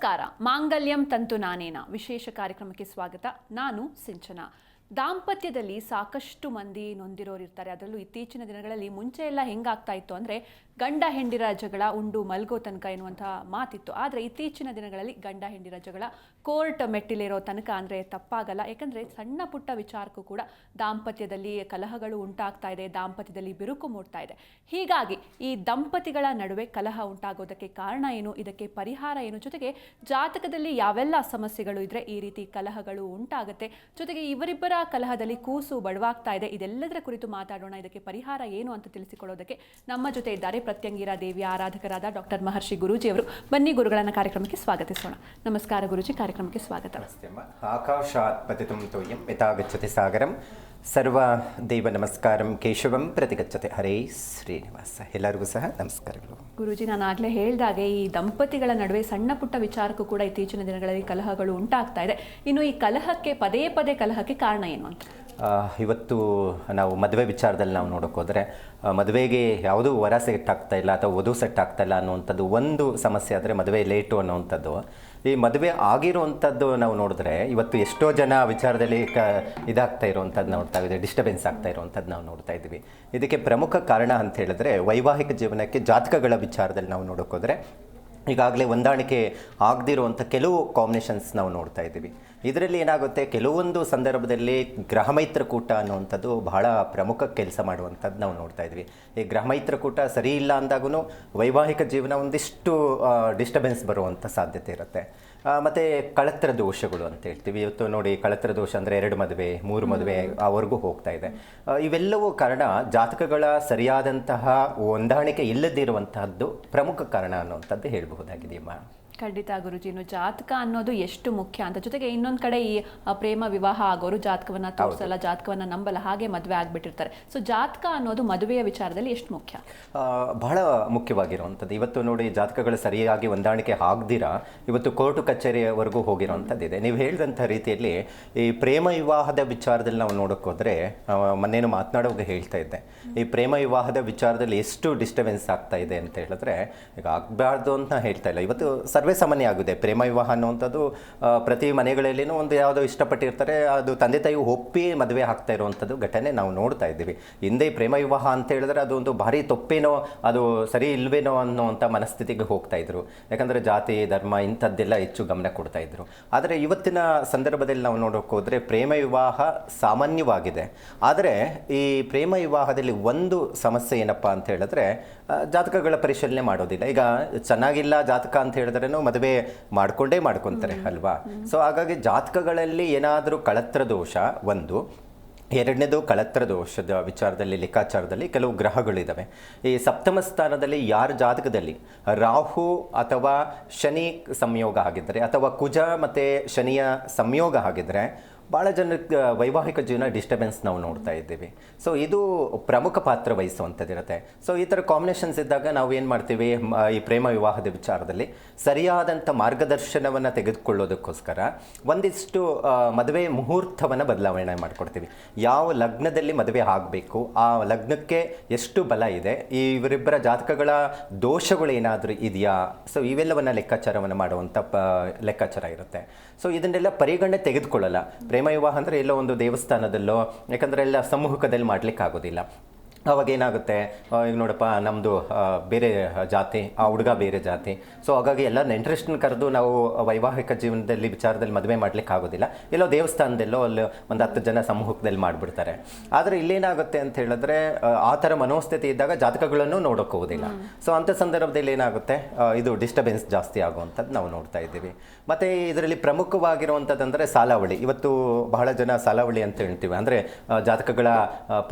ನಮಸ್ಕಾರ. ಮಾಂಗಲ್ಯಂ ತಂತು ನಾನೇನ ವಿಶೇಷ ಕಾರ್ಯಕ್ರಮಕ್ಕೆ ಸ್ವಾಗತ. ನಾನು ಸಿಂಚನಾ. ದಾಂಪತ್ಯದಲ್ಲಿ ಸಾಕಷ್ಟು ಮಂದಿ ನೊಂದಿರೋರು ಇರ್ತಾರೆ. ಅದರಲ್ಲೂ ಇತ್ತೀಚಿನ ದಿನಗಳಲ್ಲಿ ಮುಂಚೆ ಎಲ್ಲ ಹೆಂಗಾಗ್ತಾ ಇತ್ತು ಅಂದರೆ ಗಂಡ ಹೆಂಡಿರ ಜಗಳ ಉಂಡು ಮಲ್ಗೋ ತನಕ ಎನ್ನುವಂತಹ ಮಾತಿತ್ತು. ಆದರೆ ಇತ್ತೀಚಿನ ದಿನಗಳಲ್ಲಿ ಗಂಡ ಹೆಂಡಿರ ಜಗಳ ಕೋರ್ಟ್ ಮೆಟ್ಟಿಲಿರೋ ತನಕ ಅಂದರೆ ತಪ್ಪಾಗಲ್ಲ. ಯಾಕಂದರೆ ಸಣ್ಣ ಪುಟ್ಟ ವಿಚಾರಕ್ಕೂ ಕೂಡ ದಾಂಪತ್ಯದಲ್ಲಿ ಕಲಹಗಳು ಉಂಟಾಗ್ತಾ ಇದೆ, ದಾಂಪತ್ಯದಲ್ಲಿ ಬಿರುಕು ಮೂಡ್ತಾ ಇದೆ. ಹೀಗಾಗಿ ಈ ದಂಪತಿಗಳ ನಡುವೆ ಕಲಹ ಉಂಟಾಗೋದಕ್ಕೆ ಕಾರಣ ಏನು, ಇದಕ್ಕೆ ಪರಿಹಾರ ಏನು, ಜೊತೆಗೆ ಜಾತಕದಲ್ಲಿ ಯಾವೆಲ್ಲ ಸಮಸ್ಯೆಗಳು ಇದ್ರೆ ಈ ರೀತಿ ಕಲಹಗಳು ಉಂಟಾಗುತ್ತೆ, ಜೊತೆಗೆ ಇವರಿಬ್ಬರ ಕಲಹದಲ್ಲಿ ಕೂಸು ಬಡವಾಗ್ತಾ ಇದೆ, ಇದೆಲ್ಲದರ ಕುರಿತು ಮಾತಾಡೋಣ. ಇದಕ್ಕೆ ಪರಿಹಾರ ಏನು ಅಂತ ತಿಳಿಸಿಕೊಡೋದಕ್ಕೆ ನಮ್ಮ ಜೊತೆ ಇದ್ದಾರೆ ಪ್ರತ್ಯಂಗಿರಾ ದೇವಿಯ ಆರಾಧಕರಾದ ಡಾಕ್ಟರ್ ಮಹರ್ಷಿ ಗುರೂಜಿ ಅವರು. ಬನ್ನಿ ಗುರುಗಳನ್ನ ಕಾರ್ಯಕ್ರಮಕ್ಕೆ ಸ್ವಾಗತಿಸೋಣ. ನಮಸ್ಕಾರ ಗುರುಜಿ, ಕಾರ್ಯಕ್ರಮಕ್ಕೆ ಸ್ವಾಗತ. ಆಕಾಶಾತ್ ಪತಿತುಂ ತೋಯಂ ಯಥಾಗಚ್ಚತಿ ಸಾಗರಂ ಸರ್ವ ದೇವ ನಮಸ್ಕಾರಂ ಕೇಶವಂ ಪ್ರತಿಗಚ್ಚತೆ. ಹರೇ ಶ್ರೀನಿವಾಸ. ಎಲ್ಲರಿಗೂ ಸಹ ನಮಸ್ಕಾರಗಳು. ಗುರುಜಿ, ನಾನು ಆಗಲೇ ಹೇಳಿದಾಗೆ ಈ ದಂಪತಿಗಳ ನಡುವೆ ಸಣ್ಣ ಪುಟ್ಟ ವಿಚಾರಕ್ಕೂ ಕೂಡ ಇತ್ತೀಚಿನ ದಿನಗಳಲ್ಲಿ ಕಲಹಗಳು ಉಂಟಾಗ್ತಾ ಇದೆ. ಇನ್ನು ಈ ಕಲಹಕ್ಕೆ ಪದೇ ಪದೇ ಕಲಹಕ್ಕೆ ಕಾರಣ ಏನು ಅಂತ ಇವತ್ತು ನಾವು ಮದುವೆ ವಿಚಾರದಲ್ಲಿ ನಾವು ನೋಡೋಕೆ ಹೋದರೆ ಮದುವೆಗೆ ಯಾವುದೂ ವರ ಸೆಟ್ ಆಗ್ತಾ ಇಲ್ಲ ಅಥವಾ ವಧು ಸೆಟ್ ಆಗ್ತಾ ಇಲ್ಲ ಅನ್ನುವಂಥದ್ದು ಒಂದು ಸಮಸ್ಯೆ. ಆದರೆ ಮದುವೆ ಲೇಟು ಅನ್ನುವಂಥದ್ದು. ಈ ಮದುವೆ ಆಗಿರುವಂಥದ್ದು ನಾವು ನೋಡಿದ್ರೆ ಇವತ್ತು ಎಷ್ಟೋ ಜನ ವಿಚಾರದಲ್ಲಿ ಇದಾಗ್ತಾ ಇರುವಂಥದ್ದು ನೋಡ್ತಾ ಇದ್ದೀವಿ, ಡಿಸ್ಟರ್ಬೆನ್ಸ್ ಆಗ್ತಾ ಇರುವಂಥದ್ದು ನಾವು ನೋಡ್ತಾ ಇದ್ದೀವಿ. ಇದಕ್ಕೆ ಪ್ರಮುಖ ಕಾರಣ ಅಂತ ಹೇಳಿದ್ರೆ ವೈವಾಹಿಕ ಜೀವನಕ್ಕೆ ಜಾತಕಗಳ ವಿಚಾರದಲ್ಲಿ ನಾವು ನೋಡೋಕೆ ಹೋದರೆ ಈಗಾಗಲೇ ಹೊಂದಾಣಿಕೆ ಆಗದಿರುವಂಥ ಕೆಲವು ಕಾಂಬಿನೇಷನ್ಸ್ ನಾವು ನೋಡ್ತಾ ಇದ್ದೀವಿ. ಇದರಲ್ಲಿ ಏನಾಗುತ್ತೆ, ಕೆಲವೊಂದು ಸಂದರ್ಭದಲ್ಲಿ ಗ್ರಹಮೈತ್ರಕೂಟ ಅನ್ನುವಂಥದ್ದು ಬಹಳ ಪ್ರಮುಖ ಕೆಲಸ ಮಾಡುವಂಥದ್ದು ನಾವು ನೋಡ್ತಾ ಇದ್ವಿ. ಈ ಗ್ರಹಮೈತ್ರಕೂಟ ಸರಿ ಇಲ್ಲ ಅಂದಾಗೂ ವೈವಾಹಿಕ ಜೀವನ ಒಂದಿಷ್ಟು ಡಿಸ್ಟರ್ಬೆನ್ಸ್ ಬರುವಂಥ ಸಾಧ್ಯತೆ ಇರುತ್ತೆ. ಮತ್ತು ಕಳತ್ರ ದೋಷಗಳು ಅಂತ ಹೇಳ್ತೀವಿ. ಇವತ್ತು ನೋಡಿ, ಕಳತ್ರ ದೋಷ ಅಂದರೆ 2 ಮದುವೆ 3 ಮದುವೆ ಅವರೆಗೂ ಹೋಗ್ತಾ ಇದೆ. ಇವೆಲ್ಲವೂ ಕಾರಣ ಜಾತಕಗಳ ಸರಿಯಾದಂತಹ ಹೊಂದಾಣಿಕೆ ಇಲ್ಲದಿರುವಂತಹದ್ದು ಪ್ರಮುಖ ಕಾರಣ ಅನ್ನುವಂಥದ್ದು ಹೇಳಬಹುದಾಗಿದೆಯಮ್ಮ. ಖಂಡಿತ ಗುರುಜಿ. ಇನ್ನು ಜಾತಕ ಅನ್ನೋದು ಎಷ್ಟು ಮುಖ್ಯ ಅಂತ, ಜೊತೆಗೆ ಇನ್ನೊಂದು ಕಡೆ ಈ ಪ್ರೇಮ ವಿವಾಹ ಆಗೋರು ಜಾತಕವನ್ನ ತೋರಿಸಲ್ಲ, ಜಾತಕವನ್ನ ನಂಬಲ್ಲ, ಹಾಗೆ ಮದುವೆ ಆಗ್ಬಿಟ್ಟಿರ್ತಾರೆ. ಸೊ ಜಾತಕ ಅನ್ನೋದು ಮದುವೆಯ ವಿಚಾರದಲ್ಲಿ ಎಷ್ಟು ಮುಖ್ಯ? ಬಹಳ ಮುಖ್ಯವಾಗಿರುವಂಥದ್ದು. ಇವತ್ತು ನೋಡಿ, ಜಾತಕಗಳು ಸರಿಯಾಗಿ ಹೊಂದಾಣಿಕೆ ಆಗದಿರಾ ಇವತ್ತು ಕೋರ್ಟು ಕಚೇರಿಯವರೆಗೂ ಹೋಗಿರೋವಂಥದ್ದಿದೆ. ನೀವು ಹೇಳಿದಂಥ ರೀತಿಯಲ್ಲಿ ಈ ಪ್ರೇಮ ವಿವಾಹದ ವಿಚಾರದಲ್ಲಿ ನಾವು ನೋಡೋಕೆ ಹೋದರೆ ಮೊನ್ನೇನು ಮಾತನಾಡೋವಾಗ ಹೇಳ್ತಾ ಇದ್ದೆ, ಈ ಪ್ರೇಮ ವಿವಾಹದ ವಿಚಾರದಲ್ಲಿ ಎಷ್ಟು ಡಿಸ್ಟರ್ಬೆನ್ಸ್ ಆಗ್ತಾ ಇದೆ ಅಂತ ಹೇಳಿದ್ರೆ ಈಗ ಆಗಬಾರ್ದು ಅಂತ ಹೇಳ್ತಾ ಇಲ್ಲ. ಇವತ್ತು ಸಾಮಾನ್ಯ ಆಗಿದೆ ಪ್ರೇಮ ವಿವಾಹ ಅನ್ನುವಂಥದ್ದು. ಪ್ರತಿ ಮನೆಗಳಲ್ಲಿನೂ ಒಂದು ಯಾವುದೋ ಇಷ್ಟಪಟ್ಟಿರ್ತಾರೆ, ಅದು ತಂದೆ ತಾಯಿ ಒಪ್ಪಿ ಮದುವೆ ಆಗ್ತಾ ಇರುವಂಥದ್ದು ಘಟನೆ ನಾವು ನೋಡ್ತಾ ಇದ್ದೀವಿ. ಹಿಂದೆ ಪ್ರೇಮ ವಿವಾಹ ಅಂತ ಹೇಳಿದ್ರೆ ಅದು ಒಂದು ಭಾರಿ ತಪ್ಪೇನೋ, ಅದು ಸರಿ ಇಲ್ವೇನೋ ಅನ್ನೋವಂಥ ಮನಸ್ಥಿತಿಗೆ ಹೋಗ್ತಾ ಇದ್ರು. ಯಾಕಂದರೆ ಜಾತಿ ಧರ್ಮ ಇಂಥದ್ದೆಲ್ಲ ಹೆಚ್ಚು ಗಮನ ಕೊಡ್ತಾ ಇದ್ರು. ಆದರೆ ಇವತ್ತಿನ ಸಂದರ್ಭದಲ್ಲಿ ನಾವು ನೋಡೋಕೆ ಹೋದರೆ ಪ್ರೇಮ ವಿವಾಹ ಸಾಮಾನ್ಯವಾಗಿದೆ. ಆದರೆ ಈ ಪ್ರೇಮ ವಿವಾಹದಲ್ಲಿ ಒಂದು ಸಮಸ್ಯೆ ಏನಪ್ಪ ಅಂತ ಹೇಳಿದ್ರೆ ಜಾತಕಗಳ ಪರಿಶೀಲನೆ ಮಾಡೋದಿಲ್ಲ. ಈಗ ಚೆನ್ನಾಗಿಲ್ಲ ಜಾತಕ ಅಂತ ಹೇಳಿದ್ರೆ ಮದುವೆ ಮಾಡ್ಕೊಂತಾರೆ ಅಲ್ವಾ. ಸೊ ಹಾಗಾಗಿ ಜಾತಕಗಳಲ್ಲಿ ಏನಾದರೂ ಕಳತ್ರ ದೋಷ ಒಂದು, ಎರಡನೇದು ಕಳತ್ರ ದೋಷದ ವಿಚಾರದಲ್ಲಿ ಲೆಕ್ಕಾಚಾರದಲ್ಲಿ ಕೆಲವು ಗ್ರಹಗಳಿದ್ದಾವೆ. ಈ ಸಪ್ತಮ ಸ್ಥಾನದಲ್ಲಿ ಯಾರ ಜಾತಕದಲ್ಲಿ ರಾಹು ಅಥವಾ ಶನಿ ಸಂಯೋಗ ಆಗಿದ್ದರೆ ಅಥವಾ ಕುಜ ಮತ್ತು ಶನಿಯ ಸಂಯೋಗ ಆಗಿದ್ದರೆ ಭಾಳ ಜನಕ್ಕೆ ವೈವಾಹಿಕ ಜೀವನ ಡಿಸ್ಟರ್ಬೆನ್ಸ್ ನಾವು ನೋಡ್ತಾ ಇದ್ದೀವಿ. ಸೊ ಇದು ಪ್ರಮುಖ ಪಾತ್ರ ವಹಿಸುವಂಥದ್ದಿರುತ್ತೆ. ಸೊ ಈ ಥರ ಕಾಂಬಿನೇಷನ್ಸ್ ಇದ್ದಾಗ ನಾವು ಏನು ಮಾಡ್ತೀವಿ, ಈ ಪ್ರೇಮ ವಿವಾಹದ ವಿಚಾರದಲ್ಲಿ ಸರಿಯಾದಂಥ ಮಾರ್ಗದರ್ಶನವನ್ನು ತೆಗೆದುಕೊಳ್ಳೋದಕ್ಕೋಸ್ಕರ ಒಂದಿಷ್ಟು ಮದುವೆ ಮುಹೂರ್ತವನ್ನು ಬದಲಾವಣೆ ಮಾಡಿಕೊಡ್ತೀವಿ. ಯಾವ ಲಗ್ನದಲ್ಲಿ ಮದುವೆ ಆಗಬೇಕು, ಆ ಲಗ್ನಕ್ಕೆ ಎಷ್ಟು ಬಲ ಇದೆ, ಇವರಿಬ್ಬರ ಜಾತಕಗಳ ದೋಷಗಳು ಏನಾದರೂ ಇದೆಯಾ, ಸೊ ಇವೆಲ್ಲವನ್ನು ಲೆಕ್ಕಾಚಾರವನ್ನು ಮಾಡುವಂಥ ಲೆಕ್ಕಾಚಾರ ಇರುತ್ತೆ. ಸೊ ಇದನ್ನೆಲ್ಲ ಪರಿಗಣನೆ ತೆಗೆದುಕೊಳ್ಳಲ್ಲ. ಪ್ರೇಮ ವಿವಾಹ ಅಂದರೆ ಎಲ್ಲೋ ಒಂದು ದೇವಸ್ಥಾನದಲ್ಲೋ, ಯಾಕಂದರೆ ಎಲ್ಲ ಸಮ್ಮುಖದಲ್ಲಿ ಮಾಡಲಿಕ್ಕೆ ಆಗೋದಿಲ್ಲ. ಅವಾಗ ಏನಾಗುತ್ತೆ, ಈಗ ನೋಡಪ್ಪ ನಮ್ಮದು ಬೇರೆ ಜಾತಿ, ಆ ಹುಡುಗ ಬೇರೆ ಜಾತಿ, ಸೊ ಹಾಗಾಗಿ ಎಲ್ಲ ನೆಂಟರಷ್ಟನ್ನು ಕರೆದು ನಾವು ವೈವಾಹಿಕ ಜೀವನದಲ್ಲಿ ವಿಚಾರದಲ್ಲಿ ಮದುವೆ ಮಾಡಲಿಕ್ಕೆ ಆಗೋದಿಲ್ಲ. ಎಲ್ಲೋ ದೇವಸ್ಥಾನದಲ್ಲೋ ಅಲ್ಲಿ ಒಂದು 10 ಜನ ಸಮ್ಮುಖದಲ್ಲಿ ಮಾಡಿಬಿಡ್ತಾರೆ. ಆದರೆ ಇಲ್ಲೇನಾಗುತ್ತೆ ಅಂತ ಹೇಳಿದ್ರೆ ಆ ಥರ ಮನೋಸ್ಥಿತಿ ಇದ್ದಾಗ ಜಾತಕಗಳನ್ನು ನೋಡೋಕೆ ಹೋಗೋದಿಲ್ಲ. ಸೊ ಅಂಥ ಸಂದರ್ಭದಲ್ಲಿ ಏನಾಗುತ್ತೆ, ಇದು ಡಿಸ್ಟರ್ಬೆನ್ಸ್ ಜಾಸ್ತಿ ಆಗುವಂಥದ್ದು ನಾವು ನೋಡ್ತಾ ಇದ್ದೀವಿ. ಮತ್ತು ಇದರಲ್ಲಿ ಪ್ರಮುಖವಾಗಿರುವಂಥದ್ದಂದರೆ ಸಾಲಾವಳಿ. ಇವತ್ತು ಬಹಳ ಜನ ಸಾಲಾವಳಿ ಅಂತ ಹೇಳ್ತೀವಿ, ಅಂದರೆ ಜಾತಕಗಳ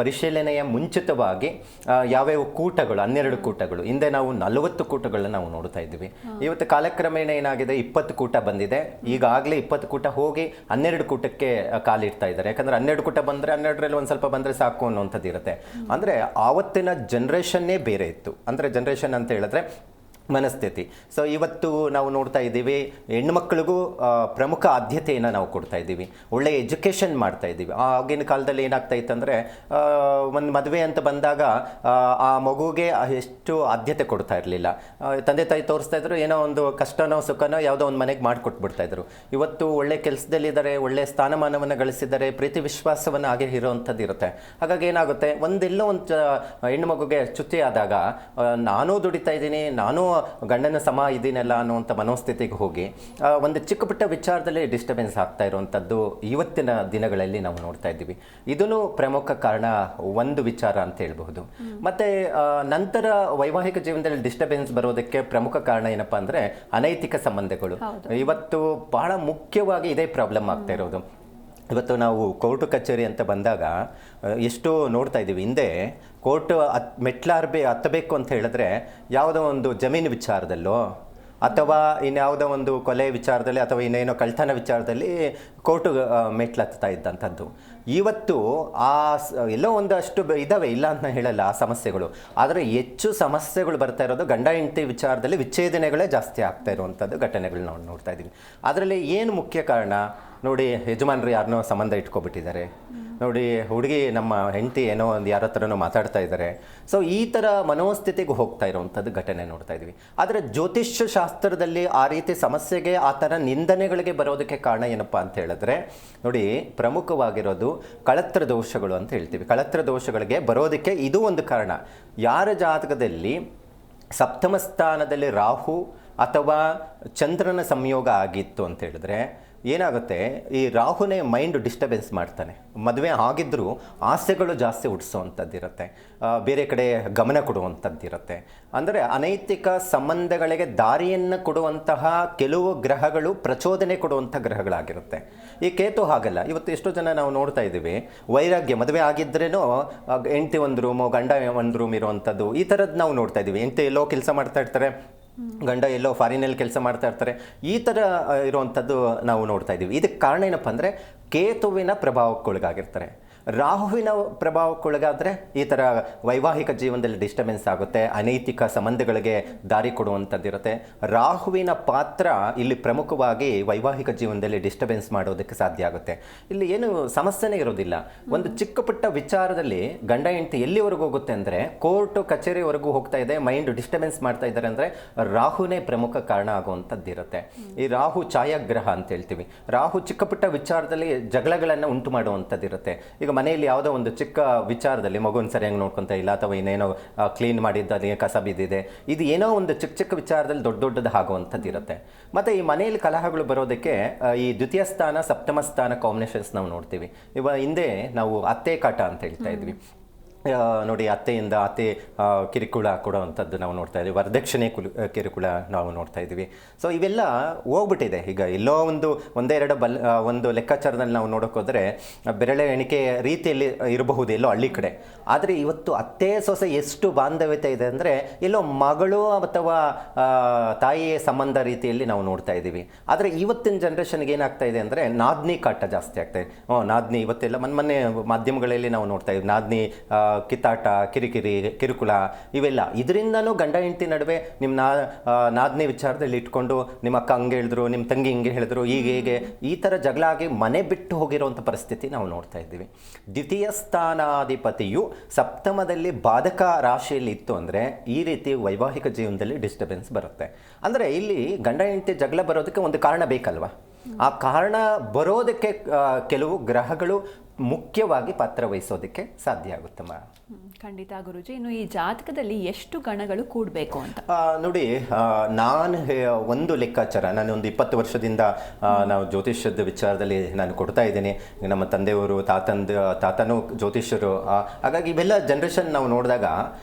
ಪರಿಶೀಲನೆಯ ಮುಂಚಿತ ಯಾವ್ಯಾವ ಕೂಟಗಳು, 12 ಕೂಟಗಳು, ಹಿಂದೆ ನಾವು 40 ಕೂಟಗಳನ್ನ ನಾವು ನೋಡ್ತಾ ಇದ್ವಿ. ಇವತ್ತು ಕಾಲಕ್ರಮೇಣ ಏನಾಗಿದೆ, 20 ಕೂಟ ಬಂದಿದೆ. ಈಗಾಗಲೇ 20 ಕೂಟ ಹೋಗಿ 12 ಕೂಟಕ್ಕೆ ಕಾಲಿಡ್ತಾ ಇದ್ದಾರೆ. ಯಾಕಂದ್ರೆ 12 ಕೂಟ ಬಂದರೆ 12ರಲ್ಲಿ ಒಂದು ಸ್ವಲ್ಪ ಬಂದರೆ ಸಾಕು ಅನ್ನುವಂಥದ್ದು ಇರುತ್ತೆ. ಅಂದರೆ ಆವತ್ತಿನ ಜನ್ರೇಷನ್ನೇ ಬೇರೆ ಇತ್ತು. ಅಂದರೆ ಜನ್ರೇಷನ್ ಅಂತ ಹೇಳಿದ್ರೆ ಮನಸ್ಥಿತಿ. ಸೊ ಇವತ್ತು ನಾವು ನೋಡ್ತಾ ಇದ್ದೀವಿ, ಹೆಣ್ಮಕ್ಳಿಗೂ ಪ್ರಮುಖ ಆದ್ಯತೆಯನ್ನು ನಾವು ಕೊಡ್ತಾ ಇದ್ದೀವಿ, ಒಳ್ಳೆಯ ಎಜುಕೇಷನ್ ಮಾಡ್ತಾ ಇದ್ದೀವಿ. ಆಗಿನ ಕಾಲದಲ್ಲಿ ಏನಾಗ್ತಾ ಇತ್ತಂದರೆ, ಒಂದು ಮದುವೆ ಅಂತ ಬಂದಾಗ ಆ ಮಗುಗೆ ಎಷ್ಟು ಆದ್ಯತೆ ಕೊಡ್ತಾ ಇರಲಿಲ್ಲ. ತಂದೆ ತಾಯಿ ತೋರಿಸ್ತಾ ಇದ್ರು, ಏನೋ ಒಂದು ಕಷ್ಟನೋ ಸುಖನೋ ಯಾವುದೋ ಒಂದು ಮನೆಗೆ ಮಾಡಿಕೊಟ್ಬಿಡ್ತಾಯಿದ್ರು. ಇವತ್ತು ಒಳ್ಳೆ ಕೆಲಸದಲ್ಲಿದ್ದಾರೆ, ಒಳ್ಳೆ ಸ್ಥಾನಮಾನವನ್ನು ಗಳಿಸಿದ್ದಾರೆ, ಪ್ರೀತಿ ವಿಶ್ವಾಸವನ್ನು ಹಾಗೆ ಇರೋವಂಥದ್ದು ಇರುತ್ತೆ. ಹಾಗಾಗಿ ಏನಾಗುತ್ತೆ, ಒಂದೆಲ್ಲೋ ಒಂದು ಹೆಣ್ಣು ಮಗುಗೆ ಚ್ಯುತಿ ಆದಾಗ ನಾನೂ ದುಡಿತಾ ಇದ್ದೀನಿ, ನಾನೂ ಗಂಡನ ಸಮ ಇದ್ದೀನಲ್ಲ ಅನ್ನುವಂಥ ಮನೋಸ್ಥಿತಿಗೆ ಹೋಗಿ ಒಂದು ಚಿಕ್ಕ ಪುಟ್ಟ ವಿಚಾರದಲ್ಲಿ ಡಿಸ್ಟರ್ಬೆನ್ಸ್ ಆಗ್ತಾ ಇರುವಂಥದ್ದು ಇವತ್ತಿನ ದಿನಗಳಲ್ಲಿ ನಾವು ನೋಡ್ತಾ ಇದ್ದೀವಿ. ಇದೂ ಪ್ರಮುಖ ಕಾರಣ, ಒಂದು ವಿಚಾರ ಅಂತ ಹೇಳ್ಬಹುದು. ಮತ್ತೆ ನಂತರ ವೈವಾಹಿಕ ಜೀವನದಲ್ಲಿ ಡಿಸ್ಟರ್ಬೆನ್ಸ್ ಬರೋದಕ್ಕೆ ಪ್ರಮುಖ ಕಾರಣ ಏನಪ್ಪಾ ಅಂದರೆ ಅನೈತಿಕ ಸಂಬಂಧಗಳು. ಇವತ್ತು ಬಹಳ ಮುಖ್ಯವಾಗಿ ಇದೇ ಪ್ರಾಬ್ಲಮ್ ಆಗ್ತಾ ಇರೋದು. ಇವತ್ತು ನಾವು ಕೋರ್ಟು ಕಚೇರಿ ಅಂತ ಬಂದಾಗ ಎಷ್ಟು ನೋಡ್ತಾ ಇದ್ದೀವಿ. ಹಿಂದೆ ಕೋರ್ಟ್ ಹತ್ತಬೇಕು ಅಂತ ಹೇಳಿದ್ರೆ ಯಾವುದೋ ಒಂದು ಜಮೀನು ವಿಚಾರದಲ್ಲೋ ಅಥವಾ ಇನ್ಯಾವುದೋ ಒಂದು ಕೊಲೆ ವಿಚಾರದಲ್ಲಿ ಅಥವಾ ಇನ್ನೇನೋ ಕಳ್ತನ ವಿಚಾರದಲ್ಲಿ ಕೋರ್ಟು ಮೆಟ್ಲತ್ತಾ ಇದ್ದಂಥದ್ದು. ಇವತ್ತು ಎಲ್ಲೋ ಒಂದಷ್ಟು ಇದ್ದಾವೆ, ಇಲ್ಲ ಅಂತ ಹೇಳಲ್ಲ ಆ ಸಮಸ್ಯೆಗಳು, ಆದರೆ ಹೆಚ್ಚು ಸಮಸ್ಯೆಗಳು ಬರ್ತಾ ಇರೋದು ಗಂಡ ಹೆಂಡತಿ ವಿಚಾರದಲ್ಲಿ ವಿಚ್ಛೇದನೆಗಳೇ ಜಾಸ್ತಿ ಆಗ್ತಾ ಇರುವಂಥದ್ದು ಘಟನೆಗಳು ನಾವು ನೋಡ್ತಾ ಇದ್ದೀವಿ. ಅದರಲ್ಲಿ ಏನು ಮುಖ್ಯ ಕಾರಣ ನೋಡಿ, ಯಜಮಾನರು ಯಾರನ್ನೋ ಸಂಬಂಧ ಇಟ್ಕೊಬಿಟ್ಟಿದ್ದಾರೆ ನೋಡಿ, ಹುಡುಗಿ ನಮ್ಮ ಹೆಂಡತಿ ಏನೋ ಒಂದು ಯಾರ ಹತ್ರನೋ ಮಾತಾಡ್ತಾ ಇದ್ದಾರೆ. ಸೊ ಈ ಥರ ಮನೋಸ್ಥಿತಿಗೆ ಹೋಗ್ತಾ ಇರೋವಂಥದ್ದು ಘಟನೆ ನೋಡ್ತಾ ಇದ್ವಿ. ಆದರೆ ಜ್ಯೋತಿಷ್ಯ ಶಾಸ್ತ್ರದಲ್ಲಿ ಆ ರೀತಿ ಸಮಸ್ಯೆಗೆ, ಆ ಥರ ನಿಂದನೆಗಳಿಗೆ ಬರೋದಕ್ಕೆ ಕಾರಣ ಏನಪ್ಪ ಅಂತ ಹೇಳಿದ್ರೆ ನೋಡಿ, ಪ್ರಮುಖವಾಗಿರೋದು ಕಳತ್ರ ದೋಷಗಳು ಅಂತ ಹೇಳ್ತೀವಿ. ಕಳತ್ರ ದೋಷಗಳಿಗೆ ಬರೋದಕ್ಕೆ ಇದು ಒಂದು ಕಾರಣ. ಯಾರ ಜಾತಕದಲ್ಲಿ ಸಪ್ತಮ ಸ್ಥಾನದಲ್ಲಿ ರಾಹು ಅಥವಾ ಚಂದ್ರನ ಸಂಯೋಗ ಆಗಿತ್ತು ಅಂತ ಹೇಳಿದ್ರೆ ಏನಾಗುತ್ತೆ, ಈ ರಾಹುನೇ ಮೈಂಡ್ ಡಿಸ್ಟರ್ಬೆನ್ಸ್ ಮಾಡ್ತಾನೆ. ಮದುವೆ ಆಗಿದ್ರೂ ಆಸೆಗಳು ಜಾಸ್ತಿ ಹುಟ್ಟಿಸೋವಂಥದ್ದಿರುತ್ತೆ, ಬೇರೆ ಕಡೆ ಗಮನ ಕೊಡುವಂಥದ್ದಿರುತ್ತೆ. ಅಂದರೆ ಅನೈತಿಕ ಸಂಬಂಧಗಳಿಗೆ ದಾರಿಯನ್ನು ಕೊಡುವಂತಹ ಕೆಲವು ಗ್ರಹಗಳು ಪ್ರಚೋದನೆ ಕೊಡುವಂಥ ಗ್ರಹಗಳಾಗಿರುತ್ತೆ. ಈ ಕೇತು ಹಾಗಲ್ಲ. ಇವತ್ತು ಎಷ್ಟೋ ಜನ ನಾವು ನೋಡ್ತಾ ಇದ್ದೀವಿ, ವೈರಾಗ್ಯ, ಮದುವೆ ಆಗಿದ್ರೇನೋ ಹೆಂಡತಿ ಒಂದು ರೂಮು, ಗಂಡ ಒಂದು ರೂಮ್ ಇರುವಂಥದ್ದು, ಈ ಥರದ್ದು ನಾವು ನೋಡ್ತಾ ಇದ್ದೀವಿ. ಹೆಂಡತಿ ಎಲ್ಲೋ ಕೆಲಸ ಮಾಡ್ತಾ ಇರ್ತಾರೆ, ಗಂಡ ಎಲ್ಲೋ ಫಾರಿನಲ್ಲಿ ಕೆಲಸ ಮಾಡ್ತಾ ಇರ್ತಾರೆ. ಈ ಥರ ಇರುವಂಥದ್ದು ನಾವು ನೋಡ್ತಾ ಇದ್ದೀವಿ. ಇದಕ್ಕೆ ಕಾರಣ ಏನಪ್ಪ ಅಂದರೆ ಕೇತುವಿನ ಪ್ರಭಾವಕ್ಕೊಳಗಾಗಿರ್ತಾರೆ. ರಾಹುವಿನ ಪ್ರಭಾವಕ್ಕೊಳಗಾದರೆ ಈ ಥರ ವೈವಾಹಿಕ ಜೀವನದಲ್ಲಿ ಡಿಸ್ಟರ್ಬೆನ್ಸ್ ಆಗುತ್ತೆ, ಅನೈತಿಕ ಸಂಬಂಧಗಳಿಗೆ ದಾರಿ ಕೊಡುವಂಥದ್ದಿರುತ್ತೆ. ರಾಹುವಿನ ಪಾತ್ರ ಇಲ್ಲಿ ಪ್ರಮುಖವಾಗಿ ವೈವಾಹಿಕ ಜೀವನದಲ್ಲಿ ಡಿಸ್ಟರ್ಬೆನ್ಸ್ ಮಾಡೋದಕ್ಕೆ ಸಾಧ್ಯ ಆಗುತ್ತೆ. ಇಲ್ಲಿ ಏನು ಸಮಸ್ಯೆನೇ ಇರೋದಿಲ್ಲ. ಒಂದು ಚಿಕ್ಕ ಪುಟ್ಟ ವಿಚಾರದಲ್ಲಿ ಗಂಡ ಹೆಂಡತಿ ಎಲ್ಲಿವರೆಗೂ ಹೋಗುತ್ತೆ ಅಂದರೆ ಕೋರ್ಟು ಕಚೇರಿವರೆಗೂ ಹೋಗ್ತಾ ಇದೆ, ಮೈಂಡ್ ಡಿಸ್ಟರ್ಬೆನ್ಸ್ ಮಾಡ್ತಾ ಇದ್ದಾರೆ ಅಂದರೆ ರಾಹುನೇ ಪ್ರಮುಖ ಕಾರಣ ಆಗುವಂಥದ್ದಿರುತ್ತೆ. ಈ ರಾಹು ಛಾಯಾಗ್ರಹ ಅಂತ ಹೇಳ್ತೀವಿ. ರಾಹು ಚಿಕ್ಕ ಪುಟ್ಟ ವಿಚಾರದಲ್ಲಿ ಜಗಳಗಳನ್ನು ಉಂಟು ಮಾಡುವಂಥದ್ದಿರುತ್ತೆ. ಈಗ ಮನೆಯಲ್ಲಿ ಯಾವುದೋ ಒಂದು ಚಿಕ್ಕ ವಿಚಾರದಲ್ಲಿ ಮಗುನ ಸರಿಯಾಗಿ ನೋಡ್ಕೊತಾ ಇಲ್ಲ ಅಥವಾ ಇನ್ನೇನೋ ಕ್ಲೀನ್ ಮಾಡಿದ್ದಲ್ಲಿ ಕಸ ಬಿದ್ದಿದೆ, ಇದು ಏನೋ ಒಂದು ಚಿಕ್ಕ ಚಿಕ್ಕ ವಿಚಾರದಲ್ಲಿ ದೊಡ್ಡದು ಆಗುವಂಥದ್ದು ಇರುತ್ತೆ. ಮತ್ತು ಈ ಮನೆಯಲ್ಲಿ ಕಲಹಗಳು ಬರೋದಕ್ಕೆ ಈ ದ್ವಿತೀಯ ಸ್ಥಾನ ಸಪ್ತಮ ಸ್ಥಾನ ಕಾಂಬಿನೇಷನ್ಸ್ ನಾವು ನೋಡ್ತೀವಿ. ಹಿಂದೆ ನಾವು ಅತ್ತೆ ಕಾಟ ಅಂತ ಹೇಳ್ತಾ ಇದ್ವಿ ನೋಡಿ, ಅತ್ತೆಯಿಂದ ಅತ್ತೆ ಕಿರುಕುಳ ಕೊಡುವಂಥದ್ದು ನಾವು ನೋಡ್ತಾ ಇದ್ದೀವಿ, ವರದಕ್ಷಿಣೆ ಕಿರುಕುಳ ನಾವು ನೋಡ್ತಾ ಇದ್ದೀವಿ. ಸೊ ಇವೆಲ್ಲ ಹೋಗ್ಬಿಟ್ಟಿದೆ. ಈಗ ಎಲ್ಲೋ ಒಂದೆರಡು ಒಂದು ಲೆಕ್ಕಾಚಾರದಲ್ಲಿ ನಾವು ನೋಡೋಕ್ಕೋದ್ರೆ ಬೆರಳೆ ಎಣಿಕೆ ರೀತಿಯಲ್ಲಿ ಇರಬಹುದು ಎಲ್ಲೋ ಹಳ್ಳಿ ಕಡೆ. ಆದರೆ ಇವತ್ತು ಅತ್ತೆ ಸೊಸೆ ಎಷ್ಟು ಬಾಂಧವ್ಯತೆ ಇದೆ ಅಂದರೆ ಎಲ್ಲೋ ಮಗಳು ಅಥವಾ ತಾಯಿಯ ಸಂಬಂಧ ರೀತಿಯಲ್ಲಿ ನಾವು ನೋಡ್ತಾ ಇದ್ದೀವಿ. ಆದರೆ ಇವತ್ತಿನ ಜನ್ರೇಷನ್ಗೆ ಏನಾಗ್ತಾ ಇದೆ ಅಂದರೆ ನಾದ್ನಿ ಕಾಟ ಜಾಸ್ತಿ ಆಗ್ತಾ ಇದೆ. ನಾದ್ನಿ ಇವತ್ತೆಲ್ಲ ಮೊನ್ನೆ ಮಾಧ್ಯಮಗಳಲ್ಲಿ ನಾವು ನೋಡ್ತಾ ಇದ್ದೀವಿ, ನಾದ್ನಿ ಕಿತ್ತಾಟ, ಕಿರಿಕಿರಿ, ಕಿರುಕುಳ ಇವೆಲ್ಲ. ಇದರಿಂದನೂ ಗಂಡ ಹೆಂಡತಿ ನಡುವೆ ನಿಮ್ಮ ನಾದ್ನಿ ವಿಚಾರದಲ್ಲಿ ಇಟ್ಕೊಂಡು ನಿಮ್ಮ ಅಕ್ಕ ಹಂಗೆ ಹೇಳಿದ್ರು, ನಿಮ್ಮ ತಂಗಿ ಹಿಂಗೆ ಹೇಳಿದ್ರು, ಹೀಗೆ ಈ ಥರ ಜಗಳ ಆಗಿ ಮನೆ ಬಿಟ್ಟು ಹೋಗಿರುವಂಥ ಪರಿಸ್ಥಿತಿ ನಾವು ನೋಡ್ತಾ ಇದ್ದೀವಿ. ದ್ವಿತೀಯ ಸ್ಥಾನಾಧಿಪತಿಯು ಸಪ್ತಮದಲ್ಲಿ ಬಾಧಕ ರಾಶಿಯಲ್ಲಿ ಇತ್ತು ಅಂದರೆ ಈ ರೀತಿ ವೈವಾಹಿಕ ಜೀವನದಲ್ಲಿ ಡಿಸ್ಟರ್ಬೆನ್ಸ್ ಬರುತ್ತೆ. ಅಂದರೆ ಇಲ್ಲಿ ಗಂಡ ಹೆಂಡತಿ ಜಗಳ ಬರೋದಕ್ಕೆ ಒಂದು ಕಾರಣ ಬೇಕಲ್ವಾ? ಆ ಕಾರಣ ಬರೋದಕ್ಕೆ ಕೆಲವು ಗ್ರಹಗಳು ಮುಖ್ಯವಾಗಿ ಪಾತ್ರ ವಹಿಸೋದಕ್ಕೆ ಸಾಧ್ಯ ಆಗುತ್ತಮ್ಮ. ಖಂಡಿತ ಗುರುಜಿ. ಇನ್ನು ಈ ಜಾತಕದಲ್ಲಿ ಎಷ್ಟು ಗಣಗಳು ಕೂಡಬೇಕು ಅಂತ ನೋಡಿ, ನಾನು ಒಂದು ಲೆಕ್ಕಾಚಾರ, ನಾನು ಒಂದು 20 ವರ್ಷದಿಂದ ನಾವು ಜ್ಯೋತಿಷ್ಯದ ವಿಚಾರದಲ್ಲಿ ನಾನು ಕೊಡ್ತಾ ಇದ್ದೀನಿ. ನಮ್ಮ ತಂದೆಯವರು, ತಾತನೂ ಜ್ಯೋತಿಷ್ಯರು. ಹಾಗಾಗಿ ಇವೆಲ್ಲ ಜನ್ರೇಷನ್ ನಾವು ನೋಡಿದಾಗ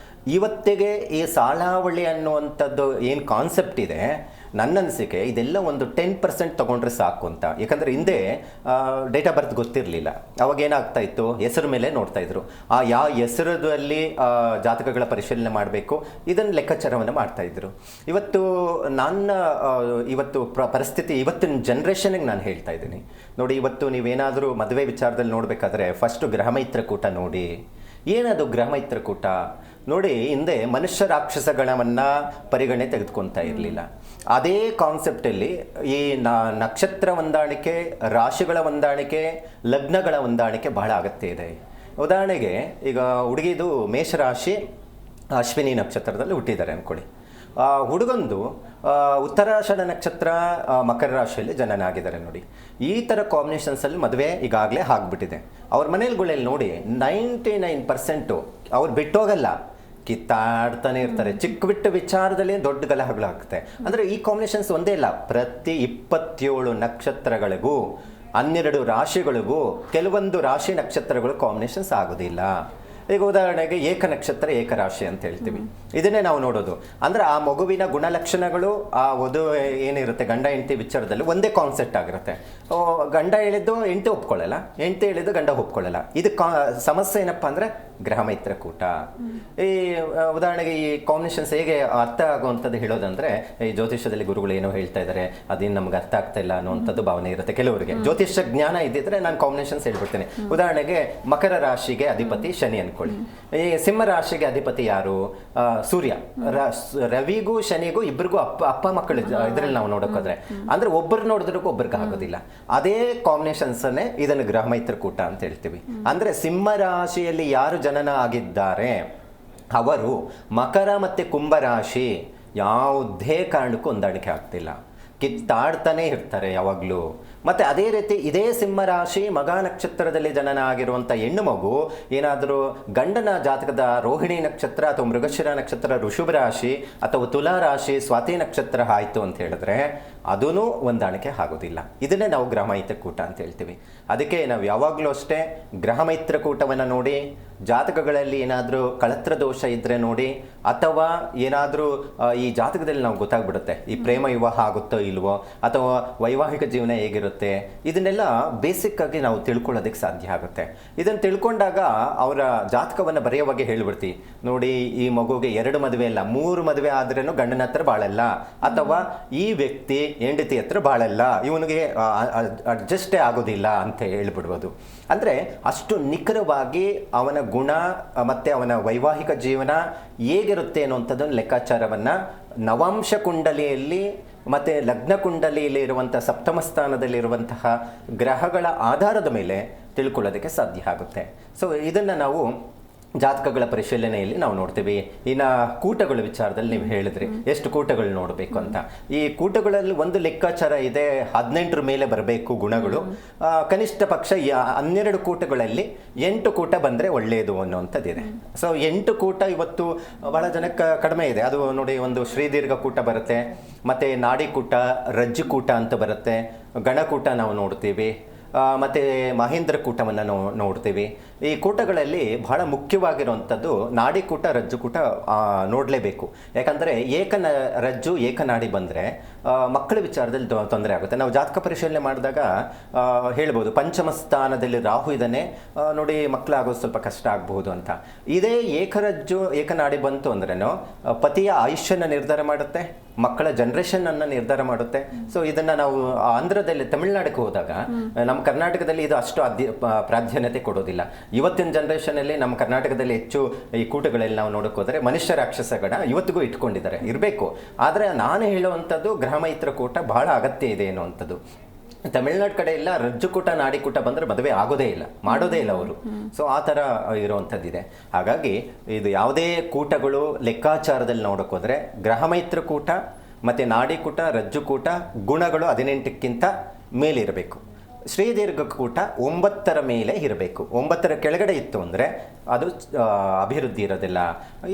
ಇವತ್ತಿಗೆ ಈ ಸಾಲಾವಳಿ ಅನ್ನುವಂಥದ್ದು ಏನು ಕಾನ್ಸೆಪ್ಟ್ ಇದೆ, ನನ್ನ ಅನಿಸಿಕೆ ಇದೆಲ್ಲ ಒಂದು 10% ತೊಗೊಂಡ್ರೆ ಸಾಕು ಅಂತ. ಯಾಕಂದರೆ ಹಿಂದೆ ಡೇಟ್ ಆಫ್ ಬರ್ತ್ ಗೊತ್ತಿರಲಿಲ್ಲ. ಅವಾಗ ಏನಾಗ್ತಾ ಇತ್ತು, ಹೆಸರು ಮೇಲೆ ನೋಡ್ತಾ ಇದ್ರು. ಯಾವ ಹೆಸರದಲ್ಲಿ ಜಾತಕಗಳ ಪರಿಶೀಲನೆ ಮಾಡಬೇಕು, ಇದನ್ನು ಲೆಕ್ಕಾಚಾರವನ್ನು ಮಾಡ್ತಾ ಇದ್ರು. ಇವತ್ತು ಪರಿಸ್ಥಿತಿ ಇವತ್ತಿನ ಜನ್ರೇಷನ್ಗೆ ನಾನು ಹೇಳ್ತಾ ಇದ್ದೀನಿ ನೋಡಿ. ಇವತ್ತು ನೀವೇನಾದರೂ ಮದುವೆ ವಿಚಾರದಲ್ಲಿ ನೋಡಬೇಕಾದ್ರೆ ಫಸ್ಟು ಗ್ರಹಮೈತ್ರ ಕೂಟ ನೋಡಿ. ಏನದು ಗ್ರಹ ಮೈತ್ರಕೂಟ? ನೋಡಿ, ಹಿಂದೆ ಮನುಷ್ಯ ರಾಕ್ಷಸಗಣವನ್ನ ಪರಿಗಣನೆ ತೆಗೆದುಕೊತಾ ಇರಲಿಲ್ಲ. ಅದೇ ಕಾನ್ಸೆಪ್ಟಲ್ಲಿ ಈ ನಕ್ಷತ್ರ ಹೊಂದಾಣಿಕೆ, ರಾಶಿಗಳ ಹೊಂದಾಣಿಕೆ, ಲಗ್ನಗಳ ಹೊಂದಾಣಿಕೆ ಬಹಳ ಅಗತ್ಯ ಇದೆ. ಉದಾಹರಣೆಗೆ ಈಗ ಹುಡುಗಿದು ಮೇಷರಾಶಿ ಅಶ್ವಿನಿ ನಕ್ಷತ್ರದಲ್ಲಿ ಹುಟ್ಟಿದ್ದಾರೆ ಅಂದ್ಕೊಳ್ಳಿ. ಹುಡುಗಂದು ಉತ್ತರಾಷಾಢ ನಕ್ಷತ್ರ ಮಕರ ರಾಶಿಯಲ್ಲಿ ಜನನ ಆಗಿದ್ದಾರೆ ನೋಡಿ. ಈ ಥರ ಕಾಂಬಿನೇಷನ್ಸಲ್ಲಿ ಮದುವೆ ಈಗಾಗಲೇ ಆಗಿಬಿಟ್ಟಿದೆ. ಅವ್ರ ಮನೆಗಳಲ್ಲಿ ನೋಡಿ 99% ಅವ್ರು ಬಿಟ್ಟೋಗಲ್ಲ, ಕಿತ್ತಾಡ್ತಾನೆ ಇರ್ತಾರೆ. ಚಿಕ್ಕ ಬಿಟ್ಟ ವಿಚಾರದಲ್ಲಿ ದೊಡ್ಡ ಗಲಹಗಳಾಗುತ್ತೆ. ಅಂದರೆ ಈ ಕಾಂಬಿನೇಷನ್ಸ್ ಒಂದೇ ಇಲ್ಲ, ಪ್ರತಿ 27 ನಕ್ಷತ್ರಗಳಿಗೂ 12 ರಾಶಿಗಳಿಗೂ ಕೆಲವೊಂದು ರಾಶಿ ನಕ್ಷತ್ರಗಳು ಕಾಂಬಿನೇಷನ್ಸ್ ಆಗೋದಿಲ್ಲ. ಈಗ ಉದಾಹರಣೆಗೆ ಏಕ ನಕ್ಷತ್ರ ಏಕರಾಶಿ ಅಂತ ಹೇಳ್ತೀವಿ. ಇದನ್ನೇ ನಾವು ನೋಡೋದು. ಅಂದರೆ ಆ ಮಗುವಿನ ಗುಣಲಕ್ಷಣಗಳು, ಆ ವಧು ಏನಿರುತ್ತೆ ಗಂಡ ಹೆಂಡತಿ ವಿಚಾರದಲ್ಲಿ ಒಂದೇ ಕಾನ್ಸೆಪ್ಟ್ ಆಗಿರುತ್ತೆ. ಗಂಡ ಹೇಳಿದ್ದು ಹೆಂಡತಿ ಒಪ್ಕೊಳ್ಳಲ್ಲ, ಹೆಂಡತಿ ಹೇಳಿದ್ದು ಗಂಡ ಒಪ್ಕೊಳ್ಳಲ್ಲ. ಇದು ಸಮಸ್ಯೆ ಏನಪ್ಪ ಅಂದರೆ ಗ್ರಹ ಮೈತ್ರಕೂಟ. ಈ ಉದಾಹರಣೆಗೆ ಈ ಕಾಂಬಿನೇಷನ್ಸ್ ಹೇಗೆ ಅರ್ಥ ಆಗುವಂಥದ್ದು ಹೇಳೋದಂದ್ರೆ, ಈ ಜ್ಯೋತಿಷ್ಯದಲ್ಲಿ ಗುರುಗಳು ಏನೋ ಹೇಳ್ತಾ ಇದ್ದಾರೆ, ಅದೇನು ನಮ್ಗೆ ಅರ್ಥ ಆಗ್ತಾ ಇಲ್ಲ ಅನ್ನೋವಂಥದ್ದು ಭಾವನೆ ಇರುತ್ತೆ ಕೆಲವರಿಗೆ. ಜ್ಯೋತಿಷ್ಯ ಜ್ಞಾನ ಇದ್ದಿದ್ರೆ ನಾನು ಕಾಂಬಿನೇಷನ್ಸ್ ಹೇಳ್ಬಿಡ್ತೇನೆ. ಉದಾಹರಣೆಗೆ ಮಕರ ರಾಶಿಗೆ ಅಧಿಪತಿ ಶನಿ ಅನ್ಕೊಳ್ಳಿ. ಈ ಸಿಂಹ ರಾಶಿಗೆ ಅಧಿಪತಿ ಯಾರು? ಸೂರ್ಯ. ರವಿಗೂ ಶನಿಗೂ ಇಬ್ಬರಿಗೂ ಅಪ್ಪ ಮಕ್ಕಳು ಇದ್ರಲ್ಲಿ ನಾವು ನೋಡೋಕೋದ್ರೆ, ಅಂದ್ರೆ ಒಬ್ಬರು ನೋಡಿದ್ರೂ ಒಬ್ಬರಿಗೆ ಆಗೋದಿಲ್ಲ. ಅದೇ ಕಾಂಬಿನೇಷನ್ಸನ್ನೇ ಇದನ್ನು ಗ್ರಹ ಮೈತ್ರಕೂಟ ಅಂತ ಹೇಳ್ತೀವಿ. ಅಂದ್ರೆ ಸಿಂಹ ರಾಶಿಯಲ್ಲಿ ಯಾರು ಜನನ ಆಗಿದ್ದಾರೆ ಅವರು ಮಕರ ಮತ್ತು ಕುಂಭರಾಶಿ ಯಾವುದೇ ಕಾರಣಕ್ಕೂ ಹೊಂದಾಣಿಕೆ ಆಗ್ತಿಲ್ಲ, ಕಿತ್ತಾಡ್ತಾನೆ ಇರ್ತಾರೆ ಯಾವಾಗಲೂ. ಮತ್ತು ಅದೇ ರೀತಿ ಇದೇ ಸಿಂಹರಾಶಿ ಮಗ ನಕ್ಷತ್ರದಲ್ಲಿ ಜನನ ಆಗಿರುವಂಥ ಹೆಣ್ಣು ಮಗು ಏನಾದರೂ ಗಂಡನ ಜಾತಕದ ರೋಹಿಣಿ ನಕ್ಷತ್ರ ಅಥವಾ ಮೃಗಶಿರ ನಕ್ಷತ್ರ ಋಷಭ ರಾಶಿ ಅಥವಾ ತುಲಾ ರಾಶಿ ಸ್ವಾತಿ ನಕ್ಷತ್ರ ಆಯಿತು ಅಂತ ಹೇಳಿದ್ರೆ ಅದೂ ಹೊಂದಾಣಿಕೆ ಆಗೋದಿಲ್ಲ. ಇದನ್ನೇ ನಾವು ಗ್ರಹ ಮೈತ್ರಕೂಟ ಅಂತ ಹೇಳ್ತೀವಿ. ಅದಕ್ಕೆ ನಾವು ಯಾವಾಗಲೂ ಅಷ್ಟೇ ಗ್ರಹ ಮೈತ್ರಕೂಟವನ್ನು ನೋಡಿ, ಜಾತಕಗಳಲ್ಲಿ ಏನಾದರೂ ಕಳತ್ರ ದೋಷ ಇದ್ದರೆ ನೋಡಿ, ಅಥವಾ ಏನಾದರೂ ಈ ಜಾತಕದಲ್ಲಿ ನಾವು ಗೊತ್ತಾಗ್ಬಿಡುತ್ತೆ ಈ ಪ್ರೇಮ ವಿವಾಹ ಆಗುತ್ತೋ ಇಲ್ವೋ, ಅಥವಾ ವೈವಾಹಿಕ ಜೀವನ ಹೇಗಿರುತ್ತೆ, ಇದನ್ನೆಲ್ಲ ಬೇಸಿಕ್ ಆಗಿ ನಾವು ತಿಳ್ಕೊಳ್ಳೋದಕ್ಕೆ ಸಾಧ್ಯ ಆಗುತ್ತೆ. ಇದನ್ನು ತಿಳ್ಕೊಂಡಾಗ ಅವರ ಜಾತಕವನ್ನು ಬರೆಯುವಾಗ ಹೇಳ್ಬಿಡ್ತೀವಿ, ನೋಡಿ ಈ ಮಗುಗೆ 2 ಮದುವೆ ಅಲ್ಲ 3 ಮದುವೆ ಆದ್ರೂ ಗಂಡನ ಹತ್ರ ಬಾಳಲ್ಲ, ಅಥವಾ ಈ ವ್ಯಕ್ತಿ ಹೆಂಡತಿ ಹತ್ರ ಬಾಳಲ್ಲ, ಇವನಿಗೆ ಅಡ್ಜಸ್ಟೇ ಆಗೋದಿಲ್ಲ ಅಂತ ಹೇಳ್ಬಿಡ್ಬೋದು. ಅಂದರೆ ಅಷ್ಟು ನಿಖರವಾಗಿ ಅವನ ಗುಣ ಮತ್ತು ಅವನ ವೈವಾಹಿಕ ಜೀವನ ಹೇಗಿರುತ್ತೆ ಅನ್ನುವಂಥದ್ದನ್ನು ಲೆಕ್ಕಾಚಾರವನ್ನು ನವಾಂಶ ಕುಂಡಲಿಯಲ್ಲಿ ಮತ್ತು ಲಗ್ನ ಕುಂಡಲಿಯಲ್ಲಿ ಇರುವಂಥ ಸಪ್ತಮ ಸ್ಥಾನದಲ್ಲಿರುವಂತಹ ಗ್ರಹಗಳ ಆಧಾರದ ಮೇಲೆ ತಿಳ್ಕೊಳ್ಳೋದಕ್ಕೆ ಸಾಧ್ಯ ಆಗುತ್ತೆ. ಸೊ ಇದನ್ನು ನಾವು ಜಾತಕಗಳ ಪರಿಶೀಲನೆಯಲ್ಲಿ ನಾವು ನೋಡ್ತೀವಿ. ಇನ್ನು ಕೂಟಗಳ ವಿಚಾರದಲ್ಲಿ ನೀವು ಹೇಳಿದ್ರಿ ಎಷ್ಟು ಕೂಟಗಳು ನೋಡಬೇಕು ಅಂತ. ಈ ಕೂಟಗಳಲ್ಲಿ ಒಂದು ಲೆಕ್ಕಾಚಾರ ಇದೆ, 18 ಮೇಲೆ ಬರಬೇಕು ಗುಣಗಳು. ಕನಿಷ್ಠ ಪಕ್ಷ 12 ಕೂಟಗಳಲ್ಲಿ 8 ಕೂಟ ಬಂದರೆ ಒಳ್ಳೆಯದು ಅನ್ನುವಂಥದ್ದಿದೆ. ಸೊ 8 ಕೂಟ ಇವತ್ತು ಬಹಳ ಜನಕ್ಕೆ ಕಡಿಮೆ ಇದೆ. ಅದು ನೋಡಿ, ಒಂದು ಶ್ರೀದೀರ್ಘ ಕೂಟ ಬರುತ್ತೆ, ಮತ್ತು ನಾಡಿ ಕೂಟ, ರಜ್ಜು ಕೂಟ ಅಂತ ಬರುತ್ತೆ, ಗಣಕೂಟ ನಾವು ನೋಡ್ತೀವಿ, ಮತ್ತು ಮಹೇಂದ್ರ ಕೂಟವನ್ನು ನೋಡ್ತೀವಿ. ಈ ಕೂಟಗಳಲ್ಲಿ ಬಹಳ ಮುಖ್ಯವಾಗಿರುವಂಥದ್ದು ನಾಡಿಕೂಟ, ರಜ್ಜುಕೂಟ ನೋಡಲೇಬೇಕು. ಯಾಕಂದರೆ ರಜ್ಜು ಏಕನಾಡಿ ಬಂದರೆ ಮಕ್ಕಳ ವಿಚಾರದಲ್ಲಿ ತೊಂದರೆ ಆಗುತ್ತೆ. ನಾವು ಜಾತಕ ಪರಿಶೀಲನೆ ಮಾಡಿದಾಗ ಹೇಳ್ಬೋದು ಪಂಚಮ ಸ್ಥಾನದಲ್ಲಿ ರಾಹು ಇದ್ದಾನೆ ನೋಡಿ, ಮಕ್ಕಳಾಗೋದು ಸ್ವಲ್ಪ ಕಷ್ಟ ಆಗಬಹುದು ಅಂತ. ಇದೇ ಏಕನಾಡಿ ಬಂತು ಅಂದ್ರೇನು ಪತಿಯ ಆಯುಷ್ಯನ ನಿರ್ಧಾರ ಮಾಡುತ್ತೆ, ಮಕ್ಕಳ ಜನ್ರೇಷನನ್ನು ನಿರ್ಧಾರ ಮಾಡುತ್ತೆ. ಸೊ ಇದನ್ನು ನಾವು ಆಂಧ್ರದಲ್ಲಿ ತಮಿಳುನಾಡಿಗೆ ಹೋದಾಗ ನಮ್ಮ ಕರ್ನಾಟಕದಲ್ಲಿ ಇದು ಅಷ್ಟು ಪ್ರಾಧಾನ್ಯತೆ ಕೊಡೋದಿಲ್ಲ. ಇವತ್ತಿನ ಜನ್ರೇಷನಲ್ಲಿ ನಮ್ಮ ಕರ್ನಾಟಕದಲ್ಲಿ ಹೆಚ್ಚು ಈ ಕೂಟಗಳಲ್ಲಿ ನಾವು ನೋಡೋಕೆ ಹೋದರೆ ಮನುಷ್ಯ ರಾಕ್ಷಸಗಣ ಇವತ್ತಿಗೂ ಇಟ್ಕೊಂಡಿದ್ದಾರೆ, ಇರಬೇಕು. ಆದರೆ ನಾನು ಹೇಳುವಂಥದ್ದು ಗ್ರಹ ಮೈತ್ರಕೂಟ ಬಹಳ ಅಗತ್ಯ ಇದೆ ಅನ್ನುವಂಥದ್ದು. ತಮಿಳ್ನಾಡು ಕಡೆ ಎಲ್ಲ ರಜ್ಜುಕೂಟ ನಾಡಿಕೂಟ ಬಂದರೆ ಮದುವೆ ಆಗೋದೇ ಇಲ್ಲ, ಮಾಡೋದೇ ಇಲ್ಲ ಅವರು. ಸೊ ಆ ಥರ ಇರುವಂಥದ್ದಿದೆ. ಹಾಗಾಗಿ ಇದು ಯಾವುದೇ ಕೂಟಗಳು ಲೆಕ್ಕಾಚಾರದಲ್ಲಿ ನೋಡೋಕೆ ಹೋದರೆ ಗ್ರಹ ಮೈತ್ರಕೂಟ ಮತ್ತು ನಾಡಿಕೂಟ, ರಜ್ಜುಕೂಟ ಗುಣಗಳು 18ಕ್ಕಿಂತ ಮೇಲಿರಬೇಕು. ಶ್ರೀದೀರ್ಘ ಕೂಟ 9 ಮೇಲೆ ಇರಬೇಕು. 9 ಕೆಳಗಡೆ ಇತ್ತು ಅಂದರೆ ಅದು ಅಭಿವೃದ್ಧಿ ಇರೋದಿಲ್ಲ.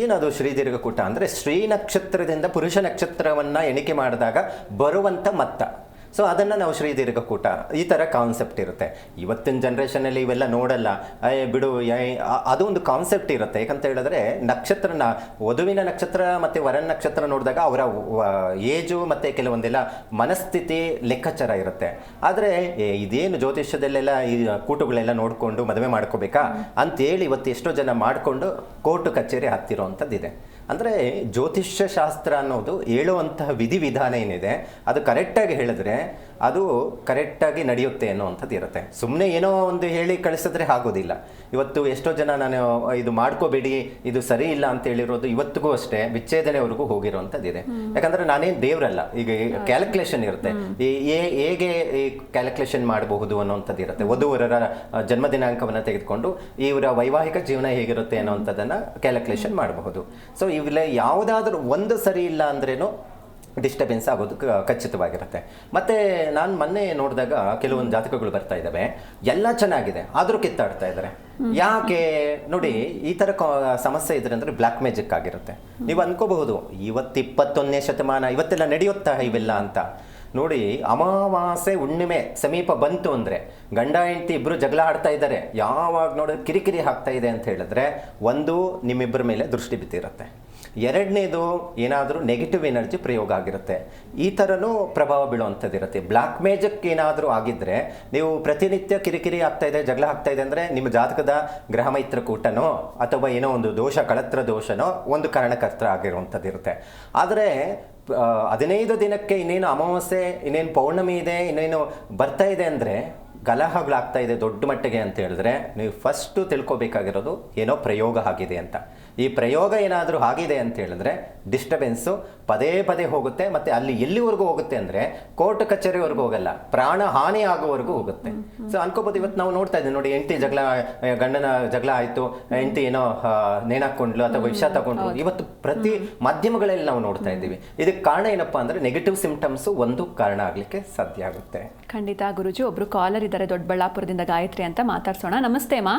ಏನದು ಶ್ರೀದೀರ್ಘ ಕೂಟ ಅಂದರೆ ಶ್ರೀ ನಕ್ಷತ್ರದಿಂದ ಪುರುಷ ನಕ್ಷತ್ರವನ್ನು ಎಣಿಕೆ ಮಾಡಿದಾಗ ಬರುವಂಥ ಮೊತ್ತ. ಸೊ ಅದನ್ನು ನಾವು ಶ್ರೀದೀರ್ಘ ಕೂಟ ಈ ಥರ ಕಾನ್ಸೆಪ್ಟ್ ಇರುತ್ತೆ. ಇವತ್ತಿನ ಜನ್ರೇಷನಲ್ಲಿ ಇವೆಲ್ಲ ನೋಡಲ್ಲ, ಬಿಡು ಅದು ಒಂದು ಕಾನ್ಸೆಪ್ಟ್ ಇರುತ್ತೆ. ಯಾಕಂತ ಹೇಳಿದ್ರೆ ನಕ್ಷತ್ರನ ವಧುವಿನ ನಕ್ಷತ್ರ ಮತ್ತು ವರನ ನಕ್ಷತ್ರ ನೋಡಿದಾಗ ಅವರ ಏಜು ಮತ್ತು ಕೆಲವೊಂದೆಲ್ಲ ಮನಸ್ಥಿತಿ ಲೆಕ್ಕಾಚಾರ ಇರುತ್ತೆ. ಆದರೆ ಇದೇನು ಜ್ಯೋತಿಷ್ಯದಲ್ಲೆಲ್ಲ ಈ ಕೂಟಗಳೆಲ್ಲ ನೋಡಿಕೊಂಡು ಮದುವೆ ಮಾಡ್ಕೋಬೇಕಾ ಅಂತೇಳಿ ಇವತ್ತು ಎಷ್ಟೋ ಜನ ಮಾಡಿಕೊಂಡು ಕೋರ್ಟು ಕಚೇರಿ ಹತ್ತಿರೋವಂಥದ್ದಿದೆ. ಅಂದರೆ ಜ್ಯೋತಿಷ್ಯ ಶಾಸ್ತ್ರ ಅನ್ನೋದು ಹೇಳುವಂತಹ ವಿಧಿವಿಧಾನ ಏನಿದೆ ಅದು ಕರೆಕ್ಟಾಗಿ ಹೇಳಿದ್ರೆ ಅದು ಕರೆಕ್ಟಾಗಿ ನಡೆಯುತ್ತೆ ಅನ್ನೋವಂಥದ್ದು ಇರುತ್ತೆ. ಸುಮ್ಮನೆ ಏನೋ ಒಂದು ಹೇಳಿ ಕಳಿಸಿದ್ರೆ ಆಗೋದಿಲ್ಲ. ಇವತ್ತು ಎಷ್ಟೋ ಜನ ನಾನು ಇದು ಮಾಡ್ಕೋಬೇಡಿ, ಇದು ಸರಿ ಇಲ್ಲ ಅಂತ ಹೇಳಿರೋದು ಇವತ್ತಿಗೂ ಅಷ್ಟೇ ವಿಚ್ಛೇದನೆವರೆಗೂ ಹೋಗಿರೋವಂಥದ್ದಿದೆ. ಯಾಕಂದರೆ ನಾನೇನು ದೇವರಲ್ಲ. ಈಗ ಕ್ಯಾಲ್ಕುಲೇಷನ್ ಇರುತ್ತೆ, ಹೇಗೆ ಈ ಕ್ಯಾಲ್ಕುಲೇಷನ್ ಮಾಡಬಹುದು ಅನ್ನೋವಂಥದ್ದು ಇರುತ್ತೆ. ವಧುವರರ ಜನ್ಮ ದಿನಾಂಕವನ್ನು ತೆಗೆದುಕೊಂಡು ಇವರ ವೈವಾಹಿಕ ಜೀವನ ಹೇಗಿರುತ್ತೆ ಅನ್ನೋವಂಥದ್ದನ್ನು ಕ್ಯಾಲ್ಕುಲೇಷನ್ ಮಾಡಬಹುದು. ಸೊ ಇವೆಲ್ಲ ಯಾವುದಾದ್ರೂ ಒಂದು ಸರಿ ಇಲ್ಲ ಅಂದ್ರೇನು ಡಿಸ್ಟರ್ಬೆನ್ಸ್ ಆಗೋದು ಖಚಿತವಾಗಿರುತ್ತೆ. ಮತ್ತು ನಾನು ಮೊನ್ನೆ ನೋಡಿದಾಗ ಕೆಲವೊಂದು ಜಾತಕಗಳು ಬರ್ತಾ ಇದ್ದಾವೆ, ಎಲ್ಲ ಚೆನ್ನಾಗಿದೆ ಆದರೂ ಕಿತ್ತಾಡ್ತಾ ಇದ್ದಾರೆ. ಯಾಕೆ ನೋಡಿ, ಈ ಥರ ಸಮಸ್ಯೆ ಇದ್ರೆ ಅಂದರೆ ಬ್ಲ್ಯಾಕ್ ಮ್ಯಾಜಿಕ್ ಆಗಿರುತ್ತೆ. ನೀವು ಅನ್ಕೋಬಹುದು 21ನೇ ಶತಮಾನ ಇವತ್ತೆಲ್ಲ ನಡೆಯುತ್ತಾ ಇವೆಲ್ಲ ಅಂತ. ನೋಡಿ, ಅಮಾವಾಸ್ಯೆ ಹುಣ್ಣಿಮೆ ಸಮೀಪ ಬಂತು ಅಂದರೆ ಗಂಡ ಹೆಂಡತಿ ಇಬ್ಬರು ಜಗಳ ಆಡ್ತಾ ಇದ್ದಾರೆ, ಯಾವಾಗ ನೋಡಿದ್ರೆ ಕಿರಿಕಿರಿ ಆಗ್ತಾ ಇದೆ ಅಂತ ಹೇಳಿದ್ರೆ ಒಂದು ನಿಮ್ಮಿಬ್ಬರ ಮೇಲೆ ದೃಷ್ಟಿ ಬಿದ್ದಿರುತ್ತೆ, ಎರಡನೇದು ಏನಾದರೂ ನೆಗೆಟಿವ್ ಎನರ್ಜಿ ಪ್ರಯೋಗ ಆಗಿರುತ್ತೆ. ಈ ಥರನೂ ಪ್ರಭಾವ ಬೀಳುವಂಥದ್ದಿರುತ್ತೆ. ಬ್ಲ್ಯಾಕ್ ಮ್ಯಾಜಿಕ್ ಏನಾದರೂ ಆಗಿದ್ದರೆ ನೀವು ಪ್ರತಿನಿತ್ಯ ಕಿರಿಕಿರಿ ಆಗ್ತಾ ಇದೆ, ಜಗಳ ಆಗ್ತಾ ಇದೆ ಅಂದರೆ ನಿಮ್ಮ ಜಾತಕದ ಗ್ರಹ ಮೈತ್ರಕೂಟನೋ ಅಥವಾ ಏನೋ ಒಂದು ದೋಷ, ಕಳತ್ರ ದೋಷನೋ ಒಂದು ಕಾರಣಕರ್ತ ಆಗಿರುವಂಥದ್ದಿರುತ್ತೆ. ಆದರೆ 15 ದಿನಕ್ಕೆ ಇನ್ನೇನು ಅಮಾವಾಸ್ಯೆ, ಇನ್ನೇನು ಪೌರ್ಣಮಿ ಇದೆ, ಇನ್ನೇನು ಬರ್ತಾ ಇದೆ ಅಂದರೆ ಗಲಹಗಳಾಗ್ತಾ ಇದೆ ದೊಡ್ಡ ಮಟ್ಟಿಗೆ ಅಂತ ಹೇಳಿದ್ರೆ ನೀವು ಫಸ್ಟು ತಿಳ್ಕೊಬೇಕಾಗಿರೋದು ಏನೋ ಪ್ರಯೋಗ ಆಗಿದೆ ಅಂತ. ಈ ಪ್ರಯೋಗ ಏನಾದರೂ ಆಗಿದೆ ಅಂತ ಹೇಳಿದ್ರೆ ಡಿಸ್ಟರ್ಬೆನ್ಸು ಪದೇ ಪದೇ ಹೋಗುತ್ತೆ. ಮತ್ತು ಅಲ್ಲಿ ಎಲ್ಲಿವರೆಗೂ ಹೋಗುತ್ತೆ ಅಂದರೆ ಕೋರ್ಟ್ ಕಚೇರಿವರೆಗೂ ಹೋಗಲ್ಲ, ಪ್ರಾಣ ಹಾನಿ ಆಗೋವರೆಗೂ ಹೋಗುತ್ತೆ. ಸೊ ಅನ್ಕೋಬೋದು, ಇವತ್ತು ನಾವು ನೋಡ್ತಾ ಇದ್ದೀವಿ ನೋಡಿ, ಹೆಂಡತಿ ಗಂಡನ ಜಗಳ ಆಯಿತು, ಹೆಂಡತಿ ಏನೋ ನೇಣಾಕೊಂಡ್ಲು ಅಥವಾ ವಿಷ ತಗೊಂಡ್ರು, ಇವತ್ತು ಪ್ರತಿ ಮಾಧ್ಯಮಗಳಲ್ಲಿ ನಾವು ನೋಡ್ತಾ ಇದ್ದೀವಿ. ಇದಕ್ಕೆ ಕಾರಣ ಏನಪ್ಪಾ ಅಂದರೆ ನೆಗೆಟಿವ್ ಸಿಂಪ್ಟಮ್ಸು ಒಂದು ಕಾರಣ ಆಗಲಿಕ್ಕೆ ಸಾಧ್ಯ ಆಗುತ್ತೆ. ಖಂಡಿತ ಗುರುಜಿ. ಒಬ್ರು ಕಾಲರ್ ಇದ್ದಾರೆ ದೊಡ್ಡಬಳ್ಳಾಪುರದಿಂದ, ಗಾಯತ್ರಿ ಅಂತ, ಮಾತಾಡ್ಸೋಣ. ನಮಸ್ತೆ ಅಮ್ಮ.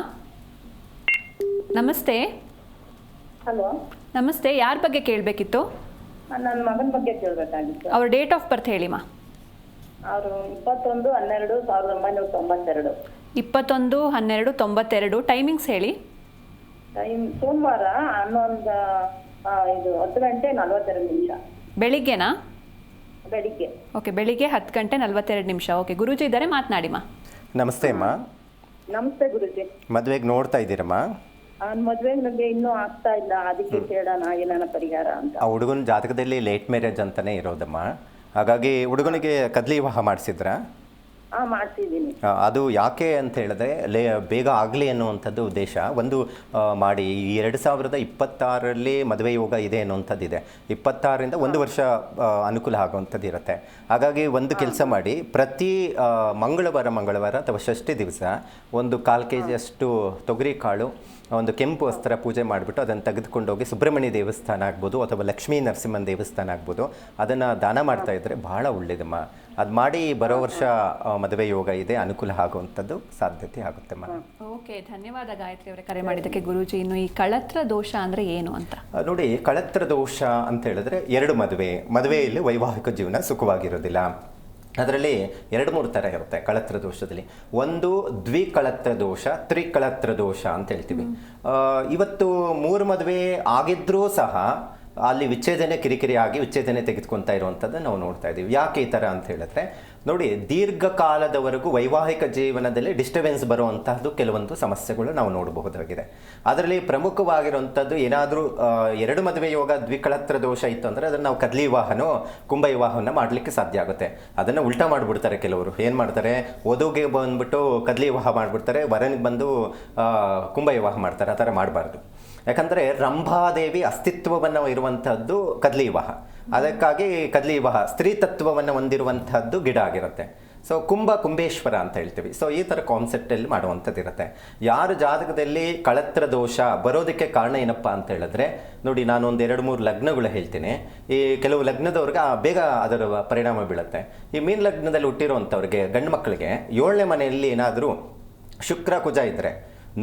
ನಮಸ್ತೆ. ಹಲೋ ನಮಸ್ತೆ. ಯಾರ ಬಗ್ಗೆ ಕೇಳಬೇಕಿತ್ತು? ನನ್ನ ಮಗನ ಬಗ್ಗೆ ಕೇಳಬೇಕಾಗಿತ್ತು. ಅವ್ರ ಡೇಟ್ ಆಫ್ ಬರ್ತ್ ಹೇಳಿಮ್ಮ. ಅವರು 21/12/1992. 21/12/92. ಟೈಮಿಂಗ್ಸ್ ಹೇಳಿ. ಟೈಮ್ ಸೋಮವಾರ 10:42. ಬೆಳಿಗ್ಗೆನಾ? ಬೆಳಿಗ್ಗೆ. ಓಕೆ, ಬೆಳಿಗ್ಗೆ 10:42. ಓಕೆ, ಗುರೂಜಿ ಇದ್ದಾರೆ, ಮಾತನಾಡಿಮ್ಮ. ನಮಸ್ತೆ ಅಮ್ಮ. ನಮಸ್ತೆ ಗುರುಜಿ. ಮದುವೆಗೆ ನೋಡ್ತಾ ಇದ್ದೀರಮ್ಮ? ಮದ್ವೆ ನನಗೆ ಇನ್ನೂ ಆಗ್ತಾ ಇಲ್ಲ, ಅದಕ್ಕೆ ಕೇಳೋಣ ಏನಾನ ಪರಿಹಾರ ಅಂತ. ಆ ಹುಡುಗನ ಜಾತಕದಲ್ಲಿ ಲೇಟ್ ಮ್ಯಾರೇಜ್ ಅಂತಾನೆ ಇರೋದಮ್ಮ. ಹಾಗಾಗಿ ಹುಡುಗನಿಗೆ ಕದ್ಲಿ ವಿವಾಹ ಮಾಡಿಸಿದ್ರಾ? ಮಾಡ್ತಿದ್ದೀನಿ. ಅದು ಯಾಕೆ ಅಂತ ಹೇಳಿದ್ರೆ ಬೇಗ ಆಗಲಿ ಅನ್ನುವಂಥದ್ದು ಉದ್ದೇಶ ಒಂದು ಮಾಡಿ. 2026ರಲ್ಲಿ ಮದುವೆ ಯೋಗ ಇದೆ ಅನ್ನುವಂಥದ್ದಿದೆ. 26ರಿಂದ 1 ವರ್ಷ ಅನುಕೂಲ ಆಗುವಂಥದ್ದು ಇರುತ್ತೆ. ಹಾಗಾಗಿ ಒಂದು ಕೆಲಸ ಮಾಡಿ, ಪ್ರತಿ ಮಂಗಳವಾರ ಅಥವಾ ಷಷ್ಠಿ ದಿವಸ ಒಂದು 1/4 kg ಅಷ್ಟು ತೊಗರಿ ಕಾಳು, ಒಂದು ಕೆಂಪು ವಸ್ತ್ರ ಪೂಜೆ ಮಾಡಿಬಿಟ್ಟು ಅದನ್ನು ತೆಗೆದುಕೊಂಡೋಗಿ ಸುಬ್ರಹ್ಮಣ್ಯ ದೇವಸ್ಥಾನ ಆಗ್ಬೋದು ಅಥವಾ ಲಕ್ಷ್ಮೀ ನರಸಿಂಹನ ದೇವಸ್ಥಾನ ಆಗ್ಬೋದು, ಅದನ್ನು ದಾನ ಮಾಡ್ತಾ ಇದ್ದರೆ ಬಹಳ ಒಳ್ಳೇದಮ್ಮ. ಅದು ಮಾಡಿ ಬರೋ ವರ್ಷ ಮದುವೆ ಯೋಗ ಇದೆ, ಅನುಕೂಲ ಆಗುವಂಥದ್ದು ಸಾಧ್ಯತೆ ಆಗುತ್ತೆಮ್ಮ. ಓಕೆ, ಧನ್ಯವಾದ ಗಾಯತ್ರಿ ಅವರೇ ಕರೆ ಮಾಡಿದ್ದಕ್ಕೆ. ಗುರೂಜಿ, ಇನ್ನು ಈ ಕಳತ್ರ ದೋಷ ಅಂದರೆ ಏನು ಅಂತ ನೋಡಿ. ಕಳತ್ರ ದೋಷ ಅಂತ ಹೇಳಿದ್ರೆ 2 ಮದುವೆಯಲ್ಲಿ ವೈವಾಹಿಕ ಜೀವನ ಸುಖವಾಗಿರೋದಿಲ್ಲ. ಅದರಲ್ಲಿ 2-3 ಥರ ಇರುತ್ತೆ ಕಳತ್ರ ದೋಷದಲ್ಲಿ. ಒಂದು ದ್ವಿಕಳತ್ರ ದೋಷ, ತ್ರಿಕಳತ್ರ ದೋಷ ಅಂತ ಹೇಳ್ತೀವಿ. ಇವತ್ತು 3 ಮದುವೆ ಆಗಿದ್ರೂ ಸಹ ಅಲ್ಲಿ ವಿಚ್ಛೇದನೆ ಕಿರಿಕಿರಿ ಆಗಿ ವಿಚ್ಛೇದನೆ ತೆಗೆದುಕೊತಾ ಇರುವಂಥದ್ದು ನಾವು ನೋಡ್ತಾ ಇದ್ದೀವಿ. ಯಾಕೆ ಈ ಥರ ಅಂತ ಹೇಳಿದ್ರೆ ನೋಡಿ, ದೀರ್ಘಕಾಲದವರೆಗೂ ವೈವಾಹಿಕ ಜೀವನದಲ್ಲಿ ಡಿಸ್ಟರ್ಬೆನ್ಸ್ ಬರುವಂತಹದ್ದು ಕೆಲವೊಂದು ಸಮಸ್ಯೆಗಳು ನಾವು ನೋಡಬಹುದಾಗಿದೆ. ಅದರಲ್ಲಿ ಪ್ರಮುಖವಾಗಿರುವಂಥದ್ದು ಏನಾದರೂ 2 ಮದುವೆ ಯೋಗ ದ್ವಿಕಳತ್ರ ದೋಷ ಇತ್ತು ಅಂದರೆ ಅದನ್ನು ನಾವು ಕದ್ಲಿ ವಿವಾಹನೋ ಕುಂಭ ವಿವಾಹವನ್ನು ಮಾಡಲಿಕ್ಕೆ ಸಾಧ್ಯ ಆಗುತ್ತೆ. ಅದನ್ನು ಉಲ್ಟಾ ಮಾಡಿಬಿಡ್ತಾರೆ ಕೆಲವರು. ಏನು ಮಾಡ್ತಾರೆ, ವಧುಗೆ ಬಂದ್ಬಿಟ್ಟು ಕದ್ಲಿ ವಿವಾಹ ಮಾಡಿಬಿಡ್ತಾರೆ, ವರನಿಗೆ ಬಂದು ಕುಂಭ ವಿವಾಹ ಮಾಡ್ತಾರೆ. ಆ ಥರ ಮಾಡಬಾರ್ದು. ಯಾಕಂದರೆ ರಂಭಾದೇವಿ ಅಸ್ತಿತ್ವವನ್ನು ಇರುವಂಥದ್ದು ಕದ್ಲಿ ವಿವಾಹ. ಅದಕ್ಕಾಗಿ ಕದ್ಲಿ ವಿವಾಹ ಸ್ತ್ರೀ ತತ್ವವನ್ನು ಹೊಂದಿರುವಂಥದ್ದು ಗಿಡ ಆಗಿರುತ್ತೆ. ಸೊ ಕುಂಬೇಶ್ವರ ಅಂತ ಹೇಳ್ತೀವಿ. ಸೊ ಈ ಥರ ಕಾನ್ಸೆಪ್ಟಲ್ಲಿ ಮಾಡುವಂಥದ್ದು ಇರುತ್ತೆ. ಯಾರ ಜಾತಕದಲ್ಲಿ ಕಳತ್ರ ದೋಷ ಬರೋದಕ್ಕೆ ಕಾರಣ ಏನಪ್ಪ ಅಂತ ಹೇಳಿದ್ರೆ ನೋಡಿ, ನಾನೊಂದು 2-3 ಲಗ್ನಗಳು ಹೇಳ್ತೀನಿ. ಈ ಕೆಲವು ಲಗ್ನದವ್ರಿಗೆ ಬೇಗ ಅದರ ಪರಿಣಾಮ ಬೀಳುತ್ತೆ. ಈ ಮೀನ್ ಲಗ್ನದಲ್ಲಿ ಹುಟ್ಟಿರುವಂಥವ್ರಿಗೆ ಗಂಡು ಮಕ್ಕಳಿಗೆ 7ನೇ ಮನೆಯಲ್ಲಿ ಏನಾದರೂ ಶುಕ್ರ ಕುಜ ಇದ್ದರೆ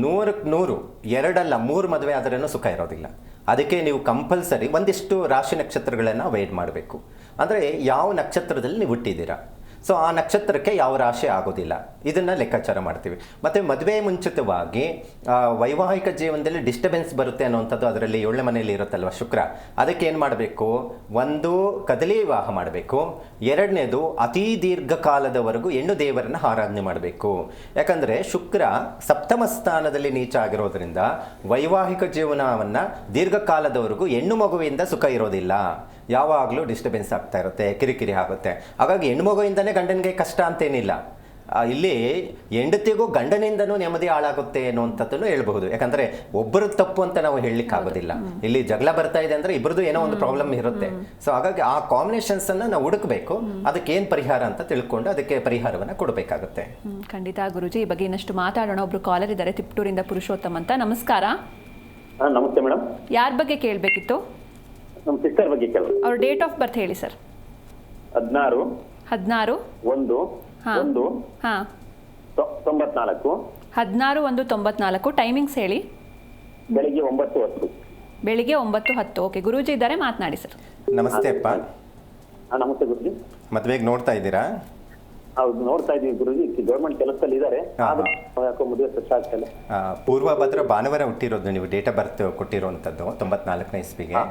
100ಕ್ಕೆ 100 2 ಅಲ್ಲ 3 ಮದುವೆ ಆದ್ರೂ ಸುಖ ಇರೋದಿಲ್ಲ. ಅದಕ್ಕೆ ನೀವು ಕಂಪಲ್ಸರಿ ಒಂದಿಷ್ಟು ರಾಶಿ ನಕ್ಷತ್ರಗಳನ್ನು ಅವಾಯ್ಡ್ ಮಾಡಬೇಕು. ಅಂದರೆ ಯಾವ ನಕ್ಷತ್ರದಲ್ಲಿ ನೀವು ಹುಟ್ಟಿದ್ದೀರಾ, ಸೊ ಆ ನಕ್ಷತ್ರಕ್ಕೆ ಯಾವ ರಾಶಿ ಆಗೋದಿಲ್ಲ, ಇದನ್ನು ಲೆಕ್ಕಾಚಾರ ಮಾಡ್ತೀವಿ. ಮತ್ತು ಮದುವೆ ಮುಂಚಿತವಾಗಿ ವೈವಾಹಿಕ ಜೀವನದಲ್ಲಿ ಡಿಸ್ಟರ್ಬೆನ್ಸ್ ಬರುತ್ತೆ ಅನ್ನುವಂಥದ್ದು ಅದರಲ್ಲಿ 7ನೇ ಮನೆಯಲ್ಲಿ ಇರುತ್ತಲ್ವ ಶುಕ್ರ. ಅದಕ್ಕೆ ಏನು ಮಾಡಬೇಕು, ಒಂದು ಕದಲಿ ವಿವಾಹ ಮಾಡಬೇಕು. 2ನೇದು ಅತೀ ದೀರ್ಘಕಾಲದವರೆಗೂ ಹೆಣ್ಣು ದೇವರನ್ನು ಆರಾಧನೆ ಮಾಡಬೇಕು. ಯಾಕಂದರೆ ಶುಕ್ರ ಸಪ್ತಮ ಸ್ಥಾನದಲ್ಲಿ ನೀಚ ಆಗಿರೋದ್ರಿಂದ ವೈವಾಹಿಕ ಜೀವನವನ್ನು ದೀರ್ಘಕಾಲದವರೆಗೂ ಹೆಣ್ಣು ಮಗುವಿಂದ ಸುಖ ಇರೋದಿಲ್ಲ. ಯಾವಾಗಲೂ ಡಿಸ್ಟರ್ಬೆನ್ಸ್ ಆಗ್ತಾ ಇರುತ್ತೆ, ಕಿರಿಕಿರಿ ಆಗುತ್ತೆ. ಹಾಗಾಗಿ ಹೆಣ್ಮಗುವಿಂದನೇ ಗಂಡನಿಗೆ ಕಷ್ಟ ಅಂತೇನಿಲ್ಲ. ಇಲ್ಲಿ ಹೆಂಡತಿಗೂ ಗಂಡನಿಂದನೂ ನೆಮ್ಮದಿ ಹಾಳಾಗುತ್ತೆ ಅನ್ನುವಂಥದ್ದನ್ನು ಹೇಳ್ಬಹುದು. ಯಾಕಂದ್ರೆ ಒಬ್ಬರು ತಪ್ಪು ಅಂತ ನಾವು ಹೇಳಲಿಕ್ಕಾಗೋದಿಲ್ಲ. ಇಲ್ಲಿ ಜಗಳ ಬರ್ತಾ ಇದೆ ಅಂದ್ರೆ ಇಬ್ಬರದು ಏನೋ ಒಂದು ಪ್ರಾಬ್ಲಮ್ ಇರುತ್ತೆ. ಸೊ ಹಾಗಾಗಿ ಆ ಕಾಂಬಿನೇಷನ್ಸ್ ಅನ್ನ ನಾವು ಹುಡುಕಬೇಕು, ಅದಕ್ಕೆ ಏನು ಪರಿಹಾರ ಅಂತ ತಿಳ್ಕೊಂಡು ಅದಕ್ಕೆ ಪರಿಹಾರವನ್ನ ಕೊಡಬೇಕಾಗುತ್ತೆ. ಖಂಡಿತ ಗುರುಜಿ, ಈ ಬಗ್ಗೆ ಇನ್ನಷ್ಟು ಮಾತಾಡೋಣ. ಒಬ್ರು ಕಾಲರ್ ಇದ್ದಾರೆ ತಿಪ್ಟೂರಿಂದ, ಪುರುಷೋತ್ತಮ್ ಅಂತ. ನಮಸ್ಕಾರ. ನಮಸ್ತೆ ಮೇಡಮ್. ಯಾರ ಬಗ್ಗೆ ಕೇಳಬೇಕಿತ್ತು? ನಮ್ಮ ಸಿಸ್ಟರ್ ಬಗ್ಗೆ ಕೇಳಿ. ಅವ್ರ ಡೇಟ್ ಆಫ್ ಬರ್ತ್ ಹೇಳಿ ಸರ್. 16 16 1 1 ಹಾಂ 94 16/1/94. ಟೈಮಿಂಗ್ಸ್ ಹೇಳಿ. ಬೆಳಿಗ್ಗೆ 9:10. ಬೆಳಿಗ್ಗೆ 9:10. ಓಕೆ, ಗುರೂಜಿ ಇದ್ದಾರೆ, ಮಾತನಾಡಿ ಸರ್. ನಮಸ್ತೆ ಅಪ್ಪ. ನಮಸ್ತೆ ಗುರುಜಿ. ಮದುವೆಗೆ ನೋಡ್ತಾ ಇದ್ದೀರಾ? ಹೌದು, ನೋಡ್ತಾ ಇದೀವಿ ಗುರುಜಿ. ಗೌರ್ಮೆಂಟ್ ಕೆಲಸದಲ್ಲಿ ಇದ್ದಾರೆ, ಯಾಕೋ ಮದುವೆ ಸೆಟ್ ಆಗ್ತಿಲ್ಲ. ಪೂರ್ವಭದ್ರ ಭಾನುವಾರ ಹುಟ್ಟಿರೋದು ನೀವು, ಡೇಟ್ ಆಫ್ ಬರ್ತ್ ಕೊಟ್ಟಿರುವಂಥದ್ದು 94ನೇ ಇಸ್ವಿಗೆ.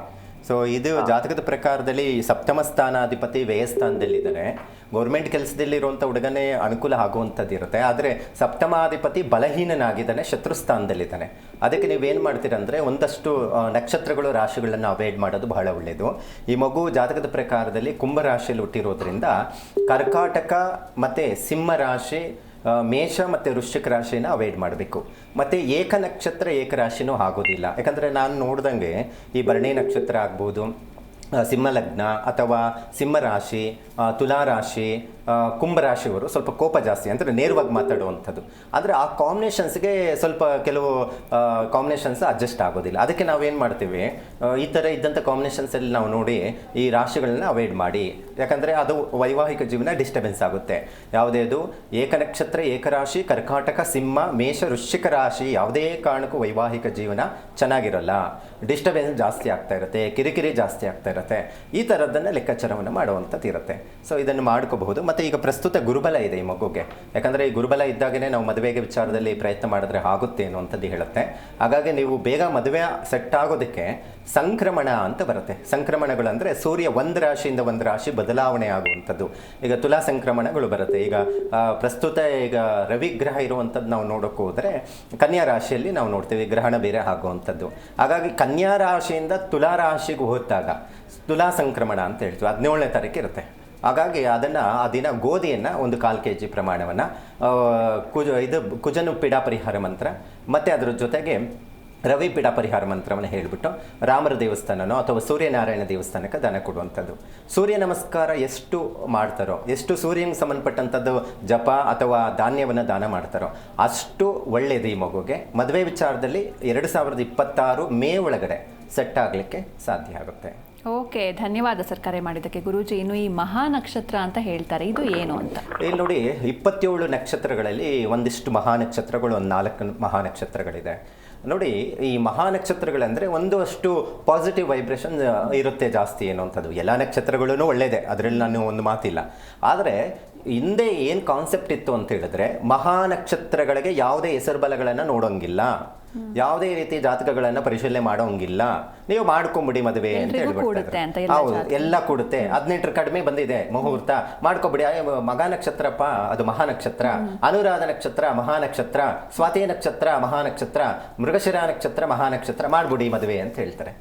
ಸೊ ಇದು ಜಾತಕದ ಪ್ರಕಾರದಲ್ಲಿ ಸಪ್ತಮ ಸ್ಥಾನಾಧಿಪತಿ ವ್ಯಯಸ್ಥಾನದಲ್ಲಿದ್ದಾರೆ. ಗೌರ್ಮೆಂಟ್ ಕೆಲಸದಲ್ಲಿರುವಂಥ ಹುಡುಗನೇ ಅನುಕೂಲ ಆಗುವಂಥದ್ದು ಇರುತ್ತೆ. ಆದರೆ ಸಪ್ತಮಾಧಿಪತಿ ಬಲಹೀನನಾಗಿದ್ದಾನೆ, ಶತ್ರುಸ್ಥಾನದಲ್ಲಿದ್ದಾನೆ. ಅದಕ್ಕೆ ನೀವೇನು ಮಾಡ್ತೀರಂದರೆ ಒಂದಷ್ಟು ನಕ್ಷತ್ರಗಳು ರಾಶಿಗಳನ್ನು ಅವಾಯ್ಡ್ ಮಾಡೋದು ಬಹಳ ಒಳ್ಳೆಯದು. ಈ ಮಗು ಜಾತಕದ ಪ್ರಕಾರದಲ್ಲಿ ಕುಂಭರಾಶಿಯಲ್ಲಿ ಹುಟ್ಟಿರೋದ್ರಿಂದ ಕರ್ಕಾಟಕ ಮತ್ತು ಸಿಂಹ ರಾಶಿ, ಮೇಷ ಮತ್ತು ವೃಶ್ಚಿಕ ರಾಶಿನ ಅವಾಯ್ಡ್ ಮಾಡಬೇಕು. ಮತ್ತು ಏಕನಕ್ಷತ್ರ ಏಕರಾಶಿನೂ ಆಗೋದಿಲ್ಲ. ಯಾಕಂದರೆ ನಾನು ನೋಡ್ದಂಗೆ ಈ ಭರಣಿ ನಕ್ಷತ್ರ ಆಗ್ಬೋದು, ಸಿಂಹಲಗ್ನ ಅಥವಾ ಸಿಂಹರಾಶಿ, ತುಲಾರಾಶಿ, ಕುಂಭರಾಶಿಯವರು ಸ್ವಲ್ಪ ಕೋಪ ಜಾಸ್ತಿ, ಅಂದರೆ ನೇರವಾಗಿ ಮಾತಾಡುವಂಥದ್ದು. ಆದರೆ ಆ ಕಾಂಬಿನೇಷನ್ಸ್ಗೆ ಸ್ವಲ್ಪ ಕೆಲವು ಕಾಂಬಿನೇಷನ್ಸ್ ಅಡ್ಜಸ್ಟ್ ಆಗೋದಿಲ್ಲ. ಅದಕ್ಕೆ ನಾವೇನು ಮಾಡ್ತೀವಿ, ಈ ಥರ ಇದ್ದಂಥ ಕಾಂಬಿನೇಷನ್ಸಲ್ಲಿ ನಾವು ನೋಡಿ ಈ ರಾಶಿಗಳನ್ನ ಅವಾಯ್ಡ್ ಮಾಡಿ. ಯಾಕಂದರೆ ಅದು ವೈವಾಹಿಕ ಜೀವನ ಡಿಸ್ಟರ್ಬೆನ್ಸ್ ಆಗುತ್ತೆ. ಯಾವುದೇದು ಏಕನಕ್ಷತ್ರ ಏಕರಾಶಿ, ಕರ್ಕಾಟಕ ಸಿಂಹ ಮೇಷ ವೃಶ್ಚಿಕ ರಾಶಿ ಯಾವುದೇ ಕಾರಣಕ್ಕೂ ವೈವಾಹಿಕ ಜೀವನ ಚೆನ್ನಾಗಿರಲ್ಲ. ಡಿಸ್ಟರ್ಬೆನ್ಸ್ ಜಾಸ್ತಿ ಆಗ್ತಾ ಇರುತ್ತೆ, ಕಿರಿಕಿರಿ ಜಾಸ್ತಿ ಆಗ್ತಾ ಇರುತ್ತೆ. ಈ ಥರದ್ದನ್ನು ಲೆಕ್ಕಾಚಾರವನ್ನು ಮಾಡುವಂಥದ್ದು ಇರುತ್ತೆ. ಸೊ ಇದನ್ನು ಮಾಡ್ಕೋಬಹುದು. ಮತ್ತು ಈಗ ಪ್ರಸ್ತುತ ಗುರುಬಲ ಇದೆ ಈ ಮಗುಗೆ. ಯಾಕಂದರೆ ಈ ಗುರುಬಲ ಇದ್ದಾಗೇ ನಾವು ಮದುವೆಗೆ ವಿಚಾರದಲ್ಲಿ ಪ್ರಯತ್ನ ಮಾಡಿದ್ರೆ ಆಗುತ್ತೆ ಅನ್ನುವಂಥದ್ದು ಹೇಳುತ್ತೆ. ಹಾಗಾಗಿ ನೀವು ಬೇಗ ಮದುವೆ ಸೆಟ್ ಆಗೋದಕ್ಕೆ ಸಂಕ್ರಮಣ ಅಂತ ಬರುತ್ತೆ. ಸಂಕ್ರಮಣಗಳು ಅಂದರೆ ಸೂರ್ಯ ಒಂದು ರಾಶಿಯಿಂದ ಒಂದು ರಾಶಿ ಬದಲಾವಣೆ ಆಗುವಂಥದ್ದು. ಈಗ ತುಲಾ ಸಂಕ್ರಮಣಗಳು ಬರುತ್ತೆ. ಈಗ ಪ್ರಸ್ತುತ ಈಗ ರವಿಗ್ರಹ ಇರುವಂಥದ್ದು ನಾವು ನೋಡೋಕೆ ಹೋದರೆ ಕನ್ಯಾ ರಾಶಿಯಲ್ಲಿ ನಾವು ನೋಡ್ತೀವಿ, ಗ್ರಹಣ ಬೇರೆ ಆಗುವಂಥದ್ದು. ಹಾಗಾಗಿ ಕನ್ಯಾ ರಾಶಿಯಿಂದ ತುಲಾ ರಾಶಿಗೆ ಹೋದಾಗ ತುಲಾ ಸಂಕ್ರಮಣ ಅಂತ ಹೇಳ್ತೀವಿ. 17ನೇ ತಾರೀಕು ಇರುತ್ತೆ. ಹಾಗಾಗಿ ಅದನ್ನು ಆ ದಿನ ಗೋಧಿಯನ್ನು ಒಂದು 1/4 kg ಪ್ರಮಾಣವನ್ನು ಕುಜನು ಪೀಡಾ ಪರಿಹಾರ ಮಂತ್ರ ಮತ್ತು ಅದರ ಜೊತೆಗೆ ರವಿ ಪೀಡಾ ಪರಿಹಾರ ಮಂತ್ರವನ್ನು ಹೇಳಿಬಿಟ್ಟು ರಾಮರ ದೇವಸ್ಥಾನನೋ ಅಥವಾ ಸೂರ್ಯನಾರಾಯಣ ದೇವಸ್ಥಾನಕ್ಕೆ ದಾನ ಕೊಡುವಂಥದ್ದು. ಸೂರ್ಯ ನಮಸ್ಕಾರ ಎಷ್ಟು ಮಾಡ್ತಾರೋ, ಎಷ್ಟು ಸೂರ್ಯನಿಗೆ ಸಂಬಂಧಪಟ್ಟಂಥದ್ದು ಜಪ ಅಥವಾ ಧಾನ್ಯವನ್ನು ದಾನ ಮಾಡ್ತಾರೋ ಅಷ್ಟು ಒಳ್ಳೆಯದು ಈ ಮಗುಗೆ. ಮದುವೆ ವಿಚಾರದಲ್ಲಿ 2026 ಮೇ ಒಳಗಡೆ ಸೆಟ್ ಆಗಲಿಕ್ಕೆ ಸಾಧ್ಯ ಆಗುತ್ತೆ. ಓಕೆ, ಧನ್ಯವಾದ ಸರ್ ಕರೆ ಮಾಡಿದ್ದಕ್ಕೆ. ಗುರೂಜಿ, ಇನ್ನು ಈ ಮಹಾ ನಕ್ಷತ್ರ ಅಂತ ಹೇಳ್ತಾರೆ, ಇದು ಏನು ಅಂತ? ಇಲ್ಲಿ ನೋಡಿ, 27 ನಕ್ಷತ್ರಗಳಲ್ಲಿ ಒಂದಿಷ್ಟು ಮಹಾನಕ್ಷತ್ರಗಳು, ಒಂದು 4 ಮಹಾನಕ್ಷತ್ರಗಳಿದೆ ನೋಡಿ. ಈ ಮಹಾನಕ್ಷತ್ರಗಳಂದರೆ ಒಂದಷ್ಟು ಪಾಸಿಟಿವ್ ವೈಬ್ರೇಷನ್ ಇರುತ್ತೆ ಜಾಸ್ತಿ ಅನ್ನುವಂಥದ್ದು. ಎಲ್ಲ ನಕ್ಷತ್ರಗಳೂ ಒಳ್ಳೆಯದೇ, ಅದರಲ್ಲಿ ನಾನು ಒಂದು ಮಾತಿಲ್ಲ. ಆದರೆ ಹಿಂದೆ ಏನು ಕಾನ್ಸೆಪ್ಟ್ ಇತ್ತು ಅಂತ ಹೇಳಿದ್ರೆ, ಮಹಾನಕ್ಷತ್ರಗಳಿಗೆ ಯಾವುದೇ ಹೆಸರು ಬಲಗಳನ್ನು ನೋಡೋಂಗಿಲ್ಲ, ಯಾವುದೇ ರೀತಿ ಜಾತಕಗಳನ್ನು ಪರಿಶೀಲನೆ ಮಾಡೋಂಗಿಲ್ಲ, ನೀವು ಮಾಡ್ಕೊಂಬಿಡಿ ಮದುವೆ ಅಂತ ಹೇಳ್ಬಿಡ್ತಾರೆ. ಹೌದು, ಎಲ್ಲ ಕೂಡುತ್ತೆ. 18 ಕಡಿಮೆ ಬಂದಿದೆ ಮುಹೂರ್ತ, ಮಾಡ್ಕೊಬಿಡಿ. ಮಗ ನಕ್ಷತ್ರಪ್ಪ ಅದು ಮಹಾನಕ್ಷತ್ರ, ಅನುರಾಧ ನಕ್ಷತ್ರ ಮಹಾನಕ್ಷತ್ರ, ಸ್ವಾತಿ ನಕ್ಷತ್ರ ಮಹಾನಕ್ಷತ್ರ, ಮೃಗಶಿರ ನಕ್ಷತ್ರ ಮಹಾನಕ್ಷತ್ರ, ಮಾಡ್ಬಿಡಿ ಮದುವೆ ಅಂತ ಹೇಳ್ತಾರೆ.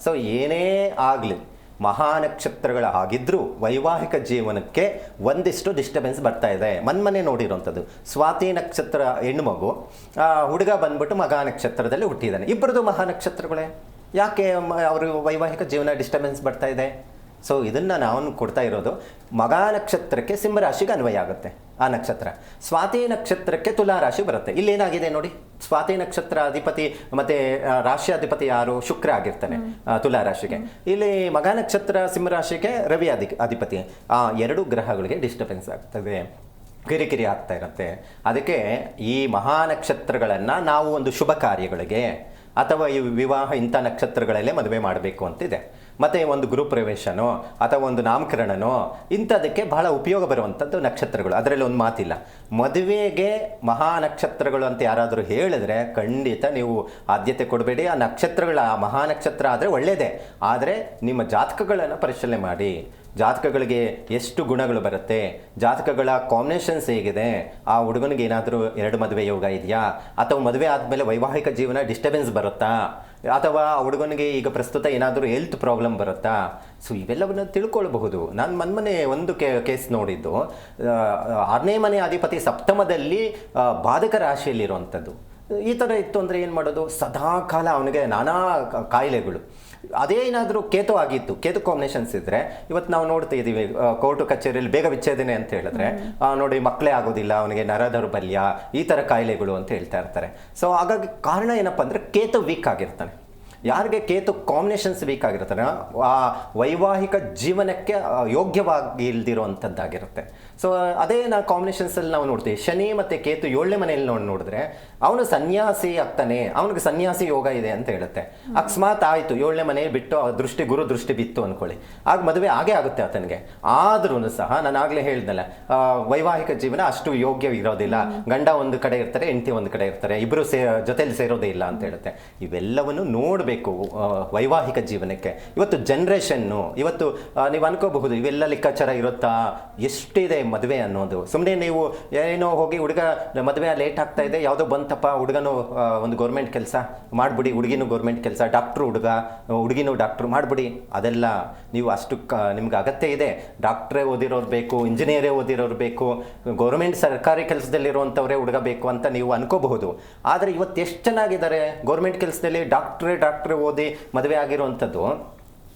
ಸೊ ಏನೇ ಆಗಲಿ ಮಹಾನಕ್ಷತ್ರಗಳ ಆಗಿದ್ರೂ ವೈವಾಹಿಕ ಜೀವನಕ್ಕೆ ಒಂದಿಷ್ಟು ಡಿಸ್ಟರ್ಬೆನ್ಸ್ ಬರ್ತಾ ಇದೆ. ಮನ್ಮನೆ ನೋಡಿರೋಂಥದ್ದು ಸ್ವಾತಿ ನಕ್ಷತ್ರ ಹೆಣ್ಣು ಮಗು, ಹುಡುಗ ಬಂದ್ಬಿಟ್ಟು ಮಗ ನಕ್ಷತ್ರದಲ್ಲಿ ಹುಟ್ಟಿದ್ದಾನೆ. ಇಬ್ಬರದು ಮಹಾನಕ್ಷತ್ರಗಳೇ, ಯಾಕೆ ಅವರು ವೈವಾಹಿಕ ಜೀವನ ಡಿಸ್ಟರ್ಬೆನ್ಸ್ ಬರ್ತಾ ಇದೆ? ಸೊ ಇದನ್ನು ನಾವು ಕೊಡ್ತಾ ಇರೋದು ಮಗ ನಕ್ಷತ್ರಕ್ಕೆ ಸಿಂಹರಾಶಿಗೆ ಅನ್ವಯ ಆಗುತ್ತೆ ಆ ನಕ್ಷತ್ರ. ಸ್ವಾತಿ ನಕ್ಷತ್ರಕ್ಕೆ ತುಲಾರಾಶಿ ಬರುತ್ತೆ. ಇಲ್ಲೇನಾಗಿದೆ ನೋಡಿ, ಸ್ವಾತಿ ನಕ್ಷತ್ರ ಅಧಿಪತಿ ಮತ್ತು ರಾಶಿ ಅಧಿಪತಿ ಯಾರು? ಶುಕ್ರ ಆಗಿರ್ತಾನೆ ತುಲಾರಾಶಿಗೆ. ಇಲ್ಲಿ ಮಗ ನಕ್ಷತ್ರ ಸಿಂಹರಾಶಿಗೆ ರವಿ ಅಧಿಪತಿ. ಆ 2 ಗ್ರಹಗಳಿಗೆ ಡಿಸ್ಟರ್ಬೆನ್ಸ್ ಆಗ್ತದೆ, ಕಿರಿಕಿರಿ ಆಗ್ತಾ ಇರುತ್ತೆ. ಅದಕ್ಕೆ ಈ ಮಹಾನಕ್ಷತ್ರಗಳನ್ನು ನಾವು ಒಂದು ಶುಭ ಕಾರ್ಯಗಳಿಗೆ ಅಥವಾ ಈ ವಿವಾಹ ಇಂಥ ನಕ್ಷತ್ರಗಳಲ್ಲೇ ಮದುವೆ ಮಾಡಬೇಕು ಅಂತಿದೆ. ಮತ್ತು ಒಂದು ಗೃಹಪ್ರವೇಶನೋ ಅಥವಾ ಒಂದು ನಾಮಕರಣನೋ ಇಂಥದಕ್ಕೆ ಬಹಳ ಉಪಯೋಗ ಬರುವಂಥದ್ದು ನಕ್ಷತ್ರಗಳು. ಅದರಲ್ಲಿ ಒಂದು ಮಾತಿಲ್ಲ. ಮದುವೆಗೆ ಮಹಾನಕ್ಷತ್ರಗಳು ಅಂತ ಯಾರಾದರೂ ಹೇಳಿದ್ರೆ ಖಂಡಿತ ನೀವು ಆದ್ಯತೆ ಕೊಡಬೇಡಿ. ಆ ನಕ್ಷತ್ರಗಳ, ಆ ಮಹಾನಕ್ಷತ್ರ ಆದರೆ ಒಳ್ಳೆಯದೇ, ಆದರೆ ನಿಮ್ಮ ಜಾತಕಗಳನ್ನು ಪರಿಶೀಲನೆ ಮಾಡಿ. ಜಾತಕಗಳಿಗೆ ಎಷ್ಟು ಗುಣಗಳು ಬರುತ್ತೆ, ಜಾತಕಗಳ ಕಾಂಬಿನೇಷನ್ಸ್ ಹೇಗಿದೆ, ಆ ಹುಡುಗನಿಗೆ ಏನಾದರೂ 2 ಮದುವೆ ಯೋಗ ಇದೆಯಾ, ಅಥವಾ ಮದುವೆ ಆದಮೇಲೆ ವೈವಾಹಿಕ ಜೀವನ ಡಿಸ್ಟರ್ಬೆನ್ಸ್ ಬರುತ್ತಾ, ಅಥವಾ ಆ ಹುಡುಗನಿಗೆ ಈಗ ಪ್ರಸ್ತುತ ಏನಾದರೂ ಹೆಲ್ತ್ ಪ್ರಾಬ್ಲಮ್ ಬರುತ್ತಾ. ಸೊ ಇವೆಲ್ಲವನ್ನು ತಿಳ್ಕೊಳ್ಬಹುದು. ನಾನು ಮೊನ್ನೆ ಒಂದು ಕೇಸ್ ನೋಡಿದ್ದು, 6ನೇ ಮನೆ ಅಧಿಪತಿ ಸಪ್ತಮದಲ್ಲಿ ಬಾಧಕ ರಾಶಿಯಲ್ಲಿರುವಂಥದ್ದು. ಈ ಥರ ಇತ್ತು ಅಂದರೆ ಏನು ಮಾಡೋದು, ಸದಾಕಾಲ ಅವನಿಗೆ ನಾನಾ ಕಾಯಿಲೆಗಳು. ಅದೇ ಏನಾದರೂ ಕೇತು ಆಗಿತ್ತು, ಕೇತು ಕಾಂಬಿನೇಷನ್ಸ್ ಇದ್ದರೆ ಇವತ್ತು ನಾವು ನೋಡ್ತಾ ಇದ್ದೀವಿ ಕೋರ್ಟು ಕಚೇರಿಯಲ್ಲಿ ಬೇಗ ವಿಚ್ಛೇದನೆ ಅಂತ ಹೇಳಿದ್ರೆ ನೋಡಿ ಮಕ್ಕಳೇ ಆಗೋದಿಲ್ಲ, ಅವನಿಗೆ ನರ ದೌರ್ಬಲ್ಯ, ಈ ಥರ ಕಾಯಿಲೆಗಳು ಅಂತ ಹೇಳ್ತಾ ಇರ್ತಾರೆ. ಸೊ ಹಾಗಾಗಿ ಕಾರಣ ಏನಪ್ಪ ಅಂದರೆ ಕೇತು ವೀಕ್ ಆಗಿರ್ತಾನೆ. ಯಾರಿಗೆ ಕೇತು ಕಾಂಬಿನೇಷನ್ಸ್ ವೀಕ್ ಆಗಿರ್ತಾನೆ ಆ ವೈವಾಹಿಕ ಜೀವನಕ್ಕೆ ಯೋಗ್ಯವಾಗಿ ಇಲ್ದಿರುವಂಥದ್ದಾಗಿರುತ್ತೆ. ಸೊ ಅದೇ ನಾವು ಕಾಂಬಿನೇಷನ್ಸಲ್ಲಿ ನಾವು ನೋಡ್ತೀವಿ. ಶನಿ ಮತ್ತು ಕೇತು 7ನೇ ಮನೆಯಲ್ಲಿ ನೋಡಿದ್ರೆ ಅವನು ಸನ್ಯಾಸಿ ಆಗ್ತಾನೆ, ಅವನಿಗೆ ಸನ್ಯಾಸಿ ಯೋಗ ಇದೆ ಅಂತ ಹೇಳುತ್ತೆ. ಅಕಸ್ಮಾತ್ ಆಯಿತು 7ನೇ ಮನೆ ಬಿಟ್ಟು ಗುರು ದೃಷ್ಟಿ ಬಿತ್ತು ಅಂದ್ಕೊಳ್ಳಿ, ಆಗ ಮದುವೆ ಆಗೇ ಆಗುತ್ತೆ ಆತನಿಗೆ. ಆದ್ರೂ ಸಹ ನಾನು ಆಗಲೇ ಹೇಳ್ದಲ್ಲ, ವೈವಾಹಿಕ ಜೀವನ ಅಷ್ಟು ಯೋಗ್ಯ ಇರೋದಿಲ್ಲ, ಗಂಡ ಒಂದು ಕಡೆ ಇರ್ತಾರೆ, ಹೆಂಡತಿ ಒಂದು ಕಡೆ ಇರ್ತಾರೆ, ಇಬ್ಬರು ಜೊತೆಲಿ ಸೇರೋದೇ ಇಲ್ಲ ಅಂತ ಹೇಳುತ್ತೆ. ಇವೆಲ್ಲವನ್ನು ನೋಡಬೇಕು ವೈವಾಹಿಕ ಜೀವನಕ್ಕೆ. ಇವತ್ತು ಜನ್ರೇಷನ್ನು, ಇವತ್ತು ನೀವು ಅನ್ಕೋಬಹುದು ಇವೆಲ್ಲ ಲೆಕ್ಕಾಚಾರ ಇರುತ್ತಾ, ಎಷ್ಟಿದೆ ಮದುವೆ ಅನ್ನೋದು. ಸುಮ್ಮನೆ ನೀವು ಏನೋ ಹೋಗಿ ಹುಡುಗ ಮದುವೆ ಲೇಟ್ ಆಗ್ತಾ ಇದೆ, ಯಾವುದೋ ಬಂತಪ್ಪ ಹುಡುಗನು ಒಂದು ಗೌರ್ಮೆಂಟ್ ಕೆಲಸ ಮಾಡಿಬಿಡಿ, ಹುಡುಗಿನೂ ಗೌರ್ಮೆಂಟ್ ಕೆಲಸ, ಡಾಕ್ಟ್ರು ಹುಡುಗಿನೂ ಡಾಕ್ಟ್ರು ಮಾಡಿಬಿಡಿ. ಅದೆಲ್ಲ ನೀವು ಅಷ್ಟು ನಿಮ್ಗೆ ಅಗತ್ಯ ಇದೆ. ಡಾಕ್ಟ್ರೇ ಓದಿರೋರು ಬೇಕು, ಇಂಜಿನಿಯರೇ ಓದಿರೋರು ಬೇಕು, ಗೌರ್ಮೆಂಟ್ ಸರ್ಕಾರಿ ಕೆಲಸದಲ್ಲಿರುವಂಥವರೇ ಹುಡುಗ ಬೇಕು ಅಂತ ನೀವು ಅನ್ಕೋಬಹುದು. ಆದರೆ ಇವತ್ತು ಎಷ್ಟು ಚೆನ್ನಾಗಿದ್ದಾರೆ ಗೌರ್ಮೆಂಟ್ ಕೆಲಸದಲ್ಲಿ ಡಾಕ್ಟ್ರೇ ಓದಿ ಮದುವೆ ಆಗಿರುವಂಥದ್ದು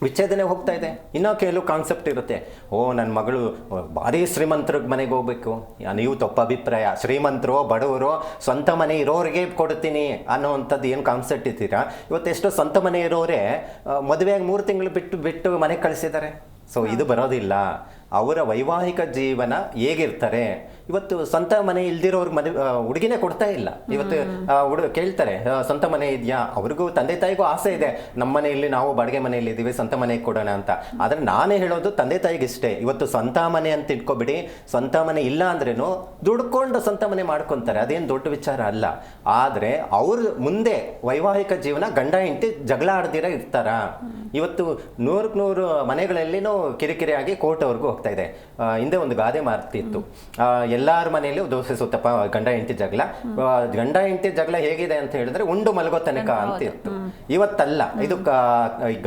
ವಿಚ್ಛೇದನೆ ಹೋಗ್ತಾ ಇದೆ. ಇನ್ನೂ ಕೆಲವು ಕಾನ್ಸೆಪ್ಟ್ ಇರುತ್ತೆ, ನನ್ನ ಮಗಳು ಭಾರಿ ಶ್ರೀಮಂತರ ಮನೆಗೆ ಹೋಗ್ಬೇಕು. ನೀವು ತಪ್ಪು ಅಭಿಪ್ರಾಯ. ಶ್ರೀಮಂತರು ಬಡವರು ಸ್ವಂತ ಮನೆ ಇರೋರಿಗೆ ಕೊಡ್ತೀನಿ ಅನ್ನೋವಂಥದ್ದು ಏನು ಕಾನ್ಸೆಪ್ಟ್ ಇದ್ದೀರಾ. ಇವತ್ತೆಷ್ಟೋ ಸ್ವಂತ ಮನೆ ಇರೋರೇ ಮದುವೆಯಾಗಿ 3 ತಿಂಗಳು ಬಿಟ್ಟು ಮನೆಗೆ ಕಳಿಸಿದ್ದಾರೆ. ಸೊ ಇದು ಬರೋದಿಲ್ಲ. ಅವರ ವೈವಾಹಿಕ ಜೀವನ ಹೇಗಿರ್ತಾರೆ. ಇವತ್ತು ಸ್ವಂತ ಮನೆ ಇಲ್ದಿರೋರ್ಗೆ ಮದುವೆ ಹುಡುಗಿನೇ ಕೊಡ್ತಾ ಇಲ್ಲ. ಇವತ್ತು ಕೇಳ್ತಾರೆ ಸ್ವಂತ ಮನೆ ಇದೆಯಾ, ಅವ್ರಿಗೂ ತಂದೆ ತಾಯಿಗೂ ಆಸೆ ಇದೆ, ನಮ್ಮ ಮನೆಯಲ್ಲಿ ನಾವು ಬಾಡಿಗೆ ಮನೆಯಲ್ಲಿ ಇದ್ದೀವಿ, ಸ್ವಂತ ಮನೆಗೆ ಕೊಡೋಣ ಅಂತ. ಆದರೆ ನಾನೇ ಹೇಳೋದು ತಂದೆ ತಾಯಿಗೆ ಇಷ್ಟೇ. ಇವತ್ತು ಸ್ವಂತ ಮನೆ ಅಂತ ಇಟ್ಕೊಬಿಡಿ, ಸ್ವಂತ ಮನೆ ಇಲ್ಲ ಅಂದ್ರೇನು ದುಡ್ಕೊಂಡು ಸ್ವಂತ ಮನೆ ಮಾಡ್ಕೊತಾರೆ, ಅದೇನು ದೊಡ್ಡ ವಿಚಾರ ಅಲ್ಲ. ಆದರೆ ಅವ್ರ ಮುಂದೆ ವೈವಾಹಿಕ ಜೀವನ ಗಂಡ ಹೆಂಡತಿ ಜಗಳ ಆಡ್ದಿರ ಇರ್ತಾರ. ಇವತ್ತು 100 ಮನೆಗಳಲ್ಲಿನೂ ಕಿರಿಕಿರಿಯಾಗಿ ಕೋರ್ಟ್ವರೆಗೂ ಹೋಗ್ತಾ ಇದೆ. ಹಿಂದೆ ಒಂದು ಗಾದೆ ಮಾರ್ತಿತ್ತು, ಎಲ್ಲಾರ ಮನೆಯಲ್ಲೂ ದೋಸೆ ಸುತ್ತಪ್ಪ ಗಂಡ ಹೆಂಡತಿ ಜಗಳ. ಗಂಡ ಹೆಂಡತಿ ಜಗಳ ಹೇಗಿದೆ ಅಂತ ಹೇಳಿದ್ರೆ ಉಂಡು ಮಲಗೋ ತನಕ ಅಂತ ಇತ್ತು. ಇವತ್ತಲ್ಲ, ಇದು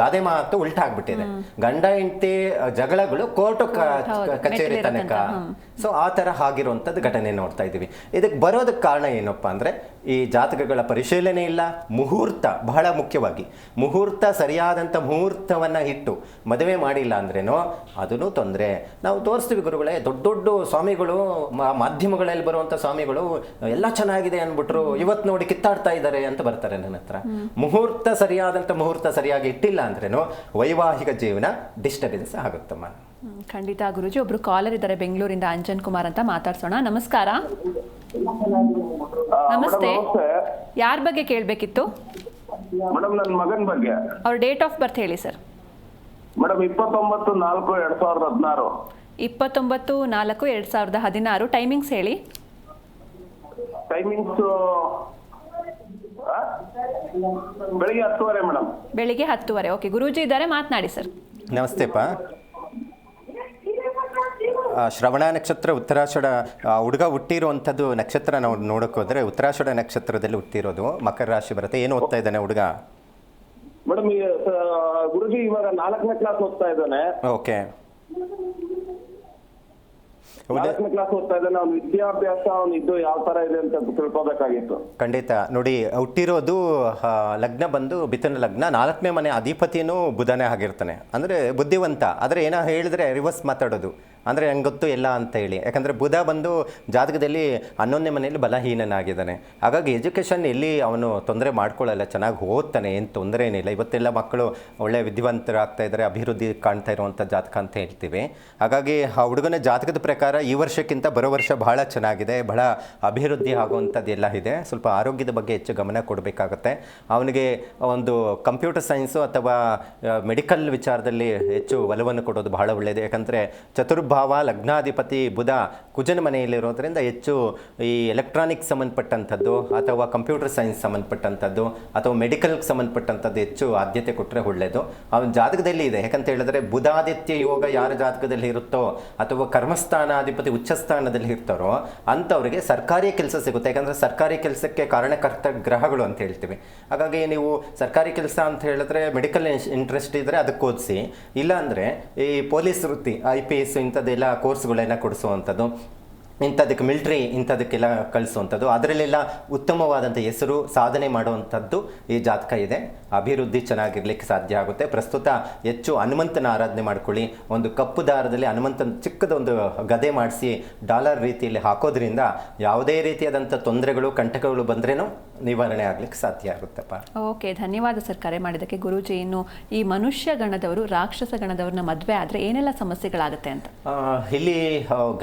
ಗಾದೆ ಮಾತು ಉಲ್ಟಾ ಆಗ್ಬಿಟ್ಟಿದೆ. ಗಂಡ ಹೆಂಡತಿ ಜಗಳಗಳು ಕೋರ್ಟು ಕಚೇರಿ ತನಕ. ಸೊ ಆ ಥರ ಆಗಿರುವಂಥದ್ದು ಘಟನೆ ನೋಡ್ತಾ ಇದ್ದೀವಿ. ಇದಕ್ಕೆ ಬರೋದಕ್ಕೆ ಕಾರಣ ಏನಪ್ಪ ಅಂದರೆ ಈ ಜಾತಕಗಳ ಪರಿಶೀಲನೆ ಇಲ್ಲ, ಮುಹೂರ್ತ ಬಹಳ ಮುಖ್ಯವಾಗಿ. ಮುಹೂರ್ತ ಸರಿಯಾದಂಥ ಮುಹೂರ್ತವನ್ನು ಇಟ್ಟು ಮದುವೆ ಮಾಡಿಲ್ಲ ಅಂದ್ರೇನೋ ಅದೂ ತೊಂದರೆ. ನಾವು ತೋರಿಸ್ತೀವಿ ಗುರುಗಳೇ, ದೊಡ್ಡ ಸ್ವಾಮಿಗಳು ಮಾಧ್ಯಮಗಳಲ್ಲಿ ಬರುವಂಥ ಸ್ವಾಮಿಗಳು ಎಲ್ಲ ಚೆನ್ನಾಗಿದೆ ಅಂದ್ಬಿಟ್ರು, ಇವತ್ತು ನೋಡಿ ಕಿತ್ತಾಡ್ತಾ ಇದ್ದಾರೆ ಅಂತ ಬರ್ತಾರೆ ನನ್ನ ಹತ್ರ. ಸರಿಯಾದಂಥ ಮುಹೂರ್ತ ಸರಿಯಾಗಿ ಇಟ್ಟಿಲ್ಲ ಅಂದ್ರೇನೋ ವೈವಾಹಿಕ ಜೀವನ ಡಿಸ್ಟರ್ಬೆನ್ಸ್ ಆಗುತ್ತಮ್ಮ. ಖಂಡಿತ ಗುರುಜಿ. ಒಬ್ರು ಕಾಲರ್ ಇದ್ದಾರೆ ಬೆಂಗಳೂರಿಂದ, ಅಂಜನ್ ಕುಮಾರ್ ಅಂತ, ಮಾತಾಡ್ಸೋಣ. ನಮಸ್ಕಾರ. ನಮಸ್ತೆ. ಯಾರ ಬಗ್ಗೆ ಕೇಳಬೇಕಿತ್ತು? ಮೇಡಮ್ ನನ್ನ ಮಗನ ಬಗ್ಗೆ. ಅವ್ರ ಡೇಟ್ ಆಫ್ ಬರ್ತ್ ಹೇಳಿ ಸರ್. ಮೇಡಮ್ 29/4/2016. 29/4/2016. ಟೈಮಿಂಗ್ಸ್ ಹೇಳಿ. ಟೈಮಿಂಗ್ಸ್ ಬೆಳಿಗ್ಗೆ 10:30 ಮೇಡಮ್. ಬೆಳಿಗ್ಗೆ 10:30. ಓಕೆ, ಗುರೂಜಿ ಇದ್ದಾರೆ, ಮಾತನಾಡಿ ಸರ್. ನಮಸ್ತೆಪ್ಪ. ಶ್ರವಣ ನಕ್ಷತ್ರ ಉತ್ತರಾಷಾಢ ಹುಡುಗ ಹುಟ್ಟಿರುವಂಥದ್ದು ನಕ್ಷತ್ರ ನಾವು ನೋಡೋಕೆ ಹೋದರೆ ಉತ್ತರಾಷಾಢ ನಕ್ಷತ್ರದಲ್ಲಿ ಹುಟ್ಟಿರೋದು, ಮಕರ ರಾಶಿ ಬರುತ್ತೆ. ಏನು ಓದ್ತಾ ಇದ್ದಾನೆ ಹುಡುಗ? ಮೇಡಮ್ ಗುರುಜಿ ಇವಾಗ 4ನೇ ಕ್ಲಾಸ್ ಓದ್ತಾ ಇದ್ದಾನೆ. ಓಕೆ, 4ನೇ ಕ್ಲಾಸ್ ಓದ್ತಾ ಇದ್ದಾನೆ. ಅವ್ನ ವಿದ್ಯಾಭ್ಯಾಸ ಇದು ಯಾವ ತರ ಇದೆ ಅಂತ ತಿಳ್ಕೊಬೇಕಾಗಿತ್ತು. ಖಂಡಿತ. ನೋಡಿ, ಹುಟ್ಟಿರೋದು ಲಗ್ನ ಬಂದು ಮಿಥುನ ಲಗ್ನ, 4ನೇ ಮನೆ ಅಧಿಪತಿಯೂ ಬುಧನೇ ಆಗಿರ್ತಾನೆ. ಅಂದರೆ ಬುದ್ಧಿವಂತ. ಆದರೆ ಏನೋ ಹೇಳಿದ್ರೆ ರಿವರ್ಸ್ ಮಾತಾಡೋದು, ಅಂದರೆ ನಂಗೆ ಗೊತ್ತು ಎಲ್ಲ ಅಂತ ಹೇಳಿ. ಯಾಕಂದರೆ ಬುಧ ಬಂದು ಜಾತಕದಲ್ಲಿ 11ನೇ ಮನೆಯಲ್ಲಿ ಬಲಹೀನನಾಗಿದ್ದಾನೆ. ಹಾಗಾಗಿ ಎಜುಕೇಷನ್ ಎಲ್ಲಿ ಅವನು ತೊಂದರೆ ಮಾಡ್ಕೊಳ್ಳಲ್ಲ, ಚೆನ್ನಾಗಿ ಓದ್ತಾನೆ, ಏನು ತೊಂದರೆ ಏನಿಲ್ಲ. ಇವತ್ತೆಲ್ಲ ಮಕ್ಕಳು ಒಳ್ಳೆ ವಿದ್ಯಾವಂತರಾಗ್ತಾ ಇದ್ದಾರೆ, ಅಭಿವೃದ್ಧಿ ಕಾಣ್ತಾ ಇರುವಂಥ ಜಾತಕ ಅಂತ ಹೇಳ್ತೀವಿ. ಹಾಗಾಗಿ ಆ ಹುಡುಗನ ಜಾತಕದ ಪ್ರಕಾರ ಈ ವರ್ಷಕ್ಕಿಂತ ಬರೋ ವರ್ಷ ಬಹಳ ಚೆನ್ನಾಗಿದೆ, ಬಹಳ ಅಭಿವೃದ್ಧಿ ಆಗುವಂಥದ್ದು ಎಲ್ಲ ಇದೆ. ಸ್ವಲ್ಪ ಆರೋಗ್ಯದ ಬಗ್ಗೆ ಹೆಚ್ಚು ಗಮನ ಕೊಡಬೇಕಾಗತ್ತೆ. ಅವನಿಗೆ ಒಂದು ಕಂಪ್ಯೂಟರ್ ಸೈನ್ಸು ಅಥವಾ ಮೆಡಿಕಲ್ ವಿಚಾರದಲ್ಲಿ ಹೆಚ್ಚು ಒಲವನ್ನು ಕೊಡೋದು ಬಹಳ ಒಳ್ಳೆಯದು. ಯಾಕಂದರೆ ಚತುರ್ಭ ಭಾವ ಲಗ್ನಾಧಿಪತಿ ಬುಧ ಕುಜನ ಮನೆಯಲ್ಲಿರೋದ್ರಿಂದ ಹೆಚ್ಚು ಈ ಎಲೆಕ್ಟ್ರಾನಿಕ್ಸ್ ಸಂಬಂಧಪಟ್ಟಂಥದ್ದು ಅಥವಾ ಕಂಪ್ಯೂಟರ್ ಸೈನ್ಸ್ ಸಂಬಂಧಪಟ್ಟಂಥದ್ದು ಅಥವಾ ಮೆಡಿಕಲ್ಗೆ ಸಂಬಂಧಪಟ್ಟಂಥದ್ದು ಹೆಚ್ಚು ಆದ್ಯತೆ ಕೊಟ್ಟರೆ ಒಳ್ಳೆಯದು. ಅವನ ಜಾತಕದಲ್ಲಿ ಇದೆ. ಯಾಕಂತ ಹೇಳಿದ್ರೆ ಬುಧಾದಿತ್ಯ ಯೋಗ ಯಾರ ಜಾತಕದಲ್ಲಿ ಇರುತ್ತೋ ಅಥವಾ ಕರ್ಮಸ್ಥಾನಾಧಿಪತಿ ಉಚ್ಚಸ್ಥಾನದಲ್ಲಿ ಇರ್ತಾರೋ ಅಂಥವ್ರಿಗೆ ಸರ್ಕಾರಿ ಕೆಲಸ ಸಿಗುತ್ತೆ. ಯಾಕಂದರೆ ಸರ್ಕಾರಿ ಕೆಲಸಕ್ಕೆ ಕಾರಣಕರ್ತ ಗ್ರಹಗಳು ಅಂತ ಹೇಳ್ತೀವಿ. ಹಾಗಾಗಿ ನೀವು ಸರ್ಕಾರಿ ಕೆಲಸ ಅಂತ ಹೇಳಿದ್ರೆ ಮೆಡಿಕಲ್ ಇಂಟ್ರೆಸ್ಟ್ ಇದ್ದರೆ ಅದಕ್ಕೆ ಓದಿಸಿ, ಇಲ್ಲಾಂದರೆ ಈ ಪೊಲೀಸ್ ವೃತ್ತಿ IPS ಇಂಥದ್ದೆಲ್ಲ ಕೋರ್ಸ್ಗಳೆಲ್ಲ ಕೊಡಿಸುವಂಥದ್ದು, ಇಂಥದಕ್ಕೆ ಮಿಲ್ಟ್ರಿ ಇಂಥದಕ್ಕೆಲ್ಲ ಕಳಿಸುವಂಥದ್ದು, ಅದರಲ್ಲೆಲ್ಲ ಉತ್ತಮವಾದಂಥ ಹೆಸರು ಸಾಧನೆ ಮಾಡುವಂಥದ್ದು ಈ ಜಾತಕ ಇದೆ. ಅಭಿವೃದ್ಧಿ ಚೆನ್ನಾಗಿರ್ಲಿಕ್ಕೆ ಸಾಧ್ಯ ಆಗುತ್ತೆ. ಪ್ರಸ್ತುತ ಹೆಚ್ಚು ಹನುಮಂತನ ಆರಾಧನೆ ಮಾಡ್ಕೊಳ್ಳಿ. ಒಂದು ಕಪ್ಪು ದಾರದಲ್ಲಿ ಹನುಮಂತನ ಚಿಕ್ಕದೊಂದು ಗದೆ ಮಾಡಿಸಿ ಡಾಲರ್ ರೀತಿಯಲ್ಲಿ ಹಾಕೋದ್ರಿಂದ ಯಾವುದೇ ರೀತಿಯಾದಂಥ ತೊಂದರೆಗಳು ಕಂಟಕಗಳು ಬಂದ್ರೇನೂ ನಿವಾರಣೆ ಆಗ್ಲಿಕ್ಕೆ ಸಾಧ್ಯ ಆಗುತ್ತಪ್ಪ. ಓಕೆ, ಧನ್ಯವಾದ ಸರ್ ಕರೆ ಮಾಡಿದ್ದಕ್ಕೆ. ಗುರೂಜಿ, ಇನ್ನು ಈ ಮನುಷ್ಯ ಗಣದವರು ರಾಕ್ಷಸ ಗಣದವ್ರನ್ನ ಮದುವೆ ಆದರೆ ಏನೆಲ್ಲ ಸಮಸ್ಯೆಗಳಾಗುತ್ತೆ ಅಂತ? ಇಲ್ಲಿ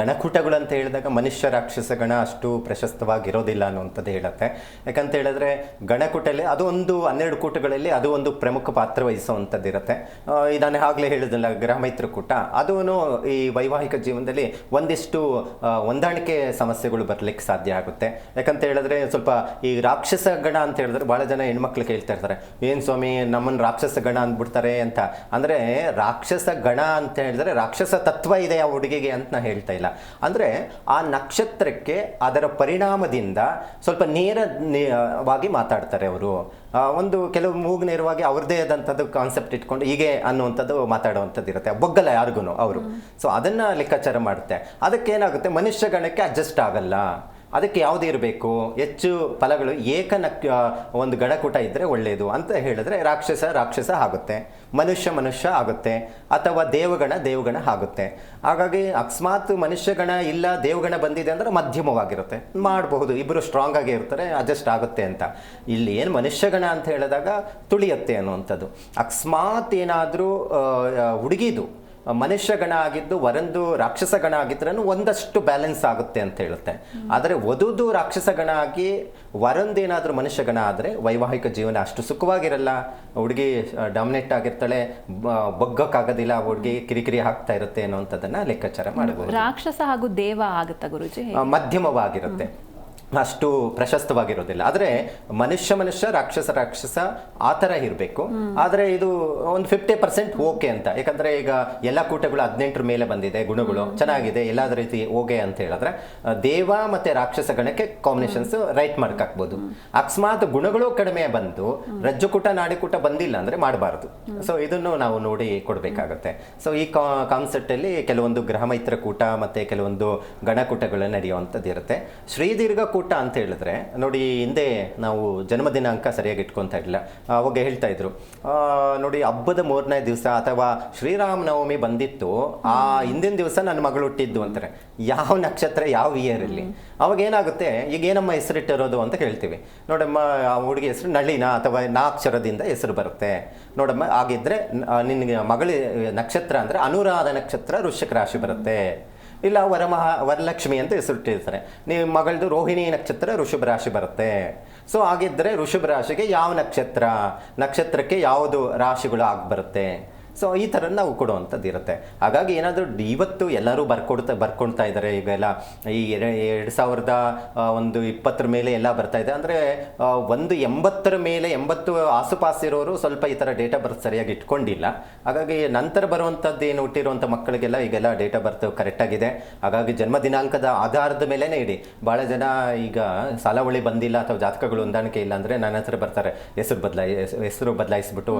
ಗಣಕೂಟಗಳು ಅಂತ ಹೇಳಿದಾಗ ಮನುಷ್ಯ ರಾಕ್ಷಸ ಗಣ ಅಷ್ಟು ಪ್ರಶಸ್ತವಾಗಿರೋದಿಲ್ಲ ಅನ್ನುವಂಥದ್ದು ಹೇಳುತ್ತೆ. ಯಾಕಂತ ಹೇಳಿದ್ರೆ ಗಣಕೂಟಲ್ಲಿ ಅದು ಒಂದು 12 ಕೂಟಗಳಲ್ಲಿ ಅದು ಒಂದು ಪ್ರಮುಖ ಪಾತ್ರ ವಹಿಸುವಂಥದ್ದು ಇರುತ್ತೆ. ನಾನು ಆಗಲೇ ಹೇಳಿದಲ್ಲ ಗ್ರಹ ಮೈತ್ರಕೂಟ, ಅದೂ ಈ ವೈವಾಹಿಕ ಜೀವನದಲ್ಲಿ ಒಂದಿಷ್ಟು ಹೊಂದಾಣಿಕೆ ಸಮಸ್ಯೆಗಳು ಬರಲಿಕ್ಕೆ ಸಾಧ್ಯ ಆಗುತ್ತೆ. ಯಾಕಂತ ಹೇಳಿದ್ರೆ ಸ್ವಲ್ಪ ಈ ರಾಕ್ಷಸ ಗಣ ಅಂತ ಹೇಳಿದ್ರೆ ಭಾಳ ಜನ ಹೆಣ್ಮಕ್ಳು ಕೇಳ್ತಾ ಇರ್ತಾರೆ, ಏನು ಸ್ವಾಮಿ ನಮ್ಮನ್ನು ರಾಕ್ಷಸ ಗಣ ಅಂದ್ಬಿಡ್ತಾರೆ ಅಂತ. ಅಂದರೆ ರಾಕ್ಷಸ ಗಣ ಅಂತ ಹೇಳಿದ್ರೆ ರಾಕ್ಷಸ ತತ್ವ ಇದೆ ಆ ಹುಡುಗಿಗೆ ಅಂತ ನಾ ಹೇಳ್ತಾ ಇಲ್ಲ. ಅಂದರೆ ಆ ನಕ್ಷತ್ರಕ್ಕೆ ಅದರ ಪರಿಣಾಮದಿಂದ ಸ್ವಲ್ಪ ನೇರವಾಗಿ ಮಾತಾಡ್ತಾರೆ ಅವರು. ಒಂದು ಕೆಲವು ಮೂಗು ನೇರವಾಗಿ ಅವ್ರದ್ದೇ ಆದಂಥದ್ದು ಕಾನ್ಸೆಪ್ಟ್ ಇಟ್ಕೊಂಡು ಹೀಗೆ ಅನ್ನುವಂಥದ್ದು ಮಾತಾಡುವಂಥದ್ದು ಇರುತ್ತೆ. ಬೊಗ್ಗಲ್ಲ ಯಾರಿಗೂ ಅವರು. ಸೊ ಅದನ್ನು ಲೆಕ್ಕಾಚಾರ ಮಾಡುತ್ತೆ. ಅದಕ್ಕೇನಾಗುತ್ತೆ, ಮನುಷ್ಯ ಗಣಕ್ಕೆ ಅಡ್ಜಸ್ಟ್ ಆಗಲ್ಲ. ಅದಕ್ಕೆ ಯಾವುದು ಇರಬೇಕು, ಹೆಚ್ಚು ಫಲಗಳು ಒಂದು ಗಣಕೂಟ ಇದ್ದರೆ ಒಳ್ಳೆಯದು ಅಂತ ಹೇಳಿದ್ರೆ ರಾಕ್ಷಸ ಆಗುತ್ತೆ, ಮನುಷ್ಯ ಆಗುತ್ತೆ, ಅಥವಾ ದೇವಗಣ ಆಗುತ್ತೆ. ಹಾಗಾಗಿ ಅಕಸ್ಮಾತ್ ಮನುಷ್ಯಗಣ ಇಲ್ಲ ದೇವಗಣ ಬಂದಿದೆ ಅಂದರೆ ಮಧ್ಯಮವಾಗಿರುತ್ತೆ, ಮಾಡಬಹುದು, ಇಬ್ಬರು ಸ್ಟ್ರಾಂಗ್ ಆಗಿ ಇರ್ತಾರೆ, ಅಡ್ಜಸ್ಟ್ ಆಗುತ್ತೆ ಅಂತ. ಇಲ್ಲಿ ಏನು ಮನುಷ್ಯಗಣ ಅಂತ ಹೇಳಿದಾಗ ತುಳಿಯುತ್ತೆ ಅನ್ನುವಂಥದ್ದು. ಅಕಸ್ಮಾತ್ ಏನಾದರೂ ಹುಡುಗಿದು ಮನುಷ್ಯ ಗಣ ಆಗಿದ್ದು ವರಂದು ರಾಕ್ಷಸ ಗಣ ಆಗಿದ್ರೂ ಒಂದಷ್ಟು ಬ್ಯಾಲೆನ್ಸ್ ಆಗುತ್ತೆ ಅಂತ ಹೇಳುತ್ತೆ. ಆದರೆ ವಧುದು ರಾಕ್ಷಸ ಗಣ ಆಗಿ ವರಂದೇನಾದರೂ ಮನುಷ್ಯ ಗಣ ಆದರೆ ವೈವಾಹಿಕ ಜೀವನ ಅಷ್ಟು ಸುಖವಾಗಿರಲ್ಲ. ಹುಡುಗಿ ಡಾಮಿನೇಟ್ ಆಗಿರ್ತಾಳೆ, ಬಗ್ಗಕ್ಕಾಗೋದಿಲ್ಲ, ಹುಡುಗಿ ಕಿರಿಕಿರಿ ಆಗ್ತಾ ಇರುತ್ತೆ ಅನ್ನೋಂಥದ್ದನ್ನು ಲೆಕ್ಕಾಚಾರ ಮಾಡಬಹುದು. ರಾಕ್ಷಸ ಹಾಗೂ ದೇವ ಆಗುತ್ತಾ ಗುರುಜಿ? ಮಧ್ಯಮವಾಗಿರುತ್ತೆ, ಅಷ್ಟು ಪ್ರಶಸ್ತವಾಗಿರೋದಿಲ್ಲ. ಆದರೆ ಮನುಷ್ಯ ರಾಕ್ಷಸ ಆ ಥರ ಇರಬೇಕು. ಆದರೆ ಇದು ಒಂದು 50% ಓಕೆ ಅಂತ. ಯಾಕಂದರೆ ಈಗ ಎಲ್ಲ ಕೂಟಗಳು 18 ಮೇಲೆ ಬಂದಿದೆ, ಗುಣಗಳು ಚೆನ್ನಾಗಿದೆ, ಎಲ್ಲಾದ ರೀತಿ ಓಕೆ ಅಂತ ಹೇಳಿದ್ರೆ ದೇವ ಮತ್ತು ರಾಕ್ಷಸ ಗಣಕ್ಕೆ ಕಾಂಬಿನೇಷನ್ಸ್ ರೈಟ್ ಮಾರ್ಕ್ ಹಾಕ್ಬೋದು. ಅಕಸ್ಮಾತ್ ಗುಣಗಳು ಕಡಿಮೆ ಬಂದು ರಜ್ಜುಕೂಟ ನಾಡಿಕೂಟ ಬಂದಿಲ್ಲ ಅಂದರೆ ಮಾಡಬಾರ್ದು. ಸೊ ಇದನ್ನು ನಾವು ನೋಡಿ ಕೊಡಬೇಕಾಗತ್ತೆ. ಸೊ ಈ ಕಾನ್ಸೆಪ್ಟಲ್ಲಿ ಕೆಲವೊಂದು ಗ್ರಹ ಮೈತ್ರ ಕೂಟ ಮತ್ತು ಕೆಲವೊಂದು ಗಣಕೂಟಗಳು ನಡೆಯುವಂಥದ್ದು ಇರುತ್ತೆ. ಶ್ರೀದೀರ್ಘ ಕೂಟ ಅಂತ ಹೇಳಿದ್ರೆ ನೋಡಿ, ಹಿಂದೆ ನಾವು ಜನ್ಮ ದಿನಾಂಕ ಸರಿಯಾಗಿ ಇಟ್ಕೊತಾ ಇರಲಿಲ್ಲ. ಅವಾಗ ಹೇಳ್ತಾ ಇದ್ರು ನೋಡಿ, ಹಬ್ಬದ 3ನೇ ದಿವಸ ಅಥವಾ ಶ್ರೀರಾಮನವಮಿ ಬಂದಿತ್ತು, ಆ ಹಿಂದಿನ ದಿವಸ ನನ್ನ ಮಗಳು ಹುಟ್ಟಿದ್ದು ಅಂತಾರೆ. ಯಾವ ನಕ್ಷತ್ರ ಯಾವ ಇಯರಲ್ಲಿ? ಅವಾಗ ಏನಾಗುತ್ತೆ, ಈಗ ಏನಮ್ಮ ಹೆಸರಿಟ್ಟಿರೋದು ಅಂತ ಕೇಳ್ತೀವಿ. ನೋಡಮ್ಮ ಆ ಹುಡುಗಿ ಹೆಸರು ನಳಿನ ಅಥವಾ 4 ಅಕ್ಷರದಿಂದ ಹೆಸರು ಬರುತ್ತೆ. ನೋಡಮ್ಮ ಆಗಿದ್ರೆ ನಿನಗೆ ಮಗಳ ನಕ್ಷತ್ರ ಅಂದರೆ ಅನುರಾಧ ನಕ್ಷತ್ರ ವೃಶ್ಚಿಕ ರಾಶಿ ಬರುತ್ತೆ. ಇಲ್ಲ ವರಲಕ್ಷ್ಮಿ ಅಂತ ಹೆಸರಿಟ್ಟಿರ್ತಾರೆ. ನೀವು ಮಗಳದು ರೋಹಿಣಿ ನಕ್ಷತ್ರ ವೃಷಭ ರಾಶಿ ಬರುತ್ತೆ. ಸೊ ಹಾಗಿದ್ದರೆ ವೃಷಭ ರಾಶಿಗೆ ಯಾವ ನಕ್ಷತ್ರಕ್ಕೆ ಯಾವುದು ರಾಶಿಗಳು ಆಗಿ ಬರುತ್ತೆ. ಸೊ ಈ ಥರ ನಾವು ಕೊಡುವಂಥದ್ದು ಇರುತ್ತೆ. ಹಾಗಾಗಿ ಏನಾದರೂ ಇವತ್ತು ಎಲ್ಲರೂ ಬರ್ಕೊಳ್ತಾ ಇದ್ದಾರೆ. ಈಗೆಲ್ಲ ಈ 2020 ಮೇಲೆ ಎಲ್ಲ ಬರ್ತಾ ಇದೆ. ಅಂದರೆ 80 ಮೇಲೆ 80 ಆಸುಪಾಸಿರೋರು ಸ್ವಲ್ಪ ಈ ಥರ ಡೇಟ್ ಆಫ್ ಬರ್ತ್ ಸರಿಯಾಗಿ ಇಟ್ಕೊಂಡಿಲ್ಲ. ಹಾಗಾಗಿ ನಂತರ ಬರುವಂಥದ್ದು ಏನು ಹುಟ್ಟಿರುವಂಥ ಮಕ್ಕಳಿಗೆಲ್ಲ ಈಗೆಲ್ಲ ಡೇಟ್ ಆಫ್ ಬರ್ತ್ ಕರೆಕ್ಟಾಗಿದೆ. ಹಾಗಾಗಿ ಜನ್ಮ ದಿನಾಂಕದ ಆಧಾರದ ಮೇಲೇ ಇಡಿ. ಭಾಳ ಜನ ಈಗ ಸಾಲಾವಳಿ ಬಂದಿಲ್ಲ ಅಥವಾ ಜಾತಕಗಳು ಹೊಂದಾಣಿಕೆ ಇಲ್ಲ ಅಂದರೆ ನನ್ನ ಹತ್ರ ಬರ್ತಾರೆ, ಹೆಸರು ಬದಲಾಯಿಸ್ಬಿಟ್ಟು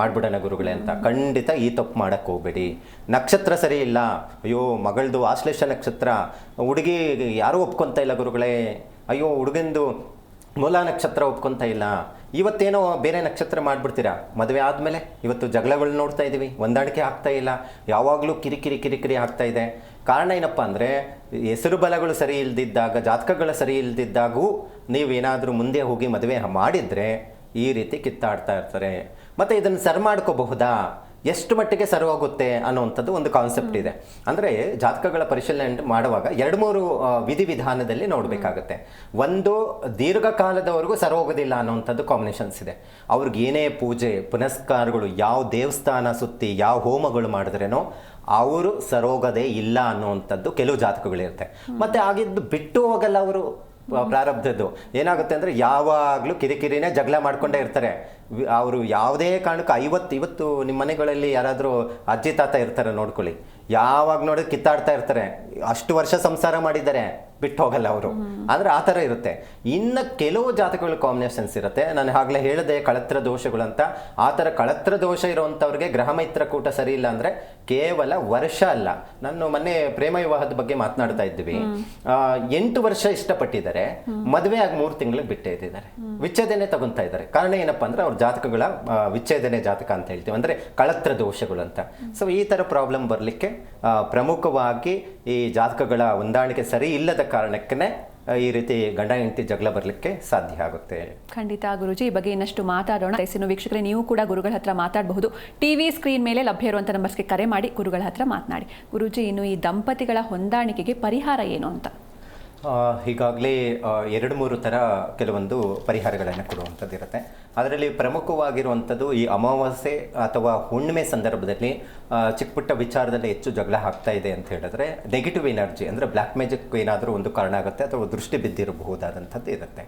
ಮಾಡ್ಬಿಡೋಣ ಗುರುಗಳೇ ಅಂತ. ಖಂಡಿತ ಈ ತಪ್ಪು ಮಾಡಕ್ಕೆ ಹೋಗಬೇಡಿ. ನಕ್ಷತ್ರ ಸರಿ ಇಲ್ಲ, ಅಯ್ಯೋ ಮಗಳದು ಆಶ್ಲೇಷ ನಕ್ಷತ್ರ, ಹುಡುಗಿ ಯಾರೂ ಒಪ್ಕೊತಾ ಇಲ್ಲ ಗುರುಗಳೇ, ಅಯ್ಯೋ ಹುಡುಗಂದು ಮೂಲ ನಕ್ಷತ್ರ ಒಪ್ಕೊತಾ ಇಲ್ಲ, ಇವತ್ತೇನೋ ಬೇರೆ ನಕ್ಷತ್ರ ಮಾಡಿಬಿಡ್ತೀರಾ. ಮದುವೆ ಆದಮೇಲೆ ಇವತ್ತು ಜಗಳಗಳು ನೋಡ್ತಾ ಇದ್ದೀವಿ, ಹೊಂದಾಣಿಕೆ ಆಗ್ತಾ ಇಲ್ಲ, ಯಾವಾಗಲೂ ಕಿರಿಕಿರಿ ಆಗ್ತಾ ಇದೆ. ಕಾರಣ ಏನಪ್ಪ ಅಂದರೆ ಹೆಸರು ಬಲಗಳು ಸರಿ ಇಲ್ದಿದ್ದಾಗ, ಜಾತಕಗಳು ಸರಿ ಇಲ್ದಿದ್ದಾಗೂ ನೀವೇನಾದರೂ ಮುಂದೆ ಹೋಗಿ ಮದುವೆ ಮಾಡಿದರೆ ಈ ರೀತಿ ಕಿತ್ತಾಡ್ತಾ ಇರ್ತಾರೆ. ಮತ್ತು ಇದನ್ನು ಸರಿ ಮಾಡ್ಕೋಬಹುದಾ? ಎಷ್ಟು ಮಟ್ಟಿಗೆ ಸರಿಹೋಗುತ್ತೆ ಅನ್ನುವಂಥದ್ದು ಒಂದು ಕಾನ್ಸೆಪ್ಟ್ ಇದೆ. ಅಂದರೆ ಜಾತಕಗಳ ಪರಿಶೀಲನೆ ಮಾಡುವಾಗ 2-3 ವಿಧಿವಿಧಾನದಲ್ಲಿ ನೋಡಬೇಕಾಗುತ್ತೆ. ಒಂದು, ದೀರ್ಘಕಾಲದವರೆಗೂ ಸರಿಹೋಗೋದಿಲ್ಲ ಅನ್ನುವಂಥದ್ದು ಕಾಂಬಿನೇಷನ್ಸ್ ಇದೆ. ಅವ್ರಿಗೆ ಏನೇ ಪೂಜೆ ಪುನಸ್ಕಾರಗಳು, ಯಾವ ದೇವಸ್ಥಾನ ಸುತ್ತಿ ಯಾವ ಹೋಮಗಳು ಮಾಡಿದ್ರೇನೋ ಅವರು ಸರೋಗದೇ ಇಲ್ಲ ಅನ್ನುವಂಥದ್ದು ಕೆಲವು ಜಾತಕಗಳಿರುತ್ತೆ. ಮತ್ತೆ ಆಗಿದ್ದು ಬಿಟ್ಟು ಹೋಗಲ್ಲ ಅವರು. ಪ್ರಾರಬ್ಧದ್ದು ಏನಾಗುತ್ತೆ ಅಂದರೆ ಯಾವಾಗಲೂ ಕಿರಿಕಿರಿನೇ ಜಗಳ ಮಾಡ್ಕೊಂಡೇ ಇರ್ತಾರೆ. ಅವರು ಯಾವುದೇ ಕಾರಣಕ್ಕೂ ಇವತ್ತು ನಿಮ್ಮ ಮನೆಗಳಲ್ಲಿ ಯಾರಾದರೂ ಅಜ್ಜಿ ತಾತ ಇರ್ತಾರೆ ನೋಡ್ಕೊಳ್ಳಿ, ಯಾವಾಗ ನೋಡಿದ್ರೆ ಕಿತ್ತಾಡ್ತಾ ಇರ್ತಾರೆ. ಅಷ್ಟು ವರ್ಷ ಸಂಸಾರ ಮಾಡಿದ್ದಾರೆ, ಬಿಟ್ಟು ಹೋಗಲ್ಲ ಅವರು. ಆದರೆ ಆ ಥರ ಇರುತ್ತೆ. ಇನ್ನು ಕೆಲವು ಜಾತಕಗಳ ಕಾಂಬಿನೇಷನ್ಸ್ ಇರುತ್ತೆ. ನಾನು ಆಗಲೇ ಹೇಳಿದೆ ಕಳತ್ರ ದೋಷಗಳು ಅಂತ. ಆ ಥರ ಕಳತ್ರ ದೋಷ ಇರುವಂಥವ್ರಿಗೆ ಗ್ರಹ ಮೈತ್ರ ಕೂಟ ಸರಿ ಇಲ್ಲ ಅಂದರೆ ಕೇವಲ ವರ್ಷ ಅಲ್ಲ. ನಾನು ಮೊನ್ನೆ ಪ್ರೇಮ ವಿವಾಹದ ಬಗ್ಗೆ ಮಾತನಾಡ್ತಾ ಇದ್ವಿ. 8 ವರ್ಷ ಇಷ್ಟಪಟ್ಟಿದ್ದಾರೆ, ಮದುವೆ ಆಗಿ 3 ತಿಂಗಳಿಗೆ ಬಿಟ್ಟೇ ಇದ್ದಾರೆ, ವಿಚ್ಛೇದನೆ ತಗೊಂತಾ ಇದ್ದಾರೆ. ಕಾರಣ ಏನಪ್ಪಾ ಅಂದ್ರೆ ಅವ್ರ ಜಾತಕಗಳ ವಿಚ್ಛೇದನೆ ಜಾತಕ ಅಂತ ಹೇಳ್ತೀವಿ, ಅಂದ್ರೆ ಕಳತ್ರ ದೋಷಗಳು ಅಂತ. ಸೊ ಈ ತರ ಪ್ರಾಬ್ಲಮ್ ಬರಲಿಕ್ಕೆ ಪ್ರಮುಖವಾಗಿ ಈ ಜಾತಕಗಳ ಹೊಂದಾಣಿಕೆ ಸರಿ ಇಲ್ಲದ ಕಾರಣಕ್ಕೇ ಈ ರೀತಿ ಗಂಡ ಹೆಂಡತಿ ಜಗಳ ಬರಲಿಕ್ಕೆ ಸಾಧ್ಯ ಆಗುತ್ತೆ. ಖಂಡಿತ ಗುರುಜಿ, ಈ ಬಗ್ಗೆ ಇನ್ನಷ್ಟು ಮಾತಾಡೋಣ. ವೀಕ್ಷಕರೇ, ನೀವು ಕೂಡ ಗುರುಗಳ ಹತ್ರ ಮಾತಾಡಬಹುದು. ಟಿವಿ ಸ್ಕ್ರೀನ್ ಮೇಲೆ ಲಭ್ಯ ಇರುವಂಥ ನಂಬರ್ಸ್ಗೆ ಕರೆ ಮಾಡಿ ಗುರುಗಳ ಹತ್ರ ಮಾತನಾಡಿ. ಗುರುಜಿ, ಇನ್ನು ಈ ದಂಪತಿಗಳ ಹೊಂದಾಣಿಕೆಗೆ ಪರಿಹಾರ ಏನು ಅಂತ? ಈಗಾಗಲೇ 2-3 ಥರ ಕೆಲವೊಂದು ಪರಿಹಾರಗಳನ್ನು ಕೊಡುವಂಥದ್ದು ಇರುತ್ತೆ. ಅದರಲ್ಲಿ ಪ್ರಮುಖವಾಗಿರುವಂಥದ್ದು ಈ ಅಮಾವಾಸ್ಯೆ ಅಥವಾ ಹುಣ್ಣಿಮೆ ಸಂದರ್ಭದಲ್ಲಿ ಚಿಕ್ಕ ಪುಟ್ಟ ವಿಚಾರದಲ್ಲಿ ಹೆಚ್ಚು ಜಗಳ ಆಗ್ತಾ ಇದೆ ಅಂತ ಹೇಳಿದ್ರೆ ನೆಗೆಟಿವ್ ಎನರ್ಜಿ ಅಂದರೆ ಬ್ಲ್ಯಾಕ್ ಮ್ಯಾಜಿಕ್ ಏನಾದರೂ ಒಂದು ಕಾರಣ ಆಗುತ್ತೆ ಅಥವಾ ದೃಷ್ಟಿ ಬಿದ್ದಿರಬಹುದಾದಂಥದ್ದು ಇರುತ್ತೆ.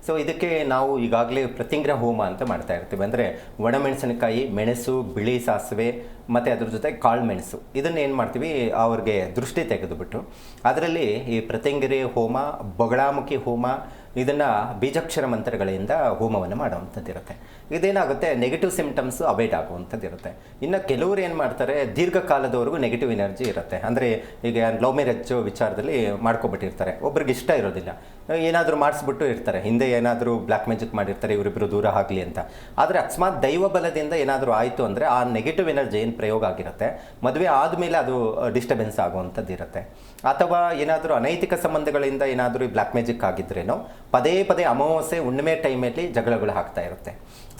ಸೊ ಇದಕ್ಕೆ ನಾವು ಈಗಾಗಲೇ ಪ್ರತಿಂಗ್ರಹ ಹೋಮ ಅಂತ ಮಾಡ್ತಾ ಇರ್ತೀವಿ. ಅಂದರೆ ಒಣಮೆಣಸಿನಕಾಯಿ, ಮೆಣಸು, ಬಿಳಿ ಸಾಸಿವೆ ಮತ್ತು ಅದ್ರ ಜೊತೆ ಕಾಳು ಮೆಣಸು ಇದನ್ನು ಏನು ಮಾಡ್ತೀವಿ, ಅವ್ರಿಗೆ ದೃಷ್ಟಿ ತೆಗೆದುಬಿಟ್ಟು ಅದರಲ್ಲಿ ಈ ಪ್ರತಿಂಗ್ರಿ ಹೋಮ, ಬೊಗಳಾಮುಖಿ ಹೋಮ, ಇದನ್ನು ಬೀಜಾಕ್ಷರ ಮಂತ್ರಗಳಿಂದ ಹೋಮವನ್ನು ಮಾಡುವಂಥದ್ದು ಇರುತ್ತೆ. ಇದೇನಾಗುತ್ತೆ, ನೆಗೆಟಿವ್ ಸಿಂಪ್ಟಮ್ಸು ಅವಾಯ್ಡ್ ಆಗುವಂಥದ್ದು ಇರುತ್ತೆ. ಇನ್ನು ಕೆಲವರು ಏನು ಮಾಡ್ತಾರೆ, ದೀರ್ಘಕಾಲದವರೆಗೂ ನೆಗೆಟಿವ್ ಎನರ್ಜಿ ಇರುತ್ತೆ. ಅಂದರೆ ಈಗ ಲವ್ ಮ್ಯಾರೇಜ್ ವಿಚಾರದಲ್ಲಿ ಮಾಡ್ಕೊಬಿಟ್ಟಿರ್ತಾರೆ, ಒಬ್ರಿಗೆ ಇಷ್ಟ ಇರೋದಿಲ್ಲ, ಏನಾದರೂ ಮಾಡಿಸ್ಬಿಟ್ಟು ಇರ್ತಾರೆ, ಹಿಂದೆ ಏನಾದರೂ ಬ್ಲ್ಯಾಕ್ ಮ್ಯಾಜಿಕ್ ಮಾಡಿರ್ತಾರೆ ಇವರಿಬ್ಬರು ದೂರ ಆಗಲಿ ಅಂತ. ಆದರೆ ಅಕಸ್ಮಾತ್ ದೈವ ಬಲದಿಂದ ಏನಾದರೂ ಆಯಿತು ಅಂದರೆ ಆ ನೆಗೆಟಿವ್ ಎನರ್ಜಿ ಏನು ಪ್ರಯೋಗ ಆಗಿರುತ್ತೆ, ಮದುವೆ ಆದಮೇಲೆ ಅದು ಡಿಸ್ಟರ್ಬೆನ್ಸ್ ಆಗುವಂಥದ್ದು ಇರುತ್ತೆ. ಅಥವಾ ಏನಾದರೂ ಅನೈತಿಕ ಸಂಬಂಧಗಳಿಂದ ಏನಾದರೂ ಬ್ಲ್ಯಾಕ್ ಮ್ಯಾಜಿಕ್ ಆಗಿದ್ರೇನೋ ಪದೇ ಪದೇ ಅಮಾವಾಸ್ಯೆ ಹುಣ್ಣಿಮೆ ಟೈಮಲ್ಲಿ ಜಗಳಗಳು ಆಗ್ತಾ ಇರುತ್ತೆ.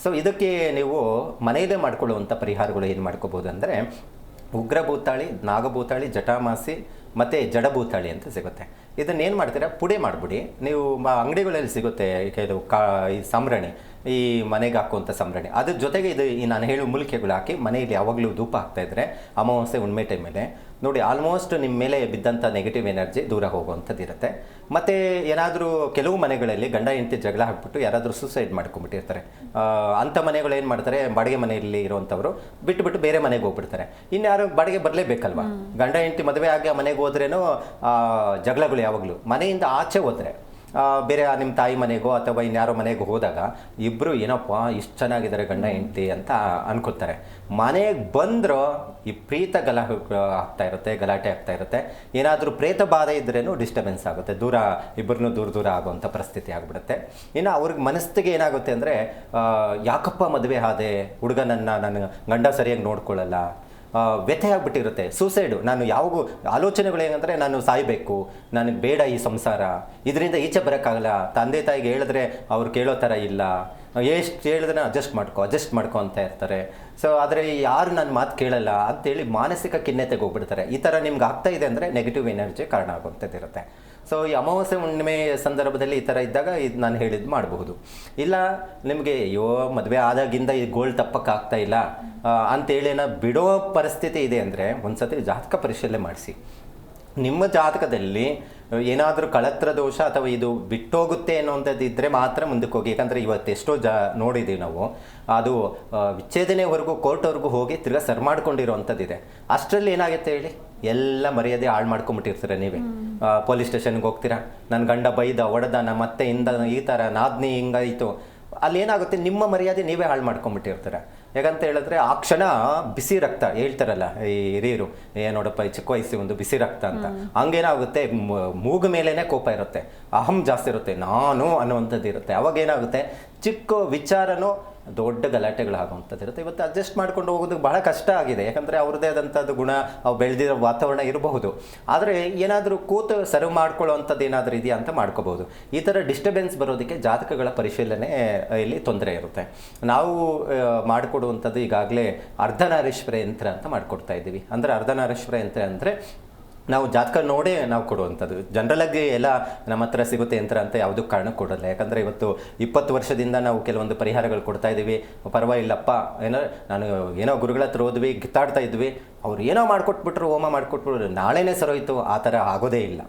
ಸೊ ಇದಕ್ಕೆ ನೀವು ಮನೆಯಲ್ಲೇ ಮಾಡ್ಕೊಳ್ಳುವಂಥ ಪರಿಹಾರಗಳು ಏನು ಮಾಡ್ಕೋಬೋದು ಅಂದರೆ ಉಗ್ರಭೂತಾಳಿ, ನಾಗಭೂತಾಳಿ, ಜಟಾಮಾಸಿ ಮತ್ತು ಜಡಭೂತಾಳಿ ಅಂತ ಸಿಗುತ್ತೆ. ಇದನ್ನೇನು ಮಾಡ್ತೀರಾ, ಪುಡಿ ಮಾಡಿಬಿಡಿ. ನೀವು ಅಂಗಡಿಗಳಲ್ಲಿ ಸಿಗುತ್ತೆ ಕೆಲವು ಈ ಸಂಬ್ರಾಣಿ, ಈ ಮನೆಗೆ ಹಾಕುವಂಥ ಸಂಬ್ರಾಣಿ, ಅದ್ರ ಜೊತೆಗೆ ಇದು ಈ ನಾನು ಹೇಳುವ ಮೂಲಿಕೆಗಳು ಹಾಕಿ ಮನೆಯಲ್ಲಿ ಯಾವಾಗಲೂ ಧೂಪ ಹಾಕ್ತಾಯಿದ್ರೆ ಅಮಾವಾಸ್ಯೆ ಹುಣ್ಣಿಮೆ ಟೈಮಲ್ಲಿ ನೋಡಿ ಆಲ್ಮೋಸ್ಟ್ ನಿಮ್ಮ ಮೇಲೆ ಬಿದ್ದಂಥ ನೆಗೆಟಿವ್ ಎನರ್ಜಿ ದೂರ ಹೋಗುವಂಥದ್ದು ಇರುತ್ತೆ. ಮತ್ತು ಏನಾದರೂ ಕೆಲವು ಮನೆಗಳಲ್ಲಿ ಗಂಡ ಹೆಂಡತಿ ಜಗಳ ಹಾಕ್ಬಿಟ್ಟು ಯಾರಾದರೂ ಸೂಸೈಡ್ ಮಾಡ್ಕೊಂಡ್ಬಿಟ್ಟಿರ್ತಾರೆ. ಅಂಥ ಮನೆಗಳು ಏನು ಮಾಡ್ತಾರೆ, ಬಾಡಿಗೆ ಮನೆಯಲ್ಲಿ ಇರುವಂಥವ್ರು ಬಿಟ್ಟು ಬೇರೆ ಮನೆಗೆ ಹೋಗ್ಬಿಡ್ತಾರೆ. ಇನ್ಯಾರು ಬಾಡಿಗೆ ಬರಲೇಬೇಕಲ್ವ, ಗಂಡ ಹೆಂಡತಿ ಮದುವೆ ಆಗಿ ಆ ಮನೆಗೆ ಹೋದ್ರೇನೋ ಜಗಳಗಳು ಯಾವಾಗಲೂ. ಮನೆಯಿಂದ ಆಚೆ ಹೋದರೆ ಬೇರೆ ನಿಮ್ಮ ತಾಯಿ ಮನೆಗೋ ಅಥವಾ ಇನ್ಯಾರೋ ಮನೆಗೆ ಹೋದಾಗ ಇಬ್ಬರು ಏನಪ್ಪ ಇಷ್ಟು ಚೆನ್ನಾಗಿದ್ದಾರೆ ಗಂಡ ಹೆಂಡತಿ ಅಂತ ಅನ್ಕೋತಾರೆ. ಮನೆಗೆ ಬಂದರೂ ವಿಪರೀತ ಆಗ್ತಾ ಇರುತ್ತೆ, ಗಲಾಟೆ ಆಗ್ತಾ ಇರುತ್ತೆ. ಏನಾದರೂ ಪ್ರೇತ ಬಾಧೆ ಇದ್ರೇನು ಡಿಸ್ಟರ್ಬೆನ್ಸ್ ಆಗುತ್ತೆ, ಇಬ್ಬರನ್ನೂ ದೂರ ಆಗುವಂಥ ಪರಿಸ್ಥಿತಿ ಆಗಿಬಿಡುತ್ತೆ. ಇನ್ನು ಅವ್ರಿಗೆ ಮನಸ್ಸಿಗೆ ಏನಾಗುತ್ತೆ ಅಂದರೆ ಯಾಕಪ್ಪ ಮದುವೆ ಆದೆ, ನನ್ನ ಗಂಡ ಸರಿಯಾಗಿ ನೋಡ್ಕೊಳ್ಳಲ್ಲ, ವ್ಯಥೆ ಆಗಿಬಿಟ್ಟಿರುತ್ತೆ. ಸೂಸೈಡು, ನಾನು ಯಾವಾಗೂ ಆಲೋಚನೆಗಳು ಏನಂದರೆ ನಾನು ಸಾಯಬೇಕು, ನನಗೆ ಬೇಡ ಈ ಸಂಸಾರ, ಇದರಿಂದ ಈಚೆ ಬರೋಕ್ಕಾಗಲ್ಲ, ತಂದೆ ತಾಯಿಗೆ ಹೇಳಿದ್ರೆ ಅವ್ರು ಕೇಳೋ ಥರ ಇಲ್ಲ, ಎಷ್ಟು ಹೇಳಿದ್ರೆ ಅಡ್ಜಸ್ಟ್ ಮಾಡ್ಕೊ ಅಂತ ಇರ್ತಾರೆ. ಸೊ ಆದರೆ ಯಾರು ನನ್ನ ಮಾತು ಕೇಳಲ್ಲ ಅಂತೇಳಿ ಮಾನಸಿಕ ಖಿನ್ನತೆಗೆ ಹೋಗ್ಬಿಡ್ತಾರೆ. ಈ ಥರ ನಿಮ್ಗೆ ಆಗ್ತಾ ಇದೆ ಅಂದರೆ ನೆಗೆಟಿವ್ ಎನರ್ಜಿ ಕಾರಣ ಆಗುವಂಥದ್ದು ಇರುತ್ತೆ. ಸೊ ಈ ಅಮಾವಾಸ್ಯೆ ಹುಣ್ಣಿಮೆ ಸಂದರ್ಭದಲ್ಲಿ ಈ ಥರ ಇದ್ದಾಗ ಇದು ನಾನು ಹೇಳಿದ್ದು ಮಾಡಬಹುದು. ಇಲ್ಲ ನಿಮಗೆ ಅಯ್ಯೋ ಮದುವೆ ಆದಾಗಿಂದ ಈ ಗೋಲ್ಡ್ ತಪ್ಪಕ್ಕಾಗ್ತಾ ಇಲ್ಲ ಅಂತೇಳಿ ಬಿಡೋ ಪರಿಸ್ಥಿತಿ ಇದೆ ಅಂದರೆ ಒಂದ್ಸತಿ ಜಾತಕ ಪರಿಶೀಲನೆ ಮಾಡಿಸಿ. ನಿಮ್ಮ ಜಾತಕದಲ್ಲಿ ಏನಾದರೂ ಕಳತ್ರ ದೋಷ ಅಥವಾ ಇದು ಬಿಟ್ಟೋಗುತ್ತೆ ಅನ್ನೋಂಥದ್ದು ಇದ್ದರೆ ಮಾತ್ರ ಮುಂದಕ್ಕೆ ಹೋಗಿ. ಯಾಕಂದರೆ ಇವತ್ತು ಎಷ್ಟೋ ನೋಡಿದ್ದೀವಿ ನಾವು, ಅದು ವಿಚ್ಛೇದನೆವರೆಗೂ ಕೋರ್ಟ್ವರೆಗೂ ಹೋಗಿ ತಿರ್ಗಾ ಸರ್ ಮಾಡ್ಕೊಂಡಿರೋವಂಥದ್ದಿದೆ. ಅಷ್ಟರಲ್ಲಿ ಏನಾಗುತ್ತೆ ಹೇಳಿ, ಎಲ್ಲ ಮರ್ಯಾದೆ ಹಾಳು ಮಾಡ್ಕೊಂಬಿಟ್ಟಿರ್ತೀರ ನೀವೇ. ಪೊಲೀಸ್ ಸ್ಟೇಷನ್ಗೆ ಹೋಗ್ತೀರಾ, ನನ್ನ ಗಂಡ ಬೈದ ಹೊಡೆದ, ನಮ್ಮ ಅತ್ತೆಯಿಂದ ಈ ಥರ ನಾದ್ನಿ ಹಿಂಗಾಯಿತು, ಅಲ್ಲಿ ಏನಾಗುತ್ತೆ ನಿಮ್ಮ ಮರ್ಯಾದೆ ನೀವೇ ಹಾಳು ಮಾಡ್ಕೊಂಬಿಟ್ಟಿರ್ತಾರೆ. ಯಾಕಂತ ಹೇಳಿದ್ರೆ ಆ ಕ್ಷಣ ಬಿಸಿ ರಕ್ತ ಹೇಳ್ತಾರಲ್ಲ ಈ ಹಿರಿಯರು, ನೋಡಪ್ಪ ಈ ಚಿಕ್ಕ ವಯಸ್ಸಿಗೆ ಒಂದು ಬಿಸಿ ರಕ್ತ ಅಂತ, ಹಂಗೇನಾಗುತ್ತೆ ಮೂಗು ಮೇಲೇನೆ ಕೋಪ ಇರುತ್ತೆ, ಅಹಂ ಜಾಸ್ತಿ ಇರುತ್ತೆ, ನಾನು ಅನ್ನುವಂಥದ್ದು ಇರುತ್ತೆ. ಅವಾಗ ಏನಾಗುತ್ತೆ, ಚಿಕ್ಕ ವಿಚಾರನೂ ದೊಡ್ಡ ಗಲಾಟೆಗಳಾಗುವಂಥದ್ದು ಇರುತ್ತೆ. ಇವತ್ತು ಅಡ್ಜಸ್ಟ್ ಮಾಡ್ಕೊಂಡು ಹೋಗೋದಕ್ಕೆ ಬಹಳ ಕಷ್ಟ ಆಗಿದೆ, ಯಾಕಂದರೆ ಅವ್ರದ್ದೇ ಆದಂಥದ್ದು ಗುಣ, ಅವು ಬೆಳೆದಿರೋ ವಾತಾವರಣ ಇರಬಹುದು. ಆದರೆ ಏನಾದರೂ ಕೂತು ಸರ್ವ್ ಮಾಡ್ಕೊಳ್ಳೋವಂಥದ್ದು ಏನಾದರೂ ಇದೆಯಾ ಅಂತ ಮಾಡ್ಕೋಬಹುದು. ಈ ಥರ ಡಿಸ್ಟರ್ಬೆನ್ಸ್ ಬರೋದಕ್ಕೆ ಜಾತಕಗಳ ಪರಿಶೀಲನೆ ಇಲ್ಲಿ ತೊಂದರೆ ಇರುತ್ತೆ. ನಾವು ಮಾಡಿಕೊಡುವಂಥದ್ದು ಈಗಾಗಲೇ ಅರ್ಧನಾರೀಶ್ವರ ಯಂತ್ರ ಅಂತ ಮಾಡಿಕೊಡ್ತಾ ಇದ್ದೀವಿ. ಅಂದರೆ ಅರ್ಧನಾರೀಶ್ವರ ಯಂತ್ರ ಅಂದರೆ ನಾವು ಜಾತಕ ನೋಡೇ ನಾವು ಕೊಡುವಂಥದ್ದು. ಜನರಲಾಗಿ ಎಲ್ಲ ನಮ್ಮ ಹತ್ರ ಸಿಗುತ್ತೆ ಯಂತ್ರ ಅಂತ ಯಾವುದೂ ಕಾರಣ ಕೊಡಲ್ಲ. ಯಾಕಂದರೆ ಇವತ್ತು 20 ವರ್ಷದಿಂದ ನಾವು ಕೆಲವೊಂದು ಪರಿಹಾರಗಳು ಕೊಡ್ತಾ ಇದ್ದೀವಿ. ಪರವಾಗಿಲ್ಲಪ್ಪ, ಏನೋ ಗುರುಗಳ ಹತ್ರ ಹೋದ್ವಿ, ಕಿತ್ತಾಡ್ತಾ ಇದ್ವಿ, ಅವ್ರು ಏನೋ ಮಾಡಿಕೊಟ್ಬಿಟ್ರು, ಹೋಮ ಮಾಡಿಕೊಟ್ಬಿಟ್ರು, ನಾಳೆನೇ ಸರೋಯ್ತು, ಆ ಥರ ಆಗೋದೇ ಇಲ್ಲ.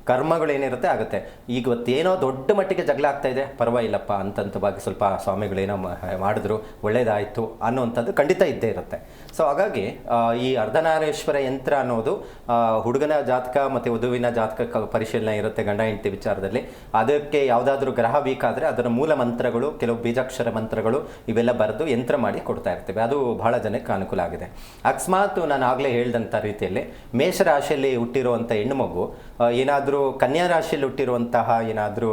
ಕರ್ಮಗಳು ಏನಿರುತ್ತೆ ಆಗುತ್ತೆ. ಈಗ ಇವತ್ತೇನೋ ದೊಡ್ಡ ಮಟ್ಟಿಗೆ ಜಗಳ ಆಗ್ತಾ ಇದೆ, ಪರವಾಗಿಲ್ಲಪ್ಪ ಅಂತಂತವಾಗಿ ಸ್ವಲ್ಪ ಸ್ವಾಮಿಗಳೇನೋ ಮಾಡಿದ್ರು, ಒಳ್ಳೇದಾಯಿತು ಅನ್ನೋವಂಥದ್ದು ಖಂಡಿತ ಇದ್ದೇ ಇರುತ್ತೆ. ಸೊ ಹಾಗಾಗಿ ಈ ಅರ್ಧನಾರೀಶ್ವರ ಯಂತ್ರ ಅನ್ನೋದು ಹುಡುಗನ ಜಾತಕ ಮತ್ತು ವಧುವಿನ ಜಾತಕ ಪರಿಶೀಲನೆ ಇರುತ್ತೆ ಗಂಡ ಹೆಂಡತಿ ವಿಚಾರದಲ್ಲಿ. ಅದಕ್ಕೆ ಯಾವುದಾದ್ರೂ ಗ್ರಹ ವೀಕ್ ಆದರೆ ಅದರ ಮೂಲ ಮಂತ್ರಗಳು, ಕೆಲವು ಬೀಜಾಕ್ಷರ ಮಂತ್ರಗಳು ಇವೆಲ್ಲ ಬರೆದು ಯಂತ್ರ ಮಾಡಿ ಕೊಡ್ತಾ ಇರ್ತೇವೆ. ಅದು ಬಹಳ ಜನಕ್ಕೆ ಅನುಕೂಲ ಆಗಿದೆ. ಅಕಸ್ಮಾತ್ ನಾನು ಆಗಲೇ ಹೇಳಿದಂಥ ರೀತಿಯಲ್ಲಿ ಮೇಷರಾಶಿಯಲ್ಲಿ ಹುಟ್ಟಿರುವಂಥ ಹೆಣ್ಣು ಮಗು ಏನಾದರೂ ಕನ್ಯಾ ರಾಶಿಯಲ್ಲಿ ಹುಟ್ಟಿರುವಂತಹ ಏನಾದರೂ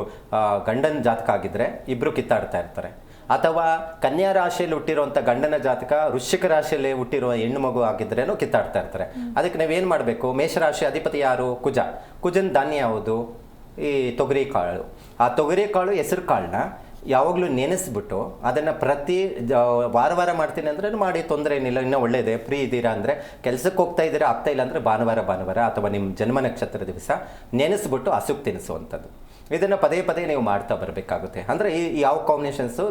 ಗಂಡನ ಜಾತಕ ಆಗಿದ್ದರೆ ಇಬ್ಬರು ಕಿತ್ತಾಡ್ತಾ ಇರ್ತಾರೆ. ಅಥವಾ ಕನ್ಯಾ ರಾಶಿಯಲ್ಲಿ ಹುಟ್ಟಿರುವಂಥ ಗಂಡನ ಜಾತಕ ವೃಶ್ಚಿಕ ರಾಶಿಯಲ್ಲಿ ಹುಟ್ಟಿರುವ ಹೆಣ್ಣು ಮಗು ಆಗಿದ್ರೇನೂ ಕಿತ್ತಾಡ್ತಾ ಇರ್ತಾರೆ. ಅದಕ್ಕೆ ನಾವೇನು ಮಾಡಬೇಕು? ಮೇಷರಾಶಿ ಅಧಿಪತಿ ಯಾರು? ಕುಜ. ಕುಜನ ಧಾನ್ಯ ಯಾವುದು? ಈ ತೊಗರಿ ಕಾಳು. ಆ ತೊಗರಿ ಕಾಳು, ಹೆಸರು ಕಾಳನ್ನ ಯಾವಾಗಲೂ ನೆನೆಸ್ಬಿಟ್ಟು ಅದನ್ನು ಪ್ರತಿ ವಾರ ಮಾಡ್ತೀನಿ ಅಂದರೆ ಮಾಡಿ, ತೊಂದರೆ ಏನಿಲ್ಲ, ಇನ್ನೂ ಒಳ್ಳೆಯದೇ. ಫ್ರೀ ಇದ್ದೀರಾ ಅಂದರೆ, ಕೆಲಸಕ್ಕೆ ಹೋಗ್ತಾ ಇದ್ದೀರಾ, ಆಗ್ತಾ ಇಲ್ಲ ಅಂದರೆ ಭಾನುವಾರ ಅಥವಾ ನಿಮ್ಮ ಜನ್ಮ ನಕ್ಷತ್ರ ದಿವಸ ನೆನೆಸ್ಬಿಟ್ಟು ಹಸುಗೆ ತಿನ್ನಿಸುವಂಥದ್ದು. ಇದನ್ನು ಪದೇ ಪದೇ ನೀವು ಮಾಡ್ತಾ ಬರಬೇಕಾಗುತ್ತೆ. ಅಂದರೆ ಈ ಯಾವ ಕಾಂಬಿನೇಷನ್ಸು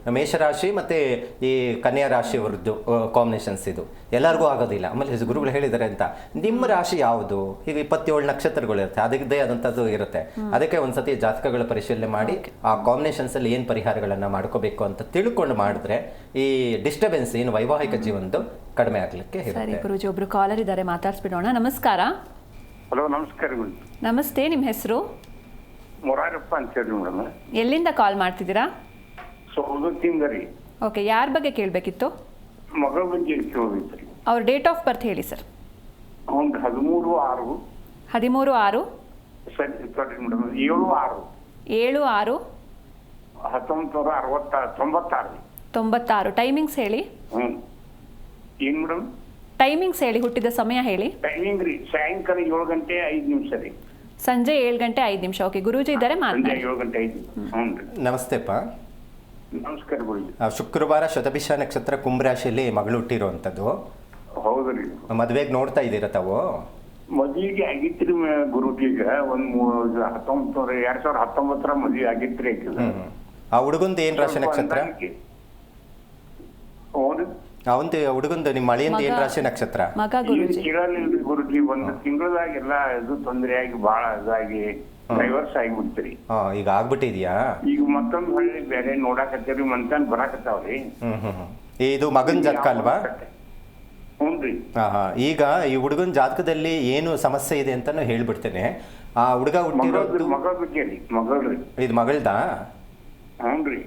ಮೇಷರಾಶಿ ಮತ್ತು ಈ ಕನ್ಯಾ ರಾಶಿಯವರದ್ದು ಕಾಂಬಿನೇಷನ್ಸ್ ಇದು ಎಲ್ಲರಿಗೂ ಆಗೋದಿಲ್ಲ. ಆಮೇಲೆ ಗುರುಗಳು ಹೇಳಿದ್ದಾರೆ ಅಂತ ನಿಮ್ಮ ರಾಶಿ ಯಾವುದು, ಈಗ 27 ನಕ್ಷತ್ರಗಳಿರುತ್ತೆ, ಅದಕ್ಕೆ ಆದಂಥದ್ದು ಇರುತ್ತೆ. ಅದಕ್ಕೆ ಒಂದ್ಸತಿ ಜಾತಕಗಳ ಪರಿಶೀಲನೆ ಮಾಡಿ ಆ ಕಾಂಬಿನೇಷನ್ಸಲ್ಲಿ ಏನು ಪರಿಹಾರಗಳನ್ನು ಮಾಡ್ಕೋಬೇಕು ಅಂತ ತಿಳ್ಕೊಂಡು ಮಾಡಿದ್ರೆ ಈ ಡಿಸ್ಟರ್ಬೆನ್ಸ್ ಏನು ವೈವಾಹಿಕ ಜೀವನದ್ದು ಕಡಿಮೆ ಆಗಲಿಕ್ಕೆ ಸರಿ ಗುರುಜಿ, ಒಬ್ರು ಕಾಲರ್ ಇದ್ದಾರೆ, ಮಾತಾಡ್ಸ್ಬಿಡೋಣ. ನಮಸ್ಕಾರ. ಹಲೋ, ನಮಸ್ಕಾರ. ನಮಸ್ತೆ, ನಿಮ್ಮ ಹೆಸರು? ಮೊರಾರಪ್ಪ ಅಂತ ಹೇಳಿ ಮೇಡಮ್. ಎಲ್ಲಿಂದ ಕಾಲ್ ಮಾಡ್ತಿದ್ದೀರಾ? ಸೌದತ್ತಿಂದ ರೀ. ಓಕೆ, ಯಾರ ಬಗ್ಗೆ ಕೇಳಬೇಕಿತ್ತು? ಮಗಳ ಬಗ್ಗೆ ಕೇಳಬೇಕ್ರಿ. ಅವ್ರ ಡೇಟ್ ಆಫ್ ಬರ್ತ್ ಹೇಳಿ ಸರ್. ಅವ್ನು 13/6. 13/6. ಸರಿ ಮೇಡಮ್. 7/6. 7/6. 1996. 96. ಟೈಮಿಂಗ್ಸ್ ಹೇಳಿ. ಏನ್ ಮೇಡಮ್? ಟೈಮಿಂಗ್ಸ್ ಹೇಳಿ, ಹುಟ್ಟಿದ ಸಮಯ ಹೇಳಿ. ಟೈಮಿಂಗ್ ರೀ ಸಾಯಂಕಾಲ 7 ಗಂಟೆ 5 ನಿಮಿಷ ರೀ. ಸಂಜೆ 7 ಗಂಟೆ 5 ನಿಮಿಷ. ಓಕೆ, ಗುರೂಜಿ ಇದ್ದಾರೆ, ಸಂಜೆ ಮಾತಾಡಿ. 7 ಗಂಟೆ 5 ನಿಮಿಷ. ಹ್ಞೂ ರೀ. ನಮಸ್ತೆಪ್ಪ. ನಮಸ್ಕಾರ ಗುರುಜಿ. ಶುಕ್ರವಾರ ಶತಭಿಷ ನಕ್ಷತ್ರ ಕುಂಭರಾಶಿಯಲ್ಲಿ ಮಗಳು ಹುಟ್ಟಿರುವಂಥದ್ದು. ಹೌದು ರೀ. ಮದುವೆಗೆ ನೋಡ್ತಾ ಇದ್ದೀರ ತಾವು? ಮದುವೆಗೆ ಆಗಿತ್ರಿ ಗುರುಜಿಗ. ಒಂದು 2019 ಮದುವೆ ಆಗಿತ್ರಿ. ಆ ಹುಡುಗಂದು ಏನು ರಾಶಿ ನಕ್ಷತ್ರ? ಅವಂದು ಹುಡುಗಂದು ನಿಮ್ಮ ಅಳಿಯಂದು ಏನು ರಾಶಿ ನಕ್ಷತ್ರ? ಮಗ ಗುರೂಜಿ. ಕೇಳಲಿಲ್ರಿ ಗುರುಜಿ. ಒಂದು ತಿಂಗಳದಾಗೆಲ್ಲ ಇದು ತೊಂದರೆ ಆಗಿ ಬಹಳ ಇದಾಗಿ ಡೈವರ್ಸ್ ಆಗಿಬಿಡ್ತೀರಿ. ಈಗ ಆಗ್ಬಿಟ್ಟಿದ್ಯಾ? ಈಗ ಮತ್ತೊಂದು ಹಳ್ಳಿ ಬೇರೆ ನೋಡಾಕತ್ತೀರಿ, ಮಂತನ್ ಬರಾಕತ್ತಾವ್ರಿ. ಇದು ಮಗನ ಜಾತಕ ಅಲ್ವಾ? ಹ್ಞೂನ್ರಿ. ಈಗ ಈ ಹುಡುಗನ ಜಾತಕದಲ್ಲಿ ಏನು ಸಮಸ್ಯೆ ಇದೆ ಅಂತಾನು ಹೇಳ್ಬಿಡ್ತೇನೆ. ಆ ಹುಡುಗ ಹುಟ್ಟಿರೋದು ಮಗಳ ಬಗ್ಗೆ ರೀ. ಮಗಳ್ರಿ. ಇದು ಮಗಳ್ದಾ? ಹ್ಞೂನ್ರಿ.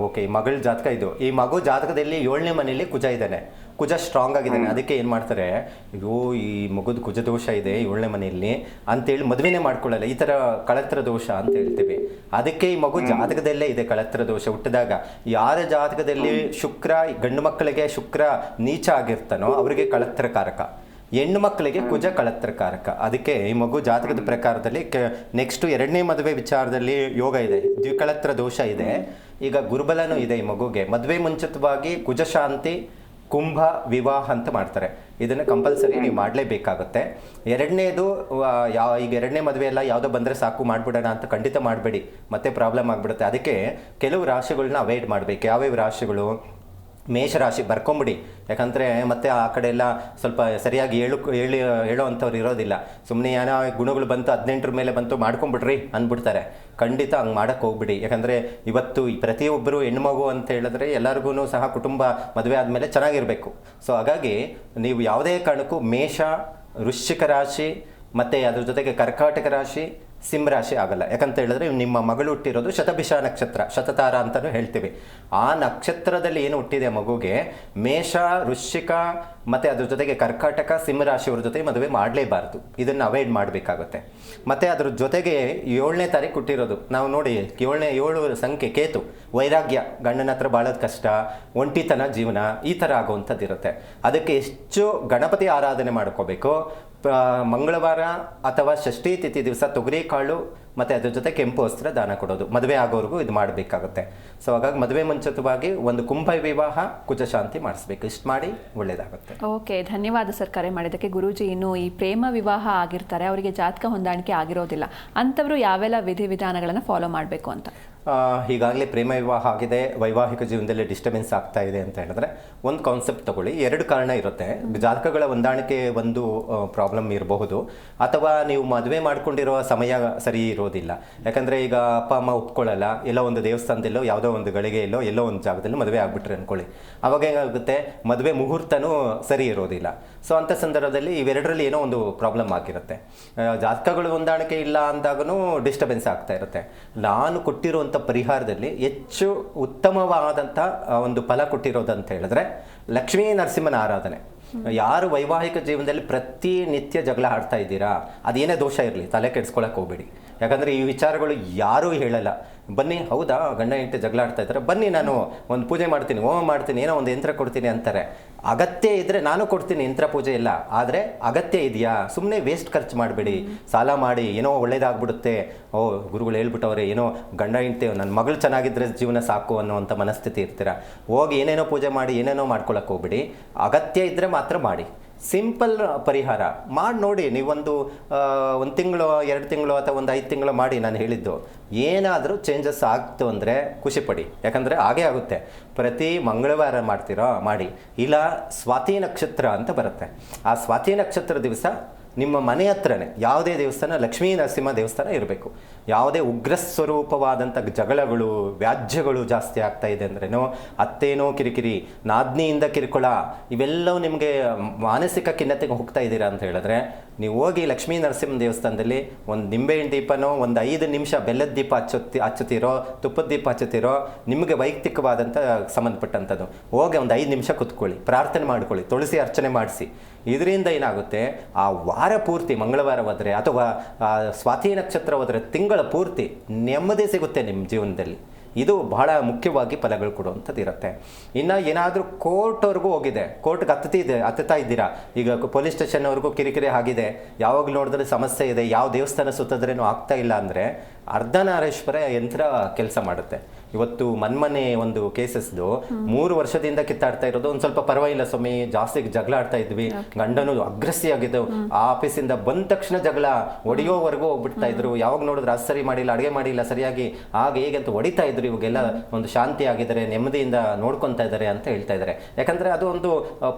ಓಕೆ, ಮಗಳ ಜಾತಕ ಇದು. ಈ ಮಗು ಜಾತಕದಲ್ಲಿ 7ನೇ ಮನೆಯಲ್ಲಿ ಕುಜ ಇದ್ದಾನೆ. ಕುಜ ಸ್ಟ್ರಾಂಗ್ ಆಗಿದ್ದಾನೆ. ಅದಕ್ಕೆ ಏನು ಮಾಡ್ತಾರೆ, ಅಯ್ಯೋ ಈ ಮಗುದು ಕುಜ ದೋಷ ಇದೆ 7ನೇ ಮನೆಯಲ್ಲಿ ಅಂತೇಳಿ ಮದುವೆನೇ ಮಾಡ್ಕೊಳ್ಳಲ್ಲ. ಈ ಥರ ಕಳತ್ರ ದೋಷ ಅಂತ ಹೇಳ್ತೀವಿ. ಅದಕ್ಕೆ ಈ ಮಗು ಜಾತಕದಲ್ಲೇ ಇದೆ ಕಳತ್ರ ದೋಷ ಹುಟ್ಟಿದಾಗ. ಯಾರ ಜಾತಕದಲ್ಲಿ ಶುಕ್ರ, ಗಂಡು ಮಕ್ಕಳಿಗೆ ಶುಕ್ರ ನೀಚ ಆಗಿರ್ತಾನೋ ಅವರಿಗೆ ಕಳತ್ರಕಾರಕ, ಹೆಣ್ಣು ಮಕ್ಕಳಿಗೆ ಕುಜ ಕಳತ್ರಕಾರಕ. ಅದಕ್ಕೆ ಈ ಮಗು ಜಾತಕದ ಪ್ರಕಾರದಲ್ಲಿ ನೆಕ್ಸ್ಟ್ 2ನೇ ಮದುವೆ ವಿಚಾರದಲ್ಲಿ ಯೋಗ ಇದೆ, ದ್ವಿಕಳತ್ರ ದೋಷ ಇದೆ. ಈಗ ಗುರುಬಲನೂ ಇದೆ ಈ ಮಗುಗೆ. ಮದುವೆ ಮುಂಚಿತವಾಗಿ ಕುಜ ಶಾಂತಿ, ಕುಂಭ ವಿವಾಹ ಅಂತ ಮಾಡ್ತಾರೆ. ಇದನ್ನು ಕಂಪಲ್ಸರಿ ನೀವು ಮಾಡಲೇಬೇಕಾಗುತ್ತೆ. ಎರಡನೇದು ಈಗ 2ನೇ ಮದುವೆ ಎಲ್ಲ ಯಾವುದೋ ಬಂದರೆ ಸಾಕು ಮಾಡಿಬಿಡೋಣ ಅಂತ ಖಂಡಿತ ಮಾಡಬೇಡಿ, ಮತ್ತೆ ಪ್ರಾಬ್ಲಮ್ ಆಗಿಬಿಡುತ್ತೆ. ಅದಕ್ಕೆ ಕೆಲವು ರಾಶಿಗಳನ್ನ ಅವಾಯ್ಡ್ ಮಾಡಬೇಕು. ಯಾವ್ಯಾವ ರಾಶಿಗಳು? ಮೇಷರಾಶಿ ಬರ್ಕೊಂಬಿಡಿ, ಯಾಕಂದರೆ ಮತ್ತೆ ಆ ಕಡೆ ಎಲ್ಲ ಸ್ವಲ್ಪ ಸರಿಯಾಗಿ ಹೇಳೋವಂಥವ್ರು ಇರೋದಿಲ್ಲ. ಸುಮ್ಮನೆ ಏನೋ ಗುಣಗಳು ಬಂತು 18ರ ಮೇಲೆ ಬಂತು ಮಾಡ್ಕೊಂಬಿಡ್ರಿ ಅಂದ್ಬಿಡ್ತಾರೆ. ಖಂಡಿತ ಹಂಗೆ ಮಾಡೋಕ್ಕೆ ಹೋಗ್ಬಿಡಿ. ಯಾಕಂದರೆ ಇವತ್ತು ಪ್ರತಿಯೊಬ್ಬರು ಹೆಣ್ಮಗು ಅಂತ ಹೇಳಿದ್ರೆ ಎಲ್ಲರಿಗೂ ಸಹ ಕುಟುಂಬ ಮದುವೆ ಆದಮೇಲೆ ಚೆನ್ನಾಗಿರಬೇಕು. ಸೊ ಹಾಗಾಗಿ ನೀವು ಯಾವುದೇ ಕಾರಣಕ್ಕೂ ಮೇಷ, ವೃಶ್ಚಿಕ ರಾಶಿ ಮತ್ತು ಅದ್ರ ಜೊತೆಗೆ ಕರ್ಕಾಟಕ ರಾಶಿ ಸಿಂಹರಾಶಿ ಆಗಲ್ಲ. ಯಾಕಂತ ಹೇಳಿದ್ರೆ ನಿಮ್ಮ ಮಗಳು ಹುಟ್ಟಿರೋದು ಶತಭಿಷ ನಕ್ಷತ್ರ, ಶತತಾರ ಅಂತಲೂ ಹೇಳ್ತೀವಿ. ಆ ನಕ್ಷತ್ರದಲ್ಲಿ ಏನು ಹುಟ್ಟಿದೆ ಮಗುಗೆ ಮೇಷ, ವೃಶ್ಚಿಕ ಮತ್ತು ಅದ್ರ ಜೊತೆಗೆ ಕರ್ಕಾಟಕ, ಸಿಂಹರಾಶಿಯವ್ರ ಜೊತೆ ಮದುವೆ ಮಾಡಲೇಬಾರ್ದು. ಇದನ್ನು ಅವಾಯ್ಡ್ ಮಾಡಬೇಕಾಗುತ್ತೆ. ಮತ್ತು ಅದ್ರ ಜೊತೆಗೆ 7ನೇ ತಾರೀಕು ಹುಟ್ಟಿರೋದು. ನಾವು ನೋಡಿ 7 ಸಂಖ್ಯೆ ಕೇತು, ವೈರಾಗ್ಯ, ಗಂಡನ ಹತ್ರ ಬಾಳೋದು ಕಷ್ಟ, ಒಂಟಿತನ ಜೀವನ, ಈ ಥರ ಆಗುವಂಥದ್ದು ಇರುತ್ತೆ. ಅದಕ್ಕೆ ಹೆಚ್ಚು ಗಣಪತಿ ಆರಾಧನೆ ಮಾಡ್ಕೋಬೇಕು. ಮಂಗಳವಾರ ಅಥವಾ ಷಷ್ಠಿ ತಿಥಿ ದಿವಸ ತೊಗರಿ ಕಾಳು ಮತ್ತು ಅದ್ರ ಜೊತೆ ಕೆಂಪು ವಸ್ತ್ರ ದಾನ ಕೊಡೋದು, ಮದುವೆ ಆಗೋರ್ಗೂ ಇದು ಮಾಡಬೇಕಾಗುತ್ತೆ. ಸೊ ಹಾಗಾಗಿ ಮದುವೆ ಮುಂಚಿತವಾಗಿ ಒಂದು ಕುಂಭ ವಿವಾಹ, ಕುಜಶಾಂತಿ ಮಾಡಿಸ್ಬೇಕು. ಇಷ್ಟು ಮಾಡಿ ಒಳ್ಳೆಯದಾಗುತ್ತೆ. ಓಕೆ, ಧನ್ಯವಾದ ಸರ್ ಕರೆ ಮಾಡಿದ್ದಕ್ಕೆ. ಗುರೂಜಿ, ಇನ್ನು ಈ ಪ್ರೇಮ ವಿವಾಹ ಆಗಿರ್ತಾರೆ, ಅವರಿಗೆ ಜಾತಕ ಹೊಂದಾಣಿಕೆ ಆಗಿರೋದಿಲ್ಲ, ಅಂಥವರು ಯಾವೆಲ್ಲ ವಿಧಿವಿಧಾನಗಳನ್ನು ಫಾಲೋ ಮಾಡಬೇಕು ಅಂತ? ಈಗಾಗಲೇ ಪ್ರೇಮ ವಿವಾಹ ಆಗಿದೆ, ವೈವಾಹಿಕ ಜೀವನದಲ್ಲಿ ಡಿಸ್ಟರ್ಬೆನ್ಸ್ ಆಗ್ತಾ ಇದೆ ಅಂತ ಹೇಳಿದ್ರೆ ಒಂದು ಕಾನ್ಸೆಪ್ಟ್ ತಗೊಳ್ಳಿ. 2 ಕಾರಣ ಇರುತ್ತೆ. ಜಾತಕಗಳ ಹೊಂದಾಣಿಕೆ ಒಂದು ಪ್ರಾಬ್ಲಮ್ ಇರಬಹುದು, ಅಥವಾ ನೀವು ಮದುವೆ ಮಾಡ್ಕೊಂಡಿರೋ ಸಮಯ ಸರಿ ಇರೋದಿಲ್ಲ. ಯಾಕಂದರೆ ಈಗ ಅಪ್ಪ ಅಮ್ಮ ಒಪ್ಕೊಳ್ಳಲ್ಲ, ಎಲ್ಲೋ ಒಂದು ದೇವಸ್ಥಾನದಲ್ಲೋ ಯಾವುದೋ ಒಂದು ಗಳಿಗೆಯಲ್ಲೋ ಎಲ್ಲೋ ಒಂದು ಜಾಗದಲ್ಲಿ ಮದುವೆ ಆಗ್ಬಿಟ್ರೆ ಅಂದ್ಕೊಳ್ಳಿ, ಅವಾಗ ಏನಾಗುತ್ತೆ, ಮದುವೆ ಮುಹೂರ್ತನೂ ಸರಿ ಇರೋದಿಲ್ಲ. ಸೊ ಅಂಥ ಸಂದರ್ಭದಲ್ಲಿ ಇವೆರಡರಲ್ಲಿ ಏನೋ ಒಂದು ಪ್ರಾಬ್ಲಮ್ ಆಗಿರುತ್ತೆ. ಜಾತಕಗಳು ಹೊಂದಾಣಿಕೆ ಇಲ್ಲ ಅಂದಾಗೂ ಡಿಸ್ಟರ್ಬೆನ್ಸ್ ಆಗ್ತಾ ಇರುತ್ತೆ. ನಾನು ಕೊಟ್ಟಿರುವಂಥ ಪರಿಹಾರದಲ್ಲಿ ಹೆಚ್ಚು ಉತ್ತಮವಾದಂಥ ಒಂದು ಫಲ ಕೊಟ್ಟಿರೋದಂತ ಹೇಳಿದ್ರೆ ಲಕ್ಷ್ಮೀ ನರಸಿಂಹನ ಆರಾಧನೆ. ಯಾರು ವೈವಾಹಿಕ ಜೀವನದಲ್ಲಿ ಪ್ರತಿನಿತ್ಯ ಜಗಳ ಆಡ್ತಾ ಇದ್ದೀರಾ, ಅದೇನೇ ದೋಷ ಇರಲಿ, ತಲೆ ಕೆಡಿಸ್ಕೊಳಕ್ಕೆ ಹೋಗ್ಬೇಡಿ. ಯಾಕಂದರೆ ಈ ವಿಚಾರಗಳು ಯಾರೂ ಹೇಳಲ್ಲ. ಬನ್ನಿ, ಹೌದಾ ಗಂಡ ಹೆಂಡತಿ ಜಗಳ ಆಡ್ತಾ ಇದ್ದಾರೆ, ಬನ್ನಿ ನಾನು ಒಂದು ಪೂಜೆ ಮಾಡ್ತೀನಿ, ಹೋಮ ಮಾಡ್ತೀನಿ, ಏನೋ ಒಂದು ಯಂತ್ರ ಕೊಡ್ತೀನಿ ಅಂತಾರೆ. ಅಗತ್ಯ ಇದ್ದರೆ ನಾನು ಕೊಡ್ತೀನಿ ಯಂತ್ರ ಪೂಜೆ ಎಲ್ಲ, ಆದರೆ ಅಗತ್ಯ ಇದೆಯಾ? ಸುಮ್ಮನೆ ವೇಸ್ಟ್ ಖರ್ಚು ಮಾಡಬೇಡಿ. ಸಾಲ ಮಾಡಿ ಏನೋ ಒಳ್ಳೇದಾಗ್ಬಿಡುತ್ತೆ, ಓ ಗುರುಗಳು ಹೇಳ್ಬಿಟ್ಟವ್ರೆ, ಏನೋ ಗಂಡ ಹೆಂಡತಿ ನನ್ನ ಮಗಳು ಚೆನ್ನಾಗಿದ್ದರೆ ಜೀವನ ಸಾಕು ಅನ್ನೋವಂಥ ಮನಸ್ಥಿತಿ ಇರ್ತೀರ. ಹೋಗಿ ಏನೇನೋ ಪೂಜೆ ಮಾಡಿ ಏನೇನೋ ಮಾಡ್ಕೊಳಕ್ಕೆ ಹೋಗ್ಬಿಡಿ. ಅಗತ್ಯ ಇದ್ದರೆ ಮಾತ್ರ ಮಾಡಿ. ಸಿಂಪಲ್ ಪರಿಹಾರ ಮಾಡಿ ನೋಡಿ. ನೀವೊಂದು 1 ತಿಂಗಳು 2 ತಿಂಗಳು ಅಥವಾ ಒಂದು 5 ತಿಂಗಳು ಮಾಡಿ. ನಾನು ಹೇಳಿದ್ದು ಏನಾದರೂ ಚೇಂಜಸ್ ಆಗ್ತು ಅಂದರೆ ಖುಷಿಪಡಿ, ಯಾಕಂದರೆ ಹಾಗೇ ಆಗುತ್ತೆ. ಪ್ರತಿ ಮಂಗಳವಾರ ಮಾಡ್ತೀರೋ ಮಾಡಿ. ಇಲ್ಲ ಸ್ವಾತಿ ನಕ್ಷತ್ರ ಅಂತ ಬರುತ್ತೆ, ಆ ಸ್ವಾತಿ ನಕ್ಷತ್ರ ದಿವಸ ನಿಮ್ಮ ಮನೆ ಹತ್ರನೇ ಯಾವುದೇ ದೇವಸ್ಥಾನ, ಲಕ್ಷ್ಮೀ ನರಸಿಂಹ ದೇವಸ್ಥಾನ ಇರಬೇಕು. ಯಾವುದೇ ಉಗ್ರ ಸ್ವರೂಪವಾದಂಥ ಜಗಳಗಳು, ವ್ಯಾಜ್ಯಗಳು ಜಾಸ್ತಿ ಆಗ್ತಾ ಇದೆ ಅಂದ್ರೇನೋ, ಅತ್ತೇನೋ ಕಿರಿಕಿರಿ, ನಾದ್ನಿಯಿಂದ ಕಿರುಕುಳ, ಇವೆಲ್ಲವೂ ನಿಮಗೆ ಮಾನಸಿಕ ಖಿನ್ನತೆಗೆ ಹೋಗ್ತಾ ಇದ್ದೀರಾ ಅಂತ ಹೇಳಿದ್ರೆ ನೀವು ಹೋಗಿ ಲಕ್ಷ್ಮೀ ನರಸಿಂಹ ದೇವಸ್ಥಾನದಲ್ಲಿ ಒಂದು ನಿಂಬೆಹಣ್ಣು ದೀಪನೋ ಒಂದು 5 ನಿಮಿಷ ಬೆಲ್ಲದ ದೀಪ ಹಚ್ಚುತ್ತೀರೋ, ತುಪ್ಪದ ದೀಪ ಹಚ್ಚುತ್ತೀರೋ, ನಿಮಗೆ ವೈಯಕ್ತಿಕವಾದಂಥ ಸಂಬಂಧಪಟ್ಟಂಥದ್ದು ಹೋಗಿ ಒಂದು 5 ನಿಮಿಷ ಕುತ್ಕೊಳ್ಳಿ, ಪ್ರಾರ್ಥನೆ ಮಾಡ್ಕೊಳ್ಳಿ, ತುಳಸಿ ಅರ್ಚನೆ ಮಾಡಿಸಿ. ಇದರಿಂದ ಏನಾಗುತ್ತೆ, ಆ ವಾರ ಪೂರ್ತಿ ಮಂಗಳವಾರ ಹೋದರೆ ಅಥವಾ ಸ್ವಾತಿ ನಕ್ಷತ್ರ ಹೋದರೆ ತಿಂಗಳ ಪೂರ್ತಿ ನೆಮ್ಮದಿ ಸಿಗುತ್ತೆ ನಿಮ್ಮ ಜೀವನದಲ್ಲಿ. ಇದು ಬಹಳ ಮುಖ್ಯವಾಗಿ ಫಲಗಳು ಕೊಡುವಂಥದ್ದು ಇರುತ್ತೆ. ಇನ್ನು ಏನಾದರೂ ಕೋರ್ಟ್ವರೆಗೂ ಹೋಗಿದೆ, ಕೋರ್ಟ್ಗೆ ಹತ್ತುತ್ತಾ ಇದ್ದೀರಾ, ಈಗ ಪೊಲೀಸ್ ಸ್ಟೇಷನ್ವರೆಗೂ ಕಿರಿಕಿರಿ ಆಗಿದೆ, ಯಾವಾಗ ನೋಡಿದ್ರೆ ಸಮಸ್ಯೆ ಇದೆ, ಯಾವ ದೇವಸ್ಥಾನ ಸುತ್ತಿದ್ರೇನೂ ಆಗ್ತಾ ಇಲ್ಲ ಅಂದರೆ ಅರ್ಧನಾರೀಶ್ವರ ಯಂತ್ರ ಕೆಲಸ ಮಾಡುತ್ತೆ. ಇವತ್ತು ಮನ್ಮನೆ ಒಂದು ಕೇಸಸ್ದು 3 ವರ್ಷದಿಂದ ಕಿತ್ತಾಡ್ತಾ ಇರೋದು, ಒಂದು ಸ್ವಲ್ಪ ಪರವಾಗಿಲ್ಲ ಸ್ವಾಮಿ, ಜಾಸ್ತಿ ಜಗಳ ಆಡ್ತಾ ಇದ್ವಿ, ಗಂಡನು ಅಗ್ರೆಸಿವ್ ಆಗಿದ್ದು, ಆ ಆಫೀಸಿಂದ ಬಂದ ತಕ್ಷಣ ಜಗಳ ಹೊಡೆಯೋವರೆಗೂ ಹೋಗ್ಬಿಡ್ತಾ ಇದ್ರು, ಯಾವಾಗ ನೋಡಿದ್ರೆ ಅದು ಸರಿ ಮಾಡಿಲ್ಲ, ಅಡುಗೆ ಮಾಡಿಲ್ಲ ಸರಿಯಾಗಿ, ಹಾಗೆ ಹೇಗೆ ಅಂತ ಹೊಡಿತಾ ಇದ್ರು. ಇವಾಗೆಲ್ಲ ಒಂದು ಶಾಂತಿ ಆಗಿದ್ದಾರೆ, ನೆಮ್ಮದಿಯಿಂದ ನೋಡ್ಕೊತಾ ಇದ್ದಾರೆ ಅಂತ ಹೇಳ್ತಾ ಇದ್ದಾರೆ. ಯಾಕಂದ್ರೆ ಅದು ಒಂದು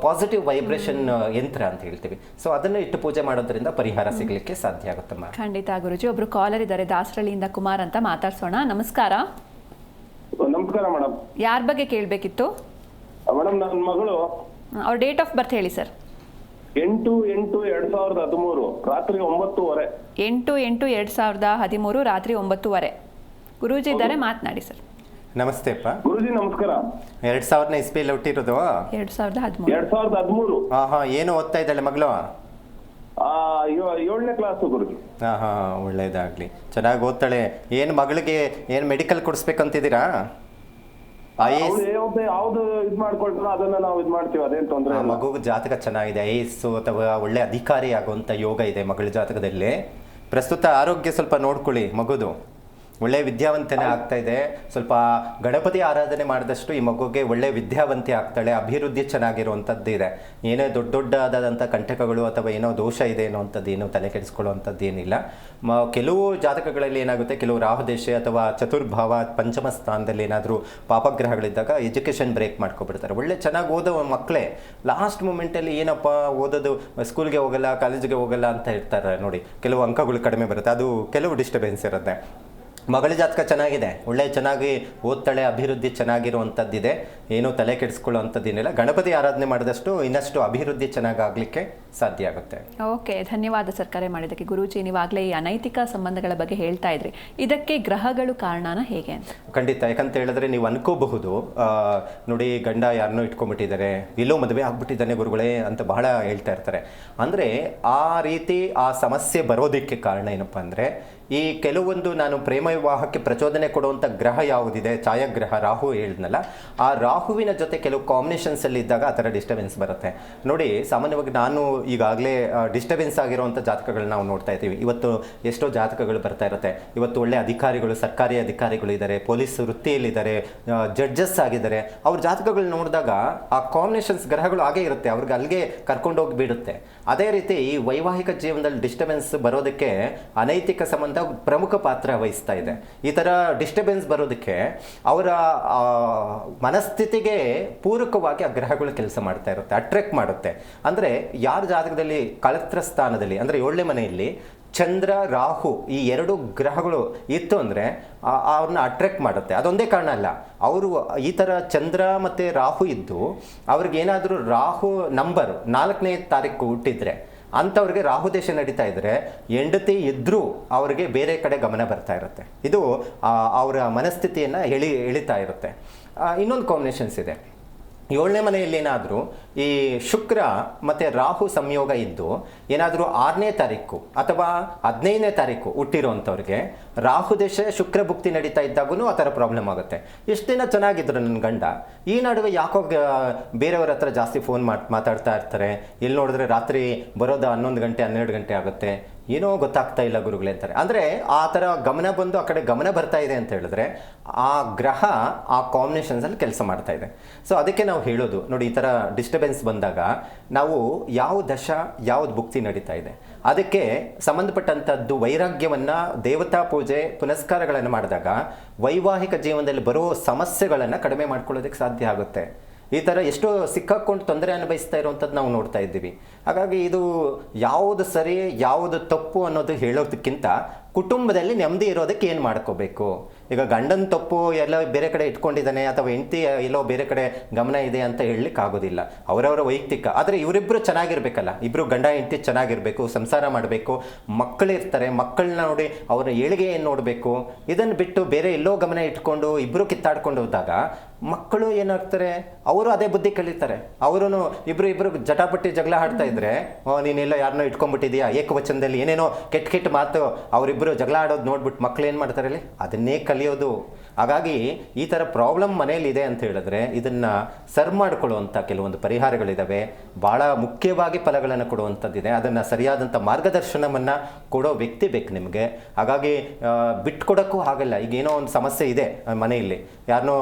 ಪಾಸಿಟಿವ್ ವೈಬ್ರೇಷನ್ ಯಂತ್ರ ಅಂತ ಹೇಳ್ತೀವಿ. ಸೊ ಅದನ್ನು ಇಟ್ಟು ಪೂಜೆ ಮಾಡೋದ್ರಿಂದ ಪರಿಹಾರ ಸಿಗಲಿಕ್ಕೆ ಸಾಧ್ಯ ಆಗುತ್ತಮ್ಮ. ಖಂಡಿತ ಗುರುಜಿ. ಒಬ್ರು ಕಾಲರ್ ಇದ್ದಾರೆ, ದಾಸರಳ್ಳಿಯಿಂದ ಕುಮಾರ್ ಅಂತ, ಮಾತಾಡ್ಸೋಣ. ನಮಸ್ಕಾರ. ನಮಸ್ಕಾರ ಮೇಡಮ್. ಯಾರ ಬಗ್ಗೆ ಕೇಳಬೇಕಿತ್ತು ಮೇಡಮ್? ನನ್ನ ಮಗಳು, ಅವ್ರ ಡೇಟ್ ಆಫ್ ಬರ್ತ್ ಹೇಳಿ ಸರ್. 8/8/2013 ರಾತ್ರಿ 9:30. 8/8/2013 ರಾತ್ರಿ 9:30. ಗುರೂಜಿ ಇದ್ದಾರೆ, ಮಾತನಾಡಿ ಸರ್. ನಮಸ್ತೆ ಅಪ್ಪ. ಗುರುಜಿ ನಮಸ್ಕಾರ. 2000ನೇ ಇಸ್ವಿಯಲ್ಲಿ ಹುಟ್ಟಿರೋದು? 2013. ಹಾಂ ಹಾಂ. ಏನು ಓದ್ತಾ ಇದ್ದಾಳೆ ಮಗಳು? 7ನೇ ಕ್ಲಾಸು ಗುರುಜಿ. ಹಾಂ ಹಾಂ, ಒಳ್ಳೇದಾಗಲಿ, ಚೆನ್ನಾಗಿ ಓದ್ತಾಳೆ. ಏನು ಮಗಳಿಗೆ ಏನು ಮೆಡಿಕಲ್ ಕೊಡಿಸ್ಬೇಕಂತಿದ್ದೀರಾ? ಯಾವ್ದು ಇದ್ ಮಾಡ್ಕೊಳ್ತಾರೋ ಅದನ್ನ ನಾವು ಇದ್ ಮಾಡ್ತೀವಿ, ಅದೇನ್ ತೊಂದ್ರೆ ಇಲ್ಲ. ಮಗು ಜಾತಕ ಚೆನ್ನಾಗಿದೆ, IAS ಅಥವಾ ಒಳ್ಳೆ ಅಧಿಕಾರಿ ಆಗುವಂಥ ಯೋಗ ಇದೆ ಮಗಳ ಜಾತಕದಲ್ಲಿ. ಪ್ರಸ್ತುತ ಆರೋಗ್ಯ ಸ್ವಲ್ಪ ನೋಡ್ಕೊಳ್ಳಿ ಮಗುದು. ಒಳ್ಳೆ ವಿದ್ಯಾವಂತನೇ ಆಗ್ತಾ ಇದೆ. ಸ್ವಲ್ಪ ಗಣಪತಿ ಆರಾಧನೆ ಮಾಡಿದಷ್ಟು ಈ ಮಗುಗೆ ಒಳ್ಳೆ ವಿದ್ಯಾವಂತಿ ಆಗ್ತಾಳೆ, ಅಭಿವೃದ್ಧಿ ಚೆನ್ನಾಗಿರುವಂಥದ್ದು ಇದೆ. ಏನೇ ದೊಡ್ಡದಾದಂಥ ಕಂಟಕಗಳು ಅಥವಾ ಏನೋ ದೋಷ ಇದೆ ಅನ್ನೋವಂಥದ್ದು ಏನೋ ತಲೆ ಕೆಡಿಸ್ಕೊಳ್ಳುವಂಥದ್ದು ಏನಿಲ್ಲ. ಕೆಲವು ಜಾತಕಗಳಲ್ಲಿ ಏನಾಗುತ್ತೆ, ಕೆಲವು ರಾಹುದೇಶ ಅಥವಾ ಚತುರ್ಭಾವ ಪಂಚಮ ಸ್ಥಾನದಲ್ಲಿ ಏನಾದರೂ ಪಾಪಗ್ರಹಗಳಿದ್ದಾಗ ಎಜುಕೇಷನ್ ಬ್ರೇಕ್ ಮಾಡ್ಕೊಬಿಡ್ತಾರೆ. ಒಳ್ಳೆ ಚೆನ್ನಾಗಿ ಓದೋ ಮಕ್ಕಳೇ ಲಾಸ್ಟ್ ಮೂಮೆಂಟಲ್ಲಿ ಏನಪ್ಪ ಓದೋದು, ಸ್ಕೂಲ್ಗೆ ಹೋಗಲ್ಲ, ಕಾಲೇಜಿಗೆ ಹೋಗಲ್ಲ ಅಂತ ಇರ್ತಾರೆ ನೋಡಿ, ಕೆಲವು ಅಂಕಗಳು ಕಡಿಮೆ ಬರುತ್ತೆ, ಅದು ಕೆಲವು ಡಿಸ್ಟರ್ಬೆನ್ಸ್ ಇರುತ್ತೆ. ಮಗಳ ಜಾತಕ ಚೆನ್ನಾಗಿದೆ, ಚೆನ್ನಾಗಿ ಓದ್ತಾಳೆ, ಅಭಿವೃದ್ಧಿ ಚೆನ್ನಾಗಿರುವಂಥದ್ದಿದೆ, ಏನೂ ತಲೆ ಕೆಡಿಸ್ಕೊಳ್ಳುವಂಥದ್ದೇನಿಲ್ಲ. ಗಣಪತಿ ಆರಾಧನೆ ಮಾಡಿದಷ್ಟು ಇನ್ನಷ್ಟು ಅಭಿವೃದ್ಧಿ ಚೆನ್ನಾಗಾಗಲಿಕ್ಕೆ ಸಾಧ್ಯ ಆಗುತ್ತೆ. ಓಕೆ, ಧನ್ಯವಾದ ಸರ್ ಕರೆ ಮಾಡಿದ್ದಕ್ಕೆ. ಗುರೂಜಿ, ನೀವಾಗಲೇ ಈ ಅನೈತಿಕ ಸಂಬಂಧಗಳ ಬಗ್ಗೆ ಹೇಳ್ತಾ ಇದ್ರಿ, ಇದಕ್ಕೆ ಗ್ರಹಗಳು ಕಾರಣನ ಹೇಗೆ ಅಂತ? ಖಂಡಿತ. ಯಾಕಂತ ಹೇಳಿದ್ರೆ ನೀವು ಅನ್ಕೋಬಹುದು, ನೋಡಿ ಗಂಡ ಯಾರನ್ನೋ ಇಟ್ಕೊಂಡ್ಬಿಟ್ಟಿದ್ದಾರೆ, ಎಲ್ಲೋ ಮದುವೆ ಆಗ್ಬಿಟ್ಟಿದ್ದಾನೆ ಗುರುಗಳೇ ಅಂತ ಬಹಳ ಹೇಳ್ತಾ ಇರ್ತಾರೆ. ಅಂದರೆ ಆ ರೀತಿ ಆ ಸಮಸ್ಯೆ ಬರೋದಕ್ಕೆ ಕಾರಣ ಏನಪ್ಪ ಅಂದರೆ, ಈ ಕೆಲವೊಂದು ನಾನು ಪ್ರೇಮ ವಿವಾಹಕ್ಕೆ ಪ್ರಚೋದನೆ ಕೊಡುವಂಥ ಗ್ರಹ ಯಾವುದಿದೆ, ಛಾಯಾಗ್ರಹ ರಾಹು ಹೇಳಿದ್ನಲ್ಲ, ಆ ರಾಹುವಿನ ಜೊತೆ ಕೆಲವು ಕಾಂಬಿನೇಷನ್ಸ್ ಅಲ್ಲಿ ಇದ್ದಾಗ ಆ ಥರ ಡಿಸ್ಟರ್ಬೆನ್ಸ್ ಬರುತ್ತೆ. ನೋಡಿ, ಸಾಮಾನ್ಯವಾಗಿ ನಾನು ಈಗಾಗಲೇ ಡಿಸ್ಟರ್ಬೆನ್ಸ್ ಆಗಿರುವಂಥ ಜಾತಕಗಳನ್ನ ನಾವು ನೋಡ್ತಾ ಇದ್ದೀವಿ. ಇವತ್ತು ಎಷ್ಟೋ ಜಾತಕಗಳು ಬರ್ತಾ ಇರುತ್ತೆ. ಇವತ್ತು ಒಳ್ಳೆ ಅಧಿಕಾರಿಗಳು, ಸರ್ಕಾರಿ ಅಧಿಕಾರಿಗಳು ಇದ್ದಾರೆ, ಪೊಲೀಸ್ ವೃತ್ತಿಯಲ್ಲಿದ್ದಾರೆ, ಜಡ್ಜಸ್ ಆಗಿದ್ದಾರೆ. ಅವ್ರ ಜಾತಕಗಳು ನೋಡಿದಾಗ ಆ ಕಾಂಬಿನೇಷನ್ಸ್ ಗ್ರಹಗಳು ಹಾಗೇ ಇರುತ್ತೆ, ಅವ್ರಿಗೆ ಅಲ್ಲಿಗೆ ಕರ್ಕೊಂಡೋಗಿ ಬಿಡುತ್ತೆ. ಅದೇ ರೀತಿ ಈ ವೈವಾಹಿಕ ಜೀವನದಲ್ಲಿ ಡಿಸ್ಟರ್ಬೆನ್ಸ್ ಬರೋದಕ್ಕೆ ಅನೈತಿಕ ಸಂಬಂಧ ಪ್ರಮುಖ ಪಾತ್ರ ವಹಿಸ್ತಾ ಇದೆ. ಈ ಥರ ಡಿಸ್ಟರ್ಬೆನ್ಸ್ ಬರೋದಕ್ಕೆ ಅವರ ಮನಸ್ಥಿತಿಗೆ ಪೂರಕವಾಗಿ ಆ ಗ್ರಹಗಳು ಕೆಲಸ ಮಾಡ್ತಾ ಇರುತ್ತೆ, ಅಟ್ರಾಕ್ಟ್ ಮಾಡುತ್ತೆ. ಅಂದರೆ ಯಾರ ಜಾತಕದಲ್ಲಿ ಕಳತ್ರ ಸ್ಥಾನದಲ್ಲಿ ಅಂದರೆ 7ನೇ ಮನೆಯಲ್ಲಿ ಚಂದ್ರ ರಾಹು ಈ 2 ಗ್ರಹಗಳು ಇತ್ತು ಅಂದರೆ ಅವ್ರನ್ನ ಅಟ್ರಾಕ್ಟ್ ಮಾಡುತ್ತೆ. ಅದೊಂದೇ ಕಾರಣ ಅಲ್ಲ, ಅವರು ಈ ಥರ ಚಂದ್ರ ಮತ್ತು ರಾಹು ಇದ್ದು ಅವ್ರಿಗೇನಾದರೂ ರಾಹು ನಂಬರ್ 4ನೇ ತಾರೀಕು ಹುಟ್ಟಿದ್ರೆ ಅಂಥವ್ರಿಗೆ ರಾಹು ದೇಶ ನಡೀತಾ ಇದ್ದರೆ ಹೆಂಡತಿ ಇದ್ದರೂ ಅವ್ರಿಗೆ ಬೇರೆ ಕಡೆ ಗಮನ ಬರ್ತಾ ಇರುತ್ತೆ. ಇದು ಅವರ ಮನಸ್ಥಿತಿಯನ್ನು ಎಳಿತಾ ಇರುತ್ತೆ. ಇನ್ನೊಂದು ಕಾಂಬಿನೇಷನ್ಸ್ ಇದೆ. 7ನೇ ಮನೆಯಲ್ಲಿ ಏನಾದರೂ ಈ ಶುಕ್ರ ಮತ್ತು ರಾಹು ಸಂಯೋಗ ಇದ್ದು ಏನಾದರೂ 6ನೇ ತಾರೀಕು ಅಥವಾ 15ನೇ ತಾರೀಕು ಹುಟ್ಟಿರೋಂಥವ್ರಿಗೆ ರಾಹು ದೇಶ ಶುಕ್ರ ಭುಕ್ತಿ ನಡೀತಾ ಇದ್ದಾಗೂ ಆ ಥರ ಪ್ರಾಬ್ಲಮ್ ಆಗುತ್ತೆ. ಎಷ್ಟು ದಿನ ಚೆನ್ನಾಗಿದ್ರು ನನ್ನ ಗಂಡ, ಈ ನಡುವೆ ಯಾಕೋ ಬೇರೆಯವ್ರ ಹತ್ರ ಜಾಸ್ತಿ ಫೋನ್ ಮಾತಾಡ್ತಾ ಇರ್ತಾರೆ, ಎಲ್ಲಿ ನೋಡಿದ್ರೆ ರಾತ್ರಿ ಬರೋದು 11 ಗಂಟೆ 12 ಗಂಟೆ ಆಗುತ್ತೆ, ಏನೋ ಗೊತ್ತಾಗ್ತಾ ಇಲ್ಲ ಗುರುಗಳೇ ಅಂತಾರೆ. ಅಂದರೆ ಆ ಥರ ಗಮನ ಬಂದು ಆ ಕಡೆ ಗಮನ ಬರ್ತಾ ಇದೆ ಅಂತ ಹೇಳಿದ್ರೆ ಆ ಗ್ರಹ ಆ ಕಾಂಬಿನೇಷನ್ಸಲ್ಲಿ ಕೆಲಸ ಮಾಡ್ತಾ ಇದೆ. ಸೊ ಅದಕ್ಕೆ ನಾವು ಹೇಳೋದು, ನೋಡಿ ಈ ಥರ ಡಿಸ್ಟರ್ಬೆನ್ಸ್ ಬಂದಾಗ ನಾವು ಯಾವ ದಶ ಯಾವ್ದು ಭುಕ್ತಿ ನಡೀತಾ ಇದೆ ಅದಕ್ಕೆ ಸಂಬಂಧಪಟ್ಟಂಥದ್ದು ವೈರಾಗ್ಯವನ್ನು, ದೇವತಾ ಪೂಜೆ ಪುನಸ್ಕಾರಗಳನ್ನು ಮಾಡಿದಾಗ ವೈವಾಹಿಕ ಜೀವನದಲ್ಲಿ ಬರೋ ಸಮಸ್ಯೆಗಳನ್ನು ಕಡಿಮೆ ಮಾಡ್ಕೊಳ್ಳೋದಕ್ಕೆ ಸಾಧ್ಯ ಆಗುತ್ತೆ. ಈ ಥರ ಎಷ್ಟೋ ಸಿಕ್ಕಾಕೊಂಡು ತೊಂದರೆ ಅನುಭವಿಸ್ತಾ ಇರುವಂಥದ್ದು ನಾವು ನೋಡ್ತಾ ಇದ್ದೀವಿ. ಹಾಗಾಗಿ ಇದು ಯಾವುದು ಸರಿ ಯಾವುದು ತಪ್ಪು ಅನ್ನೋದು ಹೇಳೋದಕ್ಕಿಂತ ಕುಟುಂಬದಲ್ಲಿ ನೆಮ್ಮದಿ ಇರೋದಕ್ಕೆ ಏನು ಮಾಡ್ಕೋಬೇಕು. ಈಗ ಗಂಡನ ತಪ್ಪು ಎಲ್ಲ ಬೇರೆ ಕಡೆ ಇಟ್ಕೊಂಡಿದ್ದಾನೆ ಅಥವಾ ಹೆಂಡತಿ ಎಲ್ಲೋ ಬೇರೆ ಕಡೆ ಗಮನ ಇದೆ ಅಂತ ಹೇಳಲಿಕ್ಕೆ ಆಗೋದಿಲ್ಲ, ಅವರವರ ವೈಯಕ್ತಿಕ. ಆದರೆ ಇವರಿಬ್ಬರು ಚೆನ್ನಾಗಿರ್ಬೇಕಲ್ಲ, ಇಬ್ಬರು ಗಂಡ ಹೆಂಡತಿ ಚೆನ್ನಾಗಿರಬೇಕು, ಸಂಸಾರ ಮಾಡಬೇಕು, ಮಕ್ಕಳಿರ್ತಾರೆ, ಮಕ್ಕಳನ್ನ ನೋಡಿ ಅವರ ಏಳಿಗೆ ಏನು ನೋಡಬೇಕು. ಇದನ್ನು ಬಿಟ್ಟು ಬೇರೆ ಎಲ್ಲೋ ಗಮನ ಇಟ್ಕೊಂಡು ಇಬ್ಬರು ಕಿತ್ತಾಡ್ಕೊಂಡು ಹೋದಾಗ ಮಕ್ಕಳು ಏನಾಗ್ತಾರೆ, ಅವರು ಅದೇ ಬುದ್ಧಿ ಕಲಿತಾರೆ. ಅವರು ಇಬ್ರು ಜಟಾಪಟ್ಟಿ ಜಗಳ ಆಡ್ತಾ ಇದ್ರೆ, ನೀನೆಲ್ಲ ಯಾರನ್ನೋ ಇಟ್ಕೊಂಡ್ಬಿಟ್ಟಿದ್ಯಾ, ಏಕವಚನದಲ್ಲಿ ಏನೇನೋ ಕೆಟ್ಟ ಮಾತು ಅವರಿಬ್ಬರು ಜಗಳ ಆಡೋದು ನೋಡ್ಬಿಟ್ಟು ಮಕ್ಕಳು ಏನು ಮಾಡ್ತಾರೆ ಅಲ್ಲಿ ಅದನ್ನೇ ಕಲಿಯೋದು. ಹಾಗಾಗಿ ಈ ಥರ ಪ್ರಾಬ್ಲಮ್ ಮನೇಲಿ ಇದೆ ಅಂತ ಹೇಳಿದ್ರೆ ಇದನ್ನು ಸರ್ ಮಾಡಿಕೊಳ್ಳುವಂಥ ಕೆಲವೊಂದು ಪರಿಹಾರಗಳಿದ್ದಾವೆ. ಭಾಳ ಮುಖ್ಯವಾಗಿ ಫಲಗಳನ್ನು ಕೊಡುವಂಥದ್ದಿದೆ. ಅದನ್ನು ಸರಿಯಾದಂಥ ಮಾರ್ಗದರ್ಶನವನ್ನು ಕೊಡೋ ವ್ಯಕ್ತಿ ಬೇಕು ನಿಮಗೆ. ಹಾಗಾಗಿ ಬಿಟ್ಕೊಡೋಕ್ಕೂ ಆಗಲ್ಲ. ಈಗ ಏನೋ ಒಂದು ಸಮಸ್ಯೆ ಇದೆ ಮನೆಯಲ್ಲಿ, ಯಾರನ್ನೋ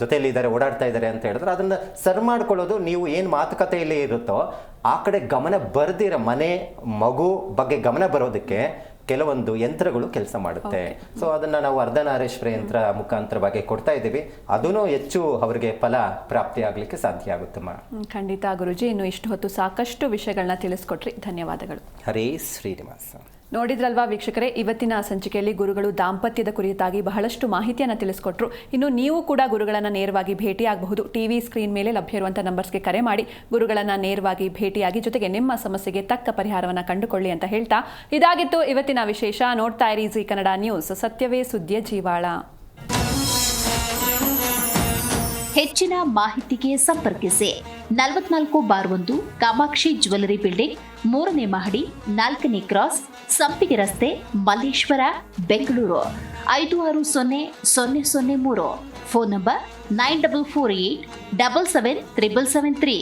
ಜೊತೆಯಲ್ಲಿ ಇದ್ದಾರೆ, ಓಡಾಡ್ತಾ ಇದ್ದಾರೆ ಅಂತ ಹೇಳಿದ್ರೆ ಅದನ್ನು ಸರ್ ಮಾಡ್ಕೊಳ್ಳೋದು. ನೀವು ಏನು ಮಾತುಕತೆಯಲ್ಲಿ ಇರುತ್ತೋ ಆ ಕಡೆ ಗಮನ ಬರ್ದಿರ ಮನೆ ಮಗು ಬಗ್ಗೆ ಗಮನ ಬರೋದಕ್ಕೆ ಕೆಲವೊಂದು ಯಂತ್ರಗಳು ಕೆಲಸ ಮಾಡುತ್ತೆ. ಸೊ ಅದನ್ನು ನಾವು ಅರ್ಧನಾರೀಶ್ವರ ಯಂತ್ರ ಮುಖಾಂತರವಾಗಿ ಕೊಡ್ತಾ ಇದ್ದೀವಿ. ಅದೂ ಹೆಚ್ಚು ಅವರಿಗೆ ಫಲ ಪ್ರಾಪ್ತಿ ಆಗಲಿಕ್ಕೆ ಸಾಧ್ಯ ಆಗುತ್ತಮ್ಮ. ಖಂಡಿತ ಗುರುಜಿ, ಇನ್ನು ಇಷ್ಟು ಹೊತ್ತು ಸಾಕಷ್ಟು ವಿಷಯಗಳನ್ನ ತಿಳಿಸ್ಕೊಟ್ರಿ, ಧನ್ಯವಾದಗಳು. ಹರೇ ಶ್ರೀನಿವಾಸ. ನೋಡಿದ್ರಲ್ವಾ ವೀಕ್ಷಕರೇ, ಇವತ್ತಿನ ಸಂಚಿಕೆಯಲ್ಲಿ ಗುರುಗಳು ದಾಂಪತ್ಯದ ಕುರಿತಾಗಿ ಬಹಳಷ್ಟು ಮಾಹಿತಿಯನ್ನು ತಿಳಿಸ್ಕೊಟ್ರು. ಇನ್ನು ನೀವು ಕೂಡ ಗುರುಗಳನ್ನು ನೇರವಾಗಿ ಭೇಟಿಯಾಗಬಹುದು. ಟಿವಿ ಸ್ಕ್ರೀನ್ ಮೇಲೆ ಲಭ್ಯ ಇರುವಂಥ ನಂಬರ್ಸ್ಗೆ ಕರೆ ಮಾಡಿ ಗುರುಗಳನ್ನು ನೇರವಾಗಿ ಭೇಟಿಯಾಗಿ ಜೊತೆಗೆ ನಿಮ್ಮ ಸಮಸ್ಯೆಗೆ ತಕ್ಕ ಪರಿಹಾರವನ್ನು ಕಂಡುಕೊಳ್ಳಿ ಅಂತ ಹೇಳ್ತಾ, ಇದಾಗಿತ್ತು ಇವತ್ತಿನ ವಿಶೇಷ. ನೋಡ್ತಾ ಇರಿ ಜಿ ಕನ್ನಡ ನ್ಯೂಸ್, ಸತ್ಯವೇ ಸುದ್ದಿಯ ಜೀವಾಳ. ಹೆಚ್ಚಿನ ಮಾಹಿತಿಗೆ ಸಂಪರ್ಕಿಸಿ 44/1 ಕಾಮಾಕ್ಷಿ ಜ್ಯುವೆಲರಿ ಬಿಲ್ಡಿಂಗ್, 3ನೇ ಮಹಡಿ, 4ನೇ ಕ್ರಾಸ್, ಸಂಪಿಗೆ ರಸ್ತೆ, ಮಲ್ಲೇಶ್ವರ, ಬೆಂಗಳೂರು 560003. Phone number 9448777773,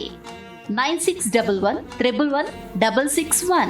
9611116661.